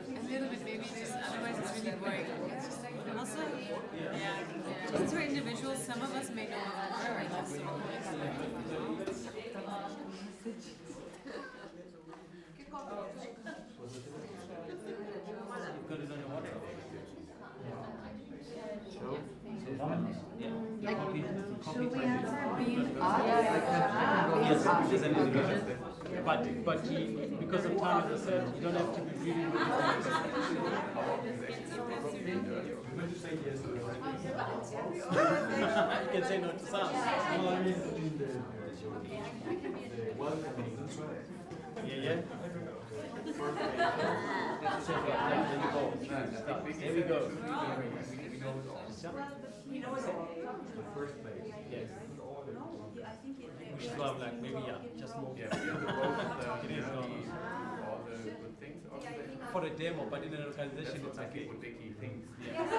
A little bit, maybe this, otherwise it's really boring. It's just like, also, yeah. Since we're individuals, some of us may know what we're right Should we answer being Yes, as an individual. But because of time, as I said, you don't have to be really, really You can say no to some. Yeah. There we go. The first place. Yes. We should have like maybe just more. Yeah, we have the road of the all the good things. For a demo, but in an organization it's okay. The key things. That's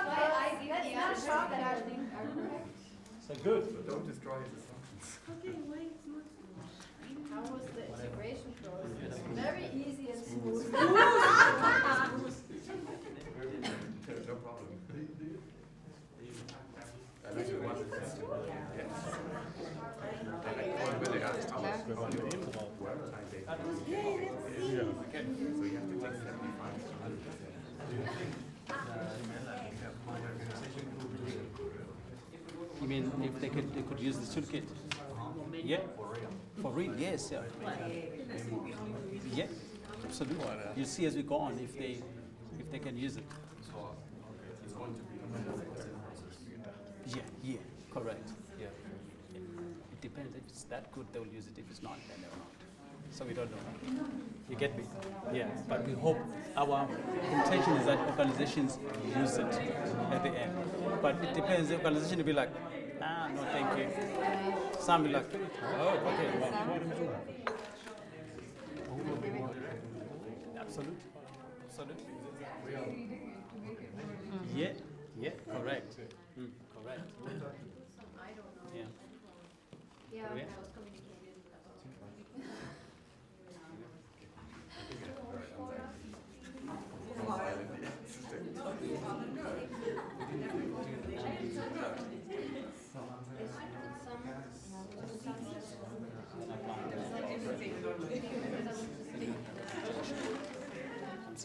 why I did the answer that I think are correct. So good. So don't destroy the sentence. Okay, wait, it's not. How was the integration process? Very easy and smooth. No problem. I like the one that says, yes. When they asked how much about your work time they okay. So you have to take 75 to 100%. You mean if they could use the toolkit? Yeah. For real? Yes. Yeah. Yeah. Absolutely. You see as we go on if they can use it. So it's going to be Yeah. Correct. Yeah. It depends. If it's that good, they'll use it. If it's not, then they will not. So we don't know. You get me? Yeah. But we hope our intention is that organizations use it at the end. But it depends. The organization will be like, no, thank you. Some will like, oh, okay. Absolutely. Yeah. Correct. Correct. I don't know. Yeah. Yeah, Yeah. I was communicating about.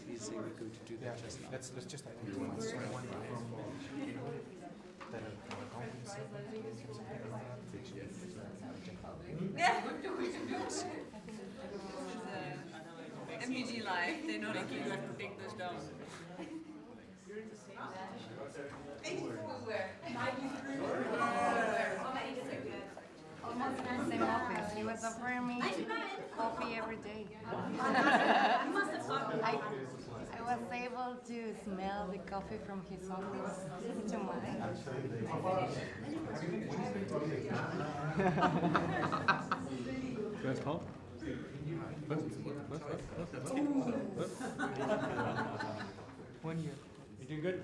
He's saying we're going to do that just now. Let's just identify someone from that MGG Live, they know that you have to take this down. Almost in the same office. He was offering me coffee every day. I was able to smell the coffee from his office to mine. Where's Paul? One year. You doing good?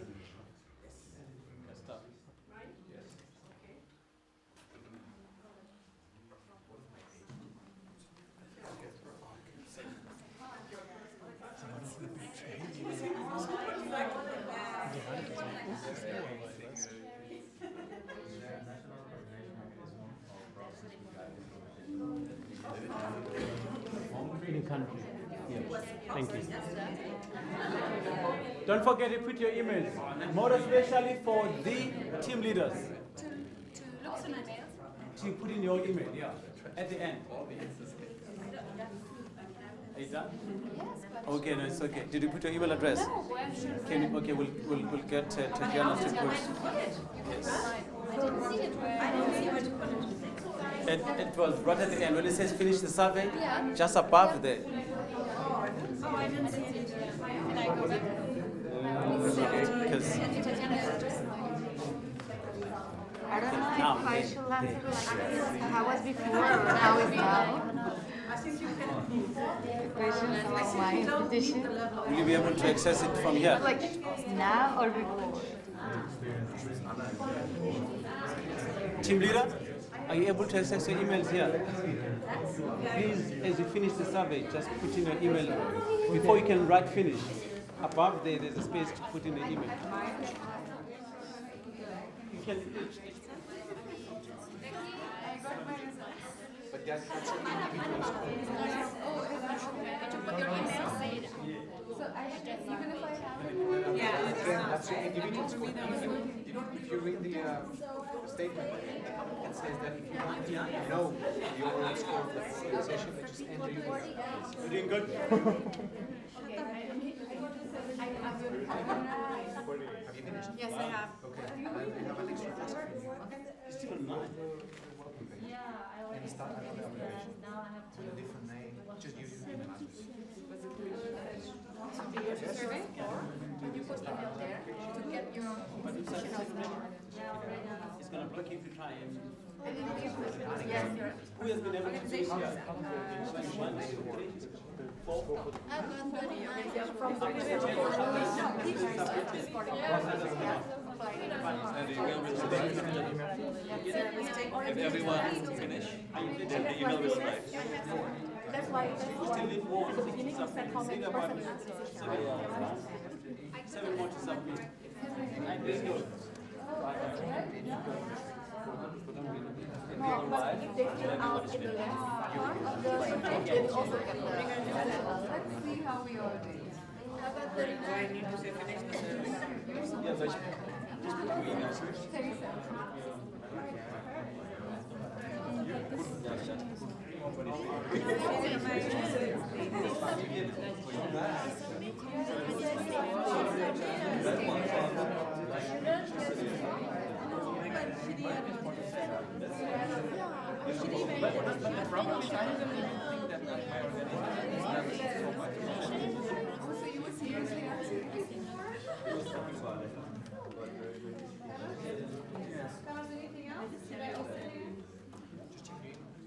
In country. Yes. Thank you. Don't forget to put your emails, more especially for the team leaders. To look for my mails. To put in your email, yeah, at the end. Are you done? Yes, but Okay, no, it's okay. Did you put your email address? No, where should Can you, okay, we'll get Tatiana to put. Yes. I didn't see it where. I didn't see where to put it. It was right at the end when it says finish the survey, Yeah. just above there. Oh, I didn't see it. Can I go back? Because I don't know now, if I should answer like how was before or how is now. I think you can. Questions about my institution. will you be able to access it from here? Like now or before? Team leader, are you able to access your emails here? Please, as you finish the survey, just put in your email before you can write finish. Above there, there's a space to put in the email. You can. But that's an individual score. So I have to, even if I have Again, that's your individual score. If you read the statement, it says that if you want to know the overall score of the organization, then just enter your. You're doing good. Have you finished? Yes, I have. Okay. And we have an extra task for you. Okay. Still on mine. And start another application with a different name. Just use your email address. Survey? Can you put email there to get your institution of It's going to block you if you try and. Yes, Who has been able to do this here? 1, 2, 3, 4. If everyone finish, then the email will arrive. That's why at the beginning you said comment person answers. 7 more to submit. 9 days go. No, but if they fill out in the last part of the survey, they will also get the. Let's see how we are doing. How about 39? I need to say finish the survey. Yeah, but just put your email. anything else?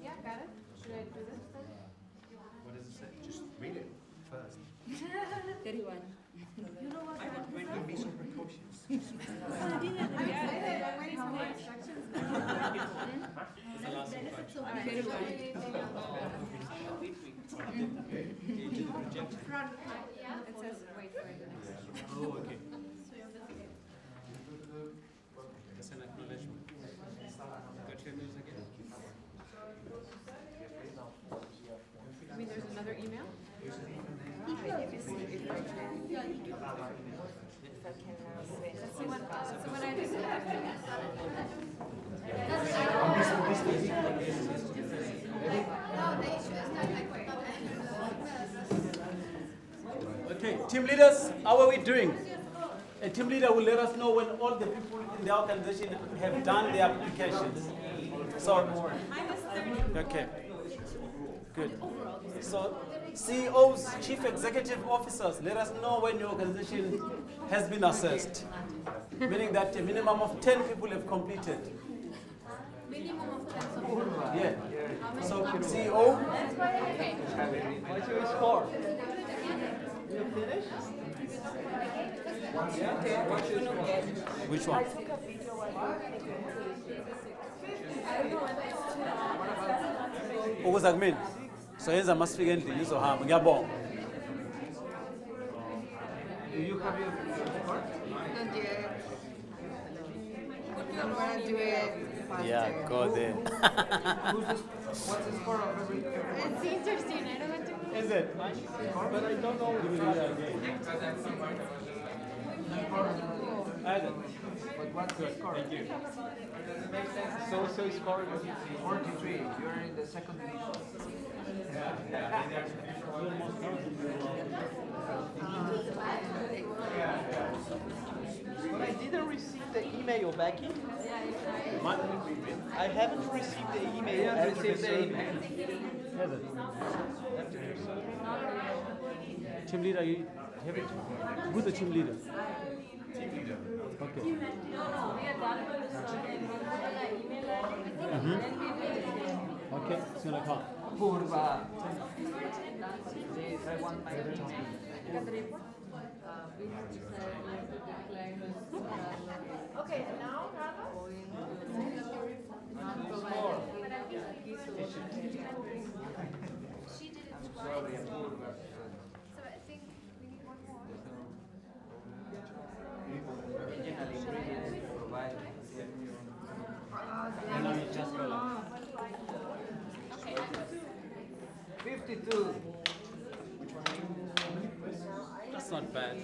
Yeah, got it. Should I do this? What does it say? Just read it first. 31. You know what? Give me some precautions. I'm excited. I'm waiting for more instructions. It says wait for it. Oh, okay. That's an acknowledgement. Got your emails again? I mean, there's another email? So when I do that, Okay, team leaders, how are we doing? A team leader will let us know when all the people in the organization have done their applications. So, okay, good. So CEOs, chief executive officers, let us know when your organization has been assessed, meaning that a minimum of 10 people have completed. Minimum of 10. Yeah. So CEO. What's your score? You finished? Which one? Ukuza kumina. So yenza masifike endlini izohamba. Ngiyabonga. Do you have your card? Not yet. I'm gonna do it faster. Yeah, go there. What's the score of every? It's interesting. I don't want to. Is it? But I don't know. But what's the score? Thank you. So score 43. You're in the second division. But I didn't receive the email, Becky. I haven't received the email. You haven't after received the survey. email. Has it? After your survey. Team leader, you have it? Who's the team leader? Team leader. Okay. Okay, it's gonna come. Curva. Okay, and now, And now you just go like. 52. That's not bad.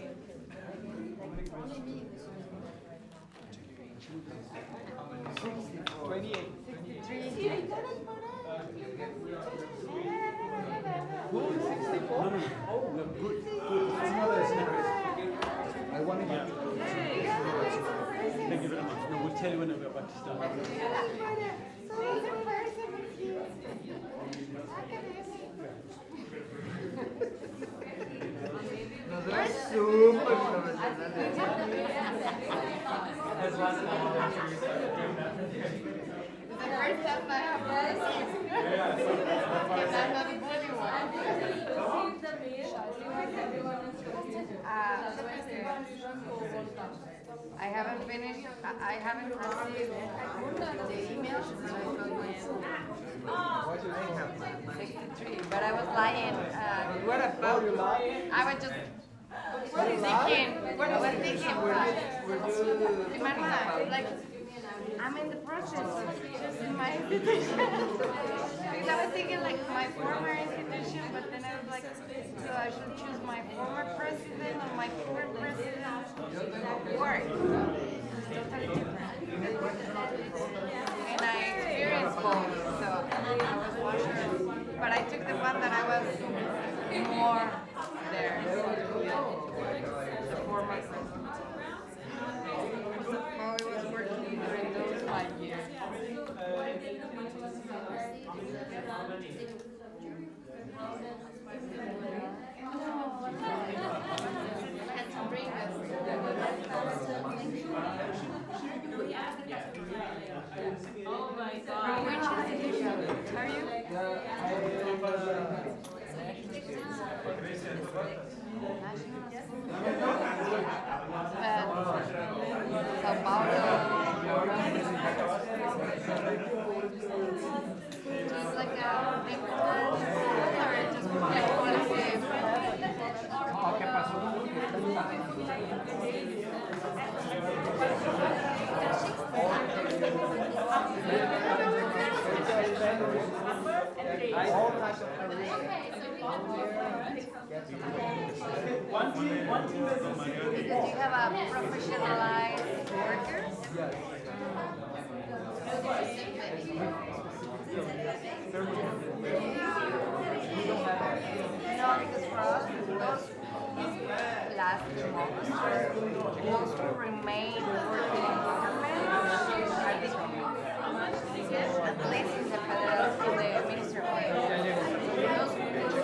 Good, 64? No. Oh, we're good. I want to get. Thank you very much. No, we'll tell you when we're about to start. That's super. The first time I have received. Because I'm not the only one. I haven't finished. I haven't received the email. But I was lying. What about you lying? I was just thinking. I was thinking. Imagine, like, I'm in the process of choosing my institution. Because I was thinking like my former institution, but then I was like, so I should choose my former president or my current president. Work. It's totally different. And I experienced both, so I was watching. But I took the one that I was more there. The former president. How I was working during those 5 years. Oh my God. Which institution are you? Sao Paulo. Just like a neighborhood or just qualitative? ¿Qué pasó? All kinds of careers. Because you have a professionalized workers? No, because for us, those last months, those who remain working in government are the at least in the federal, in the ministry of labor. Those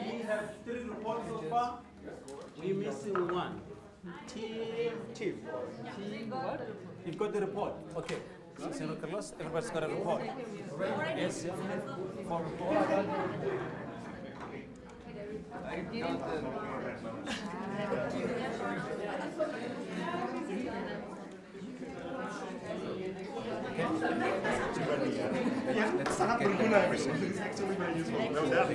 We have 3 reports so far. We're missing one. Team. What? You've got the report. Okay. Señor Carlos, everybody's got a report. Yes, yeah. 4 reports. Let's start with everything. It's actually very useful. No doubt.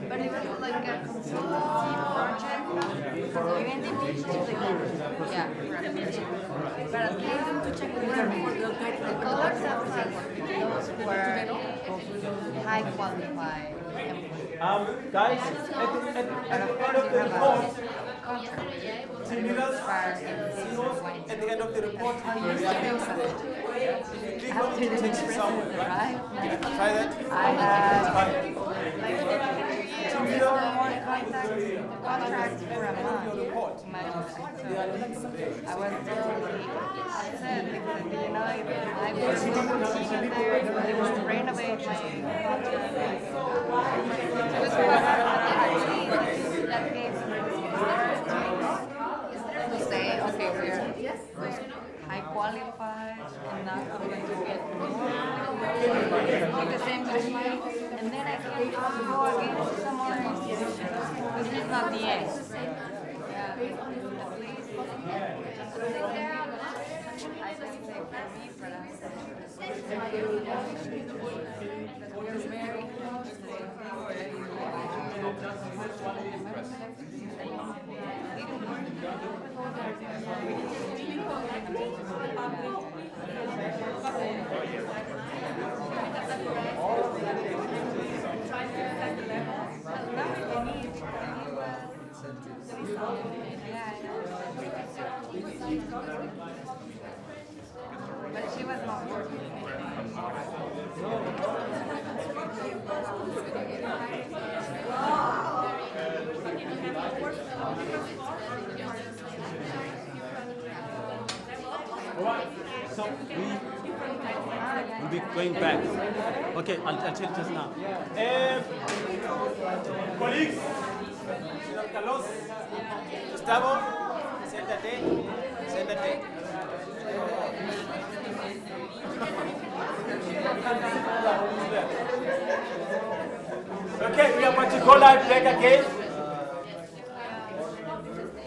But it was like a consultancy project. You indicate but at least to check the colors of those were high qualified. Guys, at the end of the report, similar at the end of the report, we are if you click on it, it takes you somewhere, right? Try that. I had contract for a month. I was totally upset because I was teaching there, they want to renovate my contract. It was actually that gave to say, okay, we're high qualified and not going to get the same time. And then I can go against some other institutions. This is not the end. Yeah, at least I can say for me, but but she was not working. Alright, so we'll be going back. Okay, I'll tell you just now. Colleagues, Señor Carlos, Gustavo, siéntate. Okay, we are going to go live back again.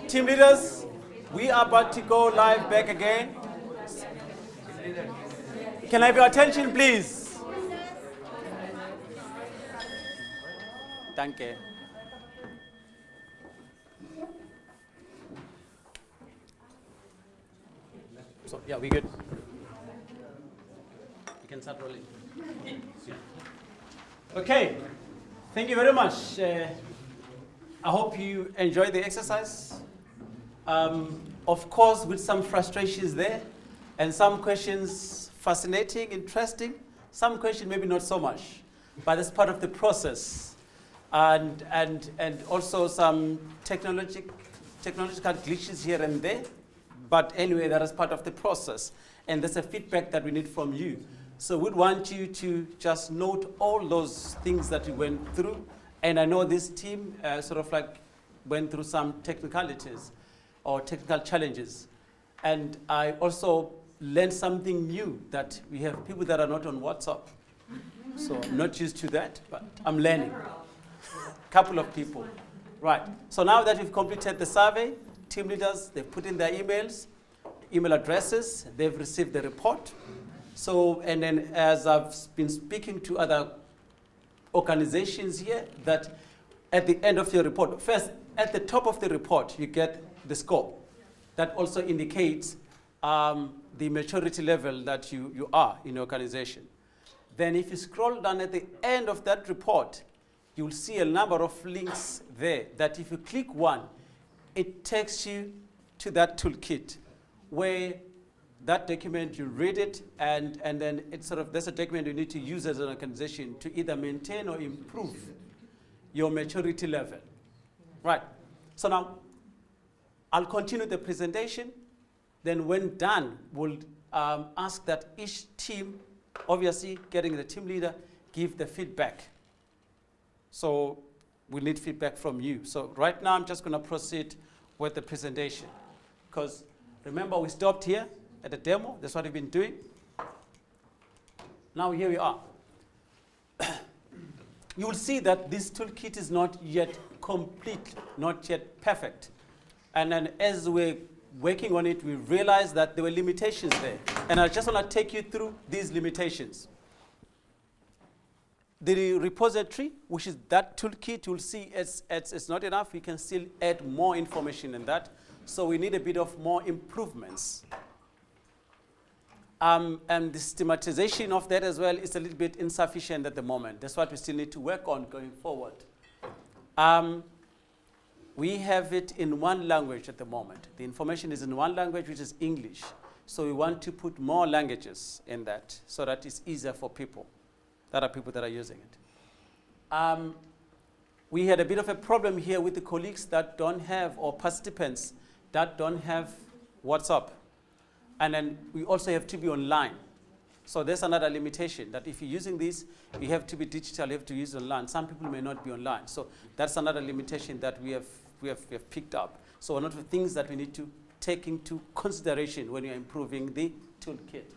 Team leaders, we are about to go live back again. Can I have your attention, please? Thank you. So, yeah, we good. You can start rolling. Okay, thank you very much. I hope you enjoyed the exercise. Of course, with some frustrations there, and some questions fascinating, interesting, some questions maybe not so much, but that's part of the process. And also some technological glitches here and there, but anyway, that is part of the process. And there's a feedback that we need from you. So we'd want you to just note all those things that you went through. And I know this team sort of like went through some technicalities or technical challenges. And I also learned something new, that we have people that are not on WhatsApp. So I'm not used to that, but I'm learning. Couple of people. Right, so now that we've completed the survey, team leaders, they've put in their emails, email addresses, they've received the report. So, and then as I've been speaking to other organizations here, that at the end of your report, first, at the top of the report, you get the score. That also indicates the maturity level that you are in your organization. Then if you scroll down at the end of that report, you'll see a number of links there that if you click one, it takes you to that toolkit where that document, you read it, and then it's sort of, that's a document you need to use as an organization to either maintain or improve your maturity level. Right. So now, I'll continue the presentation. Then when done, we'll ask that each team, obviously getting the team leader, give the feedback. So we need feedback from you. So right now, I'm just going to proceed with the presentation. Because remember, we stopped here at the demo. That's what we've been doing. Now here we are. You will see that this toolkit is not yet complete, not yet perfect. And then as we're working on it, we realized that there were limitations there. And I just want to take you through these limitations. The repository, which is that toolkit, you'll see it's not enough. We can still add more information in that. So we need a bit of more improvements. And the systematization of that as well is a little bit insufficient at the moment. That's what we still need to work on going forward. We have it in one language at the moment. The information is in one language, which is English. So we want to put more languages in that so that it's easier for people. That are people that are using it. We had a bit of a problem here with the colleagues that don't have, or participants that don't have WhatsApp. And then we also have to be online. So there's another limitation, that if you're using this, you have to be digital, you have to use online. Some people may not be online. So that's another limitation that we have picked up. So one of the things that we need to take into consideration when you're improving the toolkit.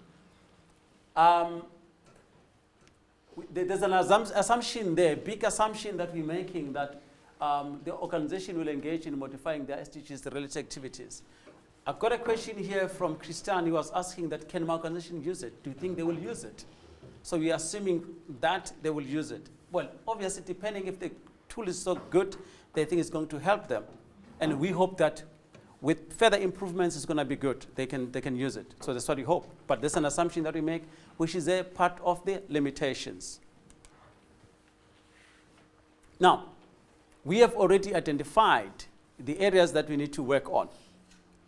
There's an assumption there, big assumption that we're making, that the organization will engage in modifying their SDGs related activities. I've got a question here from Christian. He was asking that, can my organization use it? Do you think they will use it? So we are assuming that they will use it. Well, obviously, depending if the tool is so good, they think it's going to help them. And we hope that with further improvements, it's going to be good. They can use it. So that's what we hope. But there's an assumption that we make, which is a part of the limitations. Now, we have already identified the areas that we need to work on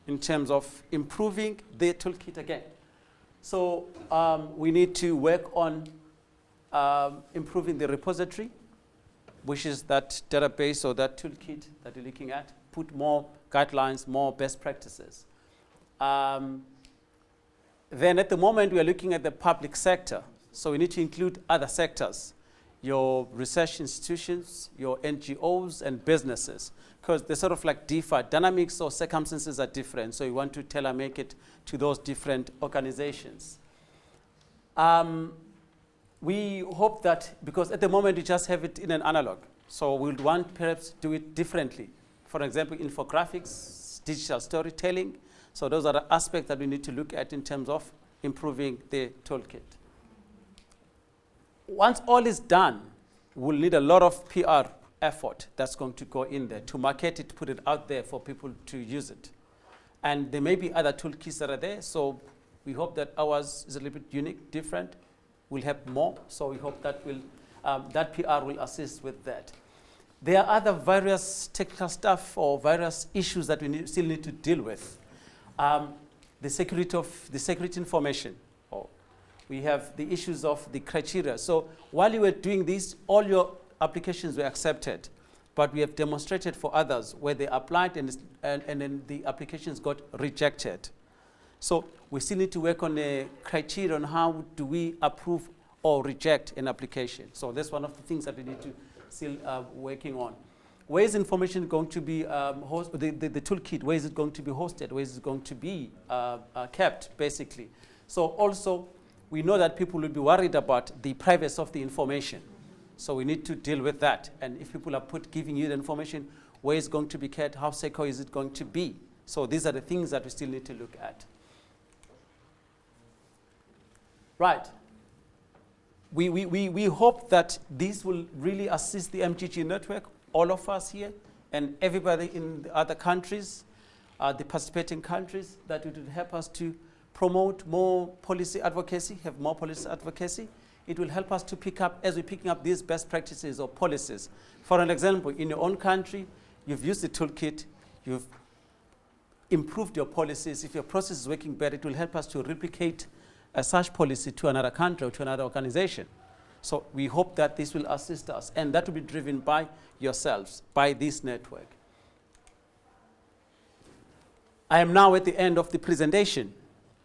in terms of improving the toolkit again. So we need to work on improving the repository, which is that database or that toolkit that you're looking at, put more guidelines, more best practices. Then at the moment, we are looking at the public sector. So we need to include other sectors, your research institutions, your NGOs, and businesses, because they sort of like differ. Dynamics or circumstances are different, so we want to tailor make it to those different organizations. We hope that, because at the moment we just have it in an analog, so we'll want perhaps do it differently. For example, infographics, digital storytelling. So those are the aspects that we need to look at in terms of improving the toolkit. Once all is done, we'll need a lot of PR effort that's going to go in there to market it, put it out there for people to use it. And there may be other toolkits that are there, so we hope that ours is a little bit unique, different. We'll have more, so we hope that that PR will assist with that. There are other various technical stuff or various issues that we still need to deal with. The security information. We have the issues of the criteria. So while you were doing this, all your applications were accepted, but we have demonstrated for others where they applied and then the applications got rejected. So we still need to work on the criteria on how do we approve or reject an application. So that's one of the things that we need to still working on. Where is information going to be hosted, the toolkit, where is it going to be hosted, where is it going to be kept, basically. So also, we know that people will be worried about the privacy of the information. So we need to deal with that. And if people are giving you the information, where is it going to be kept, how secure is it going to be? So these are the things that we still need to look at. Right. We hope that this will really assist the MGG network, all of us here, and everybody in the other countries, the participating countries, that it will help us to promote more policy advocacy, have more policy advocacy. It will help us to pick up, as we're picking up these best practices or policies. For an example, in your own country, you've used the toolkit, you've improved your policies. If your process is working better, it will help us to replicate such policy to another country or to another organization. So we hope that this will assist us, and that will be driven by yourselves, by this network. I am now at the end of the presentation.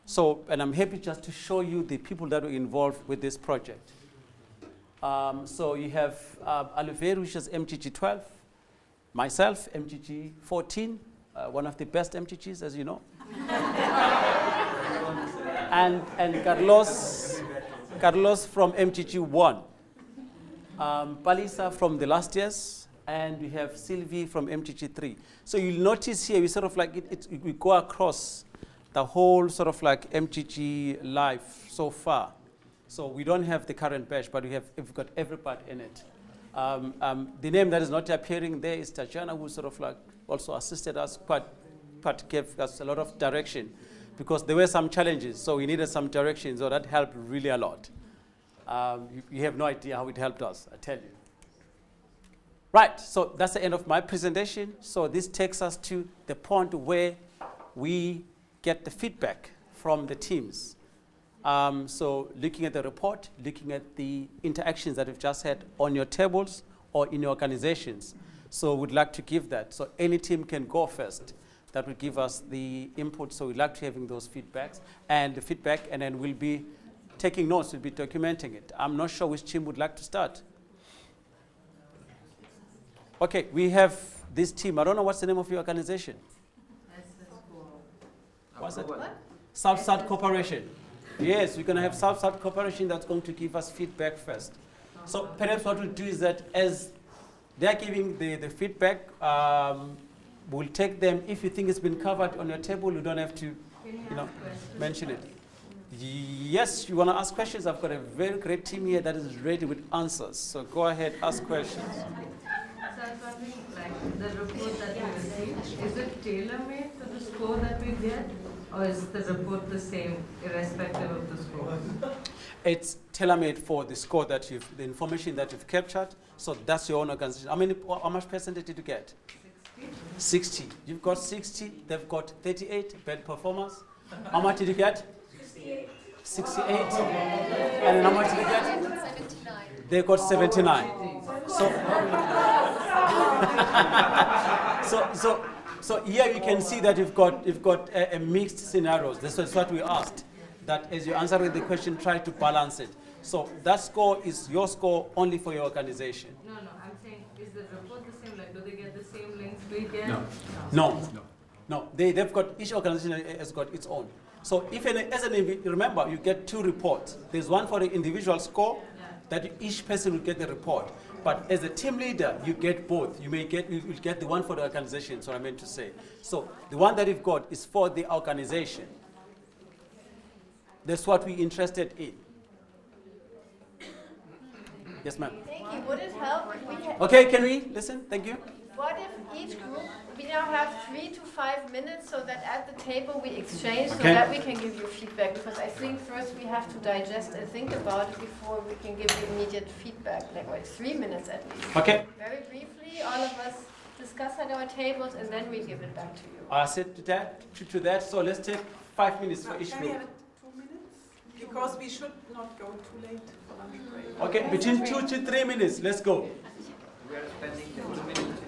So, and I'm happy just to show you the people that were involved with this project. So you have Aluveri, which is MGG 12, myself, MGG 14, one of the best MGGs, as you know. and Carlos from MGG 1, Palisa from the last years, and we have Sylvie from MGG 3. So you'll notice here, we sort of like, we go across the whole sort of like MGG life so far. So we don't have the current batch, but we've got every part in it. The name that is not appearing there is Tajana, who sort of like also assisted us, but gave us a lot of direction, because there were some challenges, so we needed some direction, so that helped really a lot. You have no idea how it helped us, I tell you. Right, so that's the end of my presentation. So this takes us to the point where we get the feedback from the teams. So looking at the report, looking at the interactions that we've just had on your tables or in your organizations. So we'd like to give that. So any team can go first. That will give us the input. So we'd like to having those feedbacks and the feedback, and then we'll be taking notes, we'll be documenting it. I'm not sure which team would like to start. Okay, we have this team. I don't know what's the name of your organization. What's it? South-South Cooperation. Yes, we're going to have South-South Cooperation that's going to give us feedback first. So perhaps what we'll do is that as they're giving the feedback, we'll take them. If you think it's been covered on your table, you don't have to mention it. Yes, you want to ask questions? I've got a very great team here that is ready with answers. So go ahead, ask questions. So I was wondering, like, the report that we receive, is it tailor-made to the score that we get? Or is the report the same, irrespective of the score? It's tailor-made for the score that the information that you've captured. So that's your own organization. How much percentage did you get? 60. You've got 60. They've got 38 bad performers. How much did you get? 68. And how much did you get? 79. They got 79. So here you can see that you've got a mixed scenarios. This is what we asked. That as you answer the question, try to balance it. So that score is your score only for your organization. No, I'm saying, is the report the same? Like, do they get the same links we get? No. They've got, each organization has got its own. So if remember, you get two reports. There's one for the individual score, that each person will get the report. But as a team leader, you get both. You will get the one for the organization, so I meant to say. So the one that you've got is for the organization. That's what we're interested in. Yes, ma'am. Thank you. Would it help if we Okay, can we listen? Thank you. What if each group, we now have 3 to 5 minutes so that at the table we exchange so that we can give you feedback? Because I think first we have to digest and think about it before we can give you immediate feedback, like 3 minutes at least. Okay. Very briefly, all of us discuss at our tables and then we give it back to you. I said to that, so let's take 5 minutes for each Can we group. have it 2 minutes? Because we should not go too late for lunch break. Okay, between 2 to 3 minutes, let's go. We are spending 2 minutes.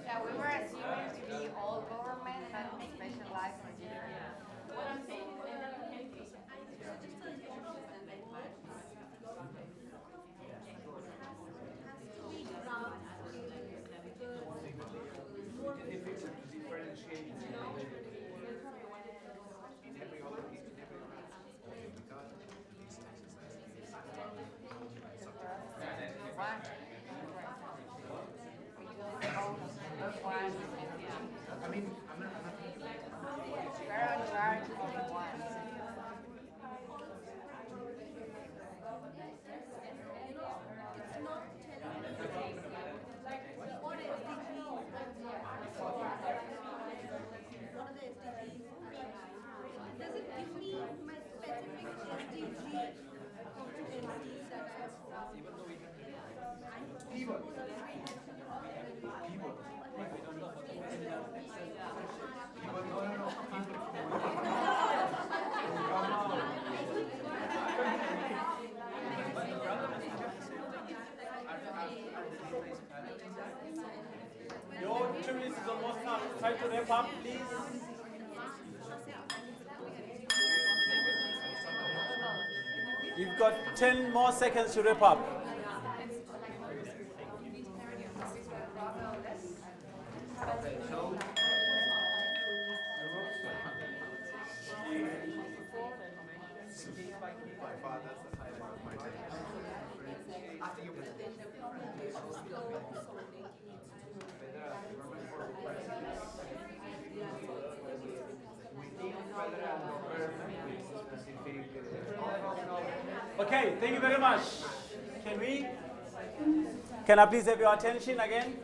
Yeah, we were assuming to be all government and specialized for different. What I'm saying is I mean, I'm not thinking where on large one. Does it give me my specific SDG competencies that I have? Keyword. Your 2 minutes is almost up. Try to wrap up, please. You've got 10 more seconds to wrap up. By far, that's the highlight of my day. After you Okay, thank you very much. Can I please have your attention again?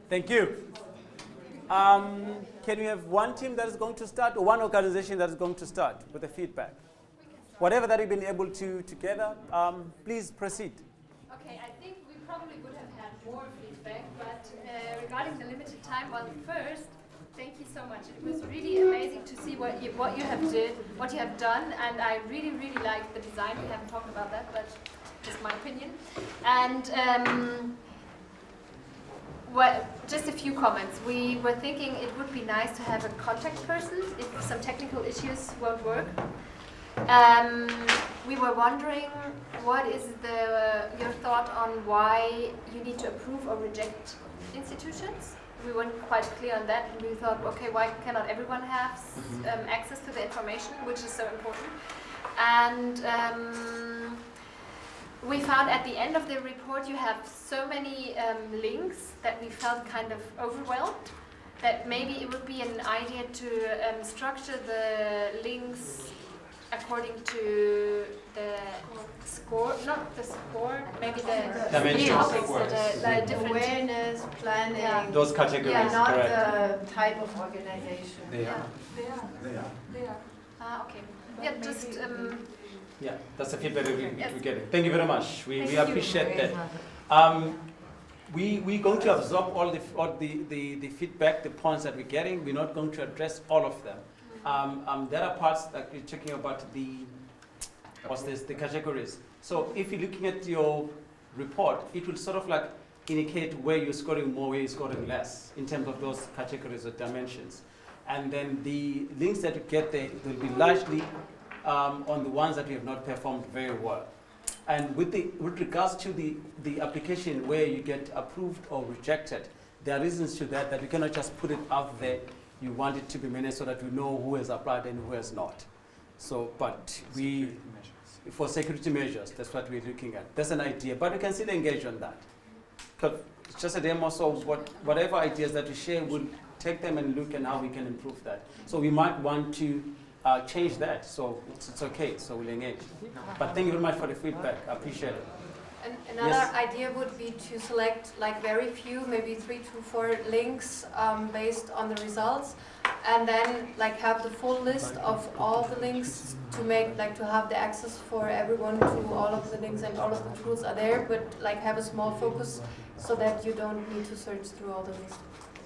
Thank you. Can we have one team that is going to start or one organization that is going to start with the feedback? Whatever that you've been able to gather, please proceed. Okay, I think we probably would have had more feedback, but regarding the limited time, well, first, thank you so much. It was really amazing to see what you have done, and I really liked the design. We haven't talked about that, but just my opinion. And well, just a few comments. We were thinking it would be nice to have a contact person if some technical issues won't work. We were wondering, what is your thought on why you need to approve or reject institutions? We weren't quite clear on that, and we thought, okay, why cannot everyone have access to the information, which is so important? And we found at the end of the report you have so many links that we felt kind of overwhelmed, that maybe it would be an idea to structure the links according to the score, not the score, maybe the dimensions, topics, the different awareness, planning. Yeah. Those categories, Yeah, not correct. the type of organization. They are. They are. Okay. Yeah, just. Yeah, that's the feedback we're getting. Thank you very much. We appreciate that. We're going to absorb all the feedback, the points that we're getting. We're not going to address all of them. There are parts that we're talking about the categories. So if you're looking at your report, it will sort of like indicate where you're scoring more, where you're scoring less in terms of those categories or dimensions. And then the links that you get there will be largely on the ones that we have not performed very well. And with regards to the application where you get approved or rejected, there are reasons to that we cannot just put it out there. You want it to be managed so that we know who has applied and who has not. So, but for security measures, that's what we're looking at. That's an idea, but we can still engage on that. Because it's just a demo, so whatever ideas that we share, we'll take them and look at how we can improve that. So we might want to change that, so it's okay, so we'll engage. But thank you very much for the feedback, I appreciate it. Another idea would be to select like very few, maybe 3 to 4 links based on the results, and then like have the full list of all the links to make like to have the access for everyone to all of the links, and all of the tools are there, but like have a small focus so that you don't need to search through all the lists.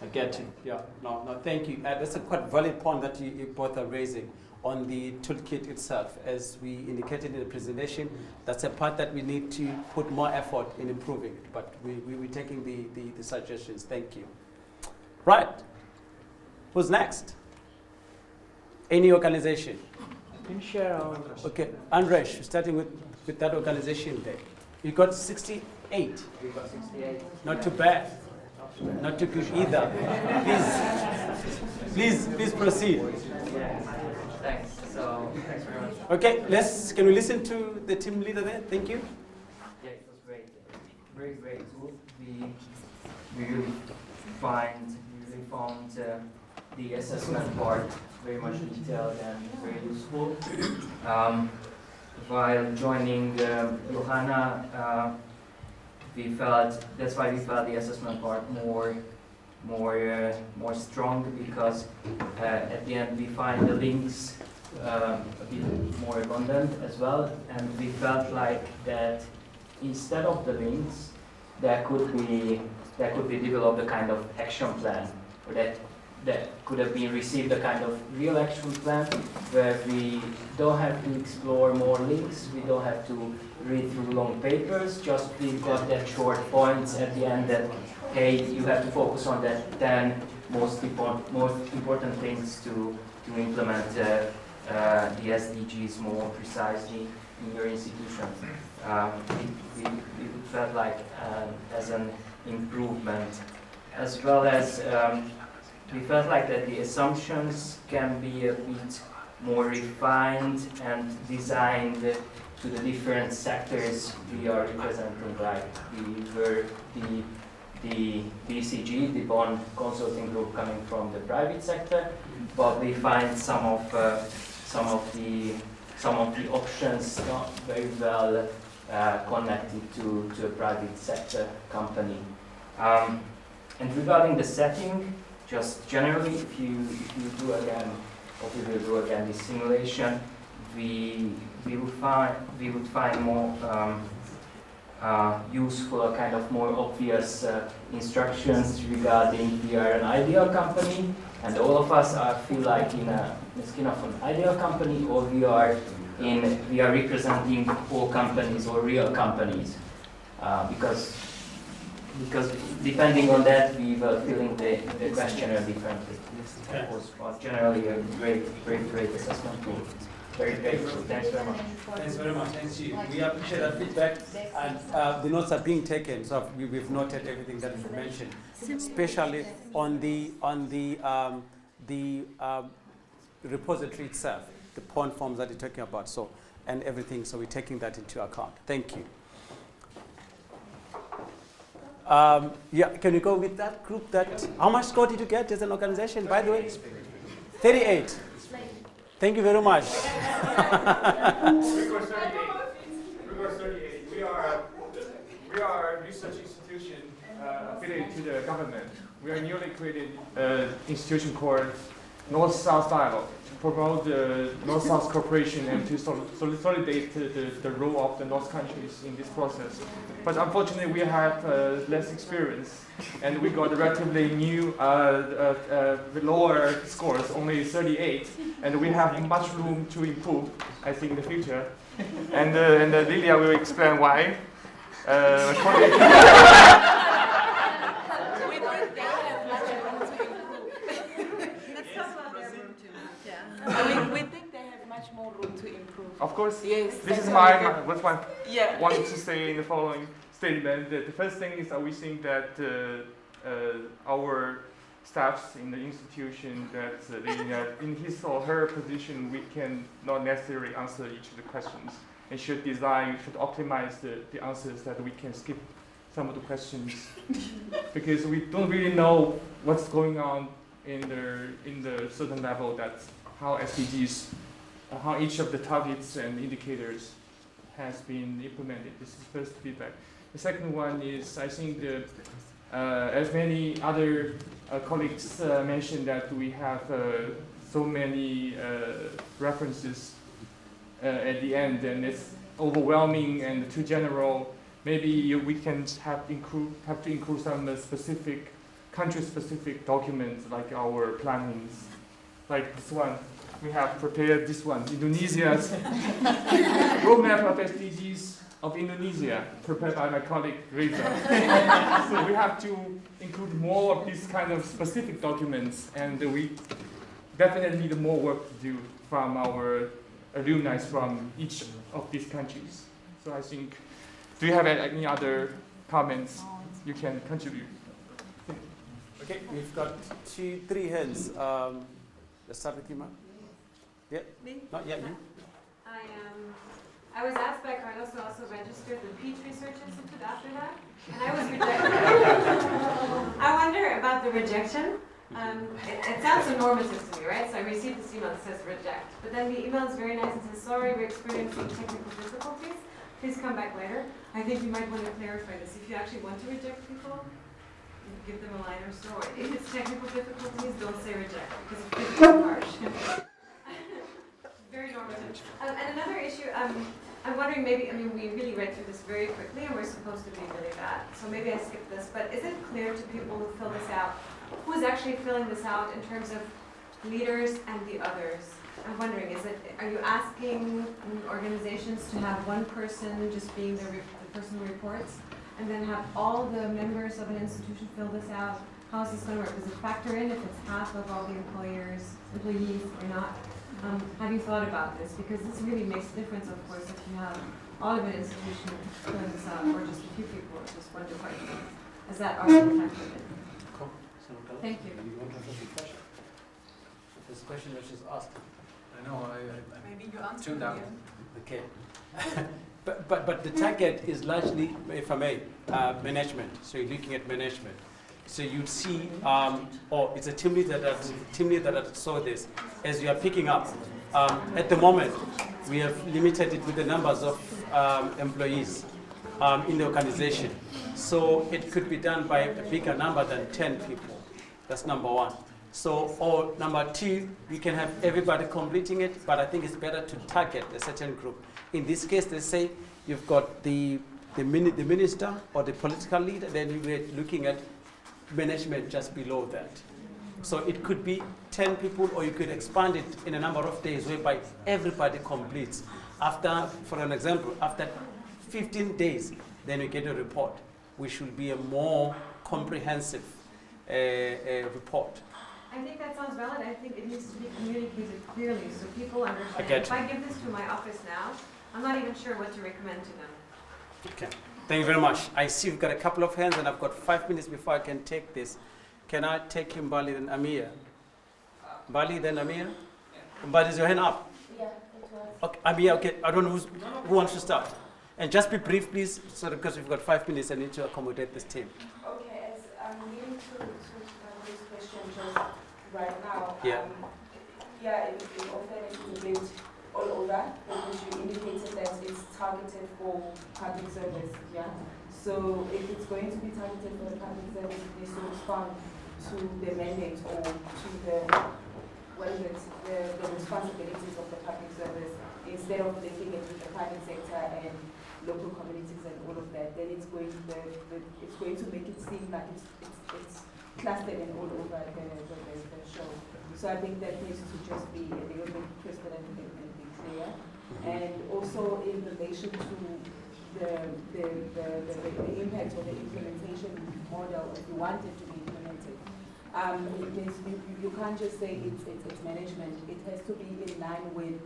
I get you. Yeah. No. Thank you. That's a quite valid point that you both are raising on the toolkit itself. As we indicated in the presentation, that's a part that we need to put more effort in improving it. But we're taking the suggestions. Thank you. Right. Who's next? Any organization? Can you share our... Okay, Andresh, starting with that organization there. You got 68. We got 68. Not too bad. Not too good either. Please proceed. Yeah. Thanks. So thanks very much. Okay, can we listen to the team leader there? Thank you. Yeah, it was great. Very great tool. We really found the assessment part very much detailed and very useful. While joining Johanna, that's why we felt the assessment part more strong, because at the end we find the links a bit more abundant as well, and we felt like that instead of the links there could be developed a kind of action plan, or that could have been received a kind of real action plan where we don't have to explore more links, we don't have to read through long papers, just we've got that short points at the end that, hey, you have to focus on that 10 most important things to implement the SDGs more precisely in your institution. We felt like as an improvement, as well as we felt like that the assumptions can be a bit more refined and designed to the different sectors we are representing, like we were the BCG, the Bond Consulting Group, coming from the private sector, but we find some of the options not very well connected to a private sector company. And regarding the setting, just generally, if you do again, or we will do again this simulation, we would find more useful, a kind of more obvious instructions regarding we are an ideal company, and all of us feel like in the skin of an ideal company, or we are representing all companies or real companies, because depending on that, we were filling the questionnaire differently. Of course, but generally a great assessment tool. Very grateful. Thanks very much. Thanks very much. Thanks you. We appreciate that feedback, and the notes are being taken. So we've noted everything that you mentioned, especially on the repository itself, the point forms that you're talking about. So and everything. So we're taking that into account. Thank you. Yeah, can you go with that group? How much score did you get as an organization, by the way? 38. Thank you very much. Record 38. We are a research institution affiliated to the government. We are a newly created institution called North-South Dialogue to promote the North-South cooperation and to consolidate the role of the North countries in this process. But unfortunately, we have less experience, and we got relatively new, lower scores, only 38, and we have much room to improve, I think, in the future. And Lilia will explain why. We think they have much more room to improve. Of course. Yes. This is what I wanted to say in the following statement. The first thing is that we think that our staffs in the institution, that in his or her position, we can not necessarily answer each of the questions, and should optimize the answers, that we can skip some of the questions because we don't really know what's going on in the certain level. That's how SDGs, how each of the targets and indicators has been implemented. This is the first feedback. The second one is, I think as many other colleagues mentioned, that we have so many references at the end, and it's overwhelming and too general. Maybe we can have to include some specific country-specific documents, like our plannings, like this one. We have prepared this one, Indonesia's roadmap of SDGs of Indonesia, prepared by my colleague Reza. So we have to include more of these kind of specific documents, and we definitely need more work to do from our alumni from each of these countries. So I think, do you have any other comments you can contribute? Okay, we've got 3 hands. Let's start with Ima. Yeah? Me? Not yet, you? I was asked by Carlos to also register the Peach Research Institute after that, and I was rejected. I wonder about the rejection. It sounds so normative to me, right? So I received this email that says reject. But then the email is very nice and says, sorry, we're experiencing technical difficulties. Please come back later. I think you might want to clarify this. If you actually want to reject people, give them a lighter story. If it's technical difficulties, don't say reject, because it feels too harsh. Very normative. And another issue, I'm wondering maybe, we really read through this very quickly and we're supposed to be really bad. So maybe I skipped this, but is it clear to people who fill this out, who's actually filling this out in terms of leaders and the others? I'm wondering, are you asking organizations to have one person just being the person who reports, and then have all the members of an institution fill this out? How is this going to work? Does it factor in if it's half of all the employees or not? Have you thought about this? Because this really makes a difference, of course, if you have all of an institution filling this out, or just a few people, or just one department. Is that already factored in? Cool. Thank you. This question was just asked. I know, Maybe you answered tuned out. Okay. but the target is largely, if I may, management. So you're looking at management. So you'd see, it's a team leader that saw this. As you are picking up, at the moment, we have limited it with the numbers of employees in the organization. So it could be done by a bigger number than 10 people. That's number one. So, or number two, you can have everybody completing it, but I think it's better to target a certain group. In this case, they say you've got the minister or the political leader, then you're looking at management just below that. So it could be 10 people, or you could expand it in a number of days whereby everybody completes. After, for an example, after 15 days, then you get a report, which should be a more comprehensive report. I think that sounds valid. I think it needs to be communicated clearly so people understand. I get if I give this to my office now, I'm not even sure what to recommend to them. Okay. Thank you very much. I see we've got a couple of hands and I've got 5 minutes before I can take this. Can I take him, Bali, then Amir? Bali, then Amir? Bali, is your hand up? Yeah, it was. Okay, Amir, okay. I don't know who wants to start. And just be brief, please, so because we've got 5 minutes, I need to accommodate this team. Okay, as I'm leading to this question just right now. Yeah. In all fairness, it's a bit all over, because you indicated that it's targeted for public service, yeah? So if it's going to be targeted for the public service, it needs to respond to the mandate or to the responsibilities of the public service, instead of linking it with the private sector and local communities and all of that. Then it's going to make it seem like it's clustered and all over the show. So I think that needs to just be a little bit crisper and be clear. And also in relation to the impact or the implementation model, if you want it to be implemented, you can't just say it's management. It has to be in line with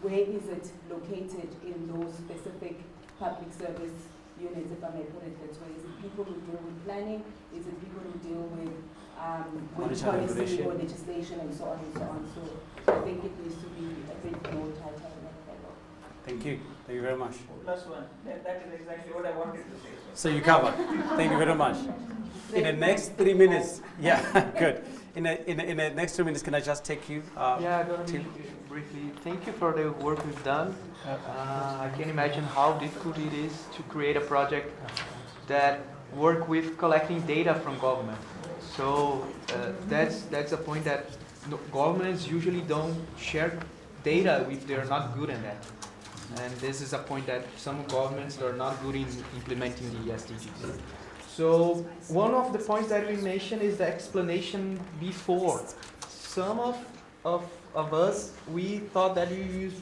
where is it located in those specific public service units, if I may put it that way. Is it people who deal with planning? Is it people who deal with policy or legislation and so on and so on? So I think it needs to be a bit more tighter in that level. Thank you. Thank you very much. Plus one. That is exactly what I wanted to say. So you cover. Thank you very much. In the next 3 minutes, yeah, good. in the next 2 minutes, can I just take you? Yeah, briefly. Thank you for the work we've done. I can imagine how difficult it is to create a project that work with collecting data from government. So that's a point that governments usually don't share data if they're not good in that. And this is a point that some governments are not good in implementing the SDGs. So one of the points that we mentioned is the explanation before. Some of us, we thought that it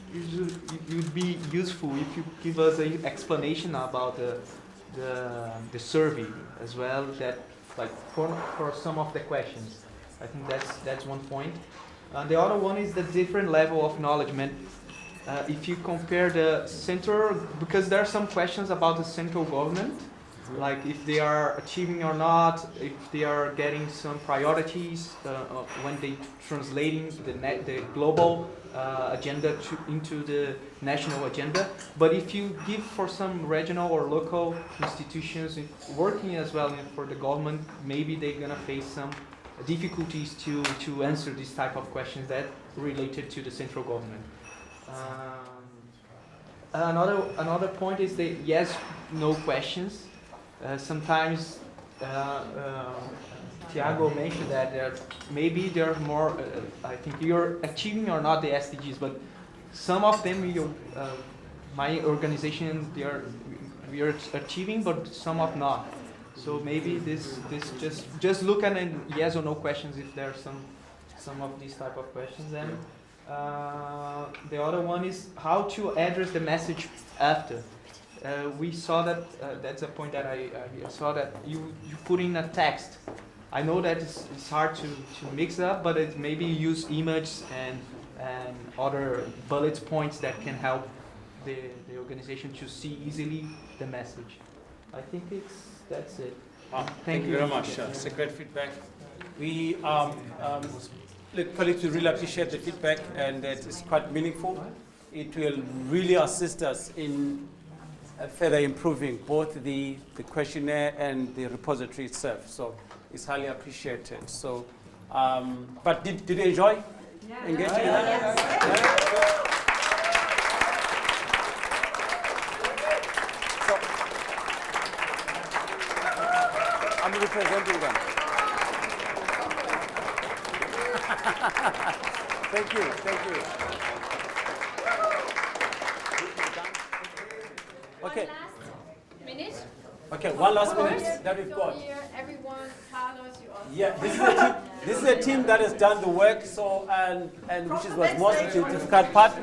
would be useful if you give us an explanation about the survey as well, that like for some of the questions. I think that's one point. The other one is the different level of acknowledgement. If you compare the central, because there are some questions about the central government, like if they are achieving or not, if they are getting some priorities when they translating the global agenda into the national agenda. But if you give for some regional or local institutions working as well for the government, maybe they're gonna face some difficulties to answer this type of questions that related to the central government. Another point is the yes/no questions. Sometimes Tiago mentioned that maybe there are more. I think you're achieving or not the SDGs, but some of them, my organization, we are achieving, but some of not. So maybe this just look at yes or no questions if there are some of these type of questions. And the other one is how to address the message after. We saw that that's a point that I saw that you put in a text. I know that it's hard to mix up, but it maybe use images and other bullet points that can help the organization to see easily the message. I think that's it. Thank you very much. It's a great feedback. We colleagues, we really appreciate the feedback, and that is quite meaningful. It will really assist us in further improving both the questionnaire and the repository itself. So it's highly appreciated. So, but did you enjoy engaging in that? So, I'm representing them. Thank you, thank you. Okay. One last minute. Okay, one last minute that we've got. Here, everyone, Carlos, you also. Yeah, this is a team that has done the work. So and which was most difficult part.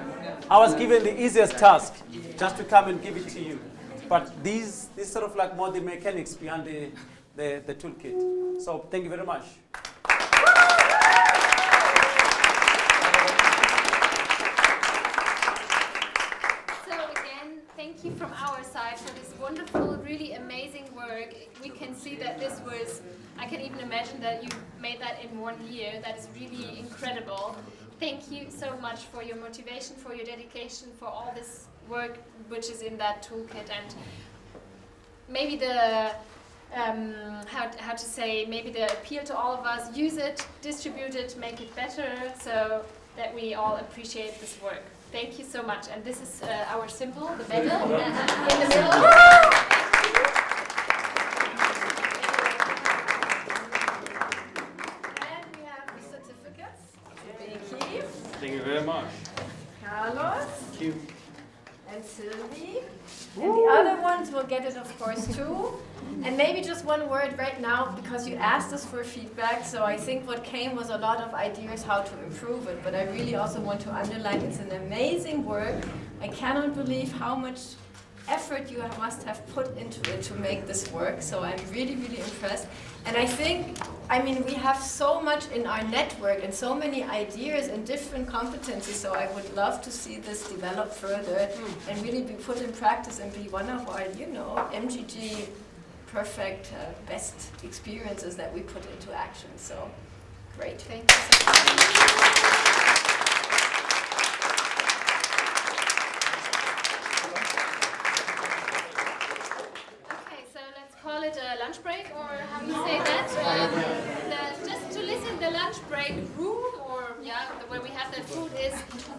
I was given the easiest task, just to come and give it to you. But these sort of like more the mechanics behind the toolkit. So thank you very much. Thank you from our side for this wonderful, really amazing work. We can see that this was, I can even imagine that you made that in 1 year. That is really incredible. Thank you so much for your motivation, for your dedication, for all this work which is in that toolkit. And maybe the, how to say, maybe the appeal to all of us, use it, distribute it, make it better, so that we all appreciate this work. Thank you so much. And this is our symbol, the medal, in the middle. And we have the certificates. Vicky. Thank you very much. Carlos. Thank you. And Sylvie. And the other ones will get it, of course, too. And maybe just one word right now, because you asked us for feedback, so I think what came was a lot of ideas how to improve it, but I really also want to underline it's an amazing work. I cannot believe how much effort you must have put into it to make this work, so I'm really, really impressed. And I think, I mean, we have so much in our network and so many ideas and different competencies, so I would love to see this develop further and really be put in practice and be one of our, MGG perfect, best experiences that we put into action. So, great. Thank you so much. Call it a lunch break, or how do you say that? Just to listen then the lunch break room, or where we have the food, is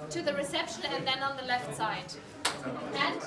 to the reception and then on the left side. And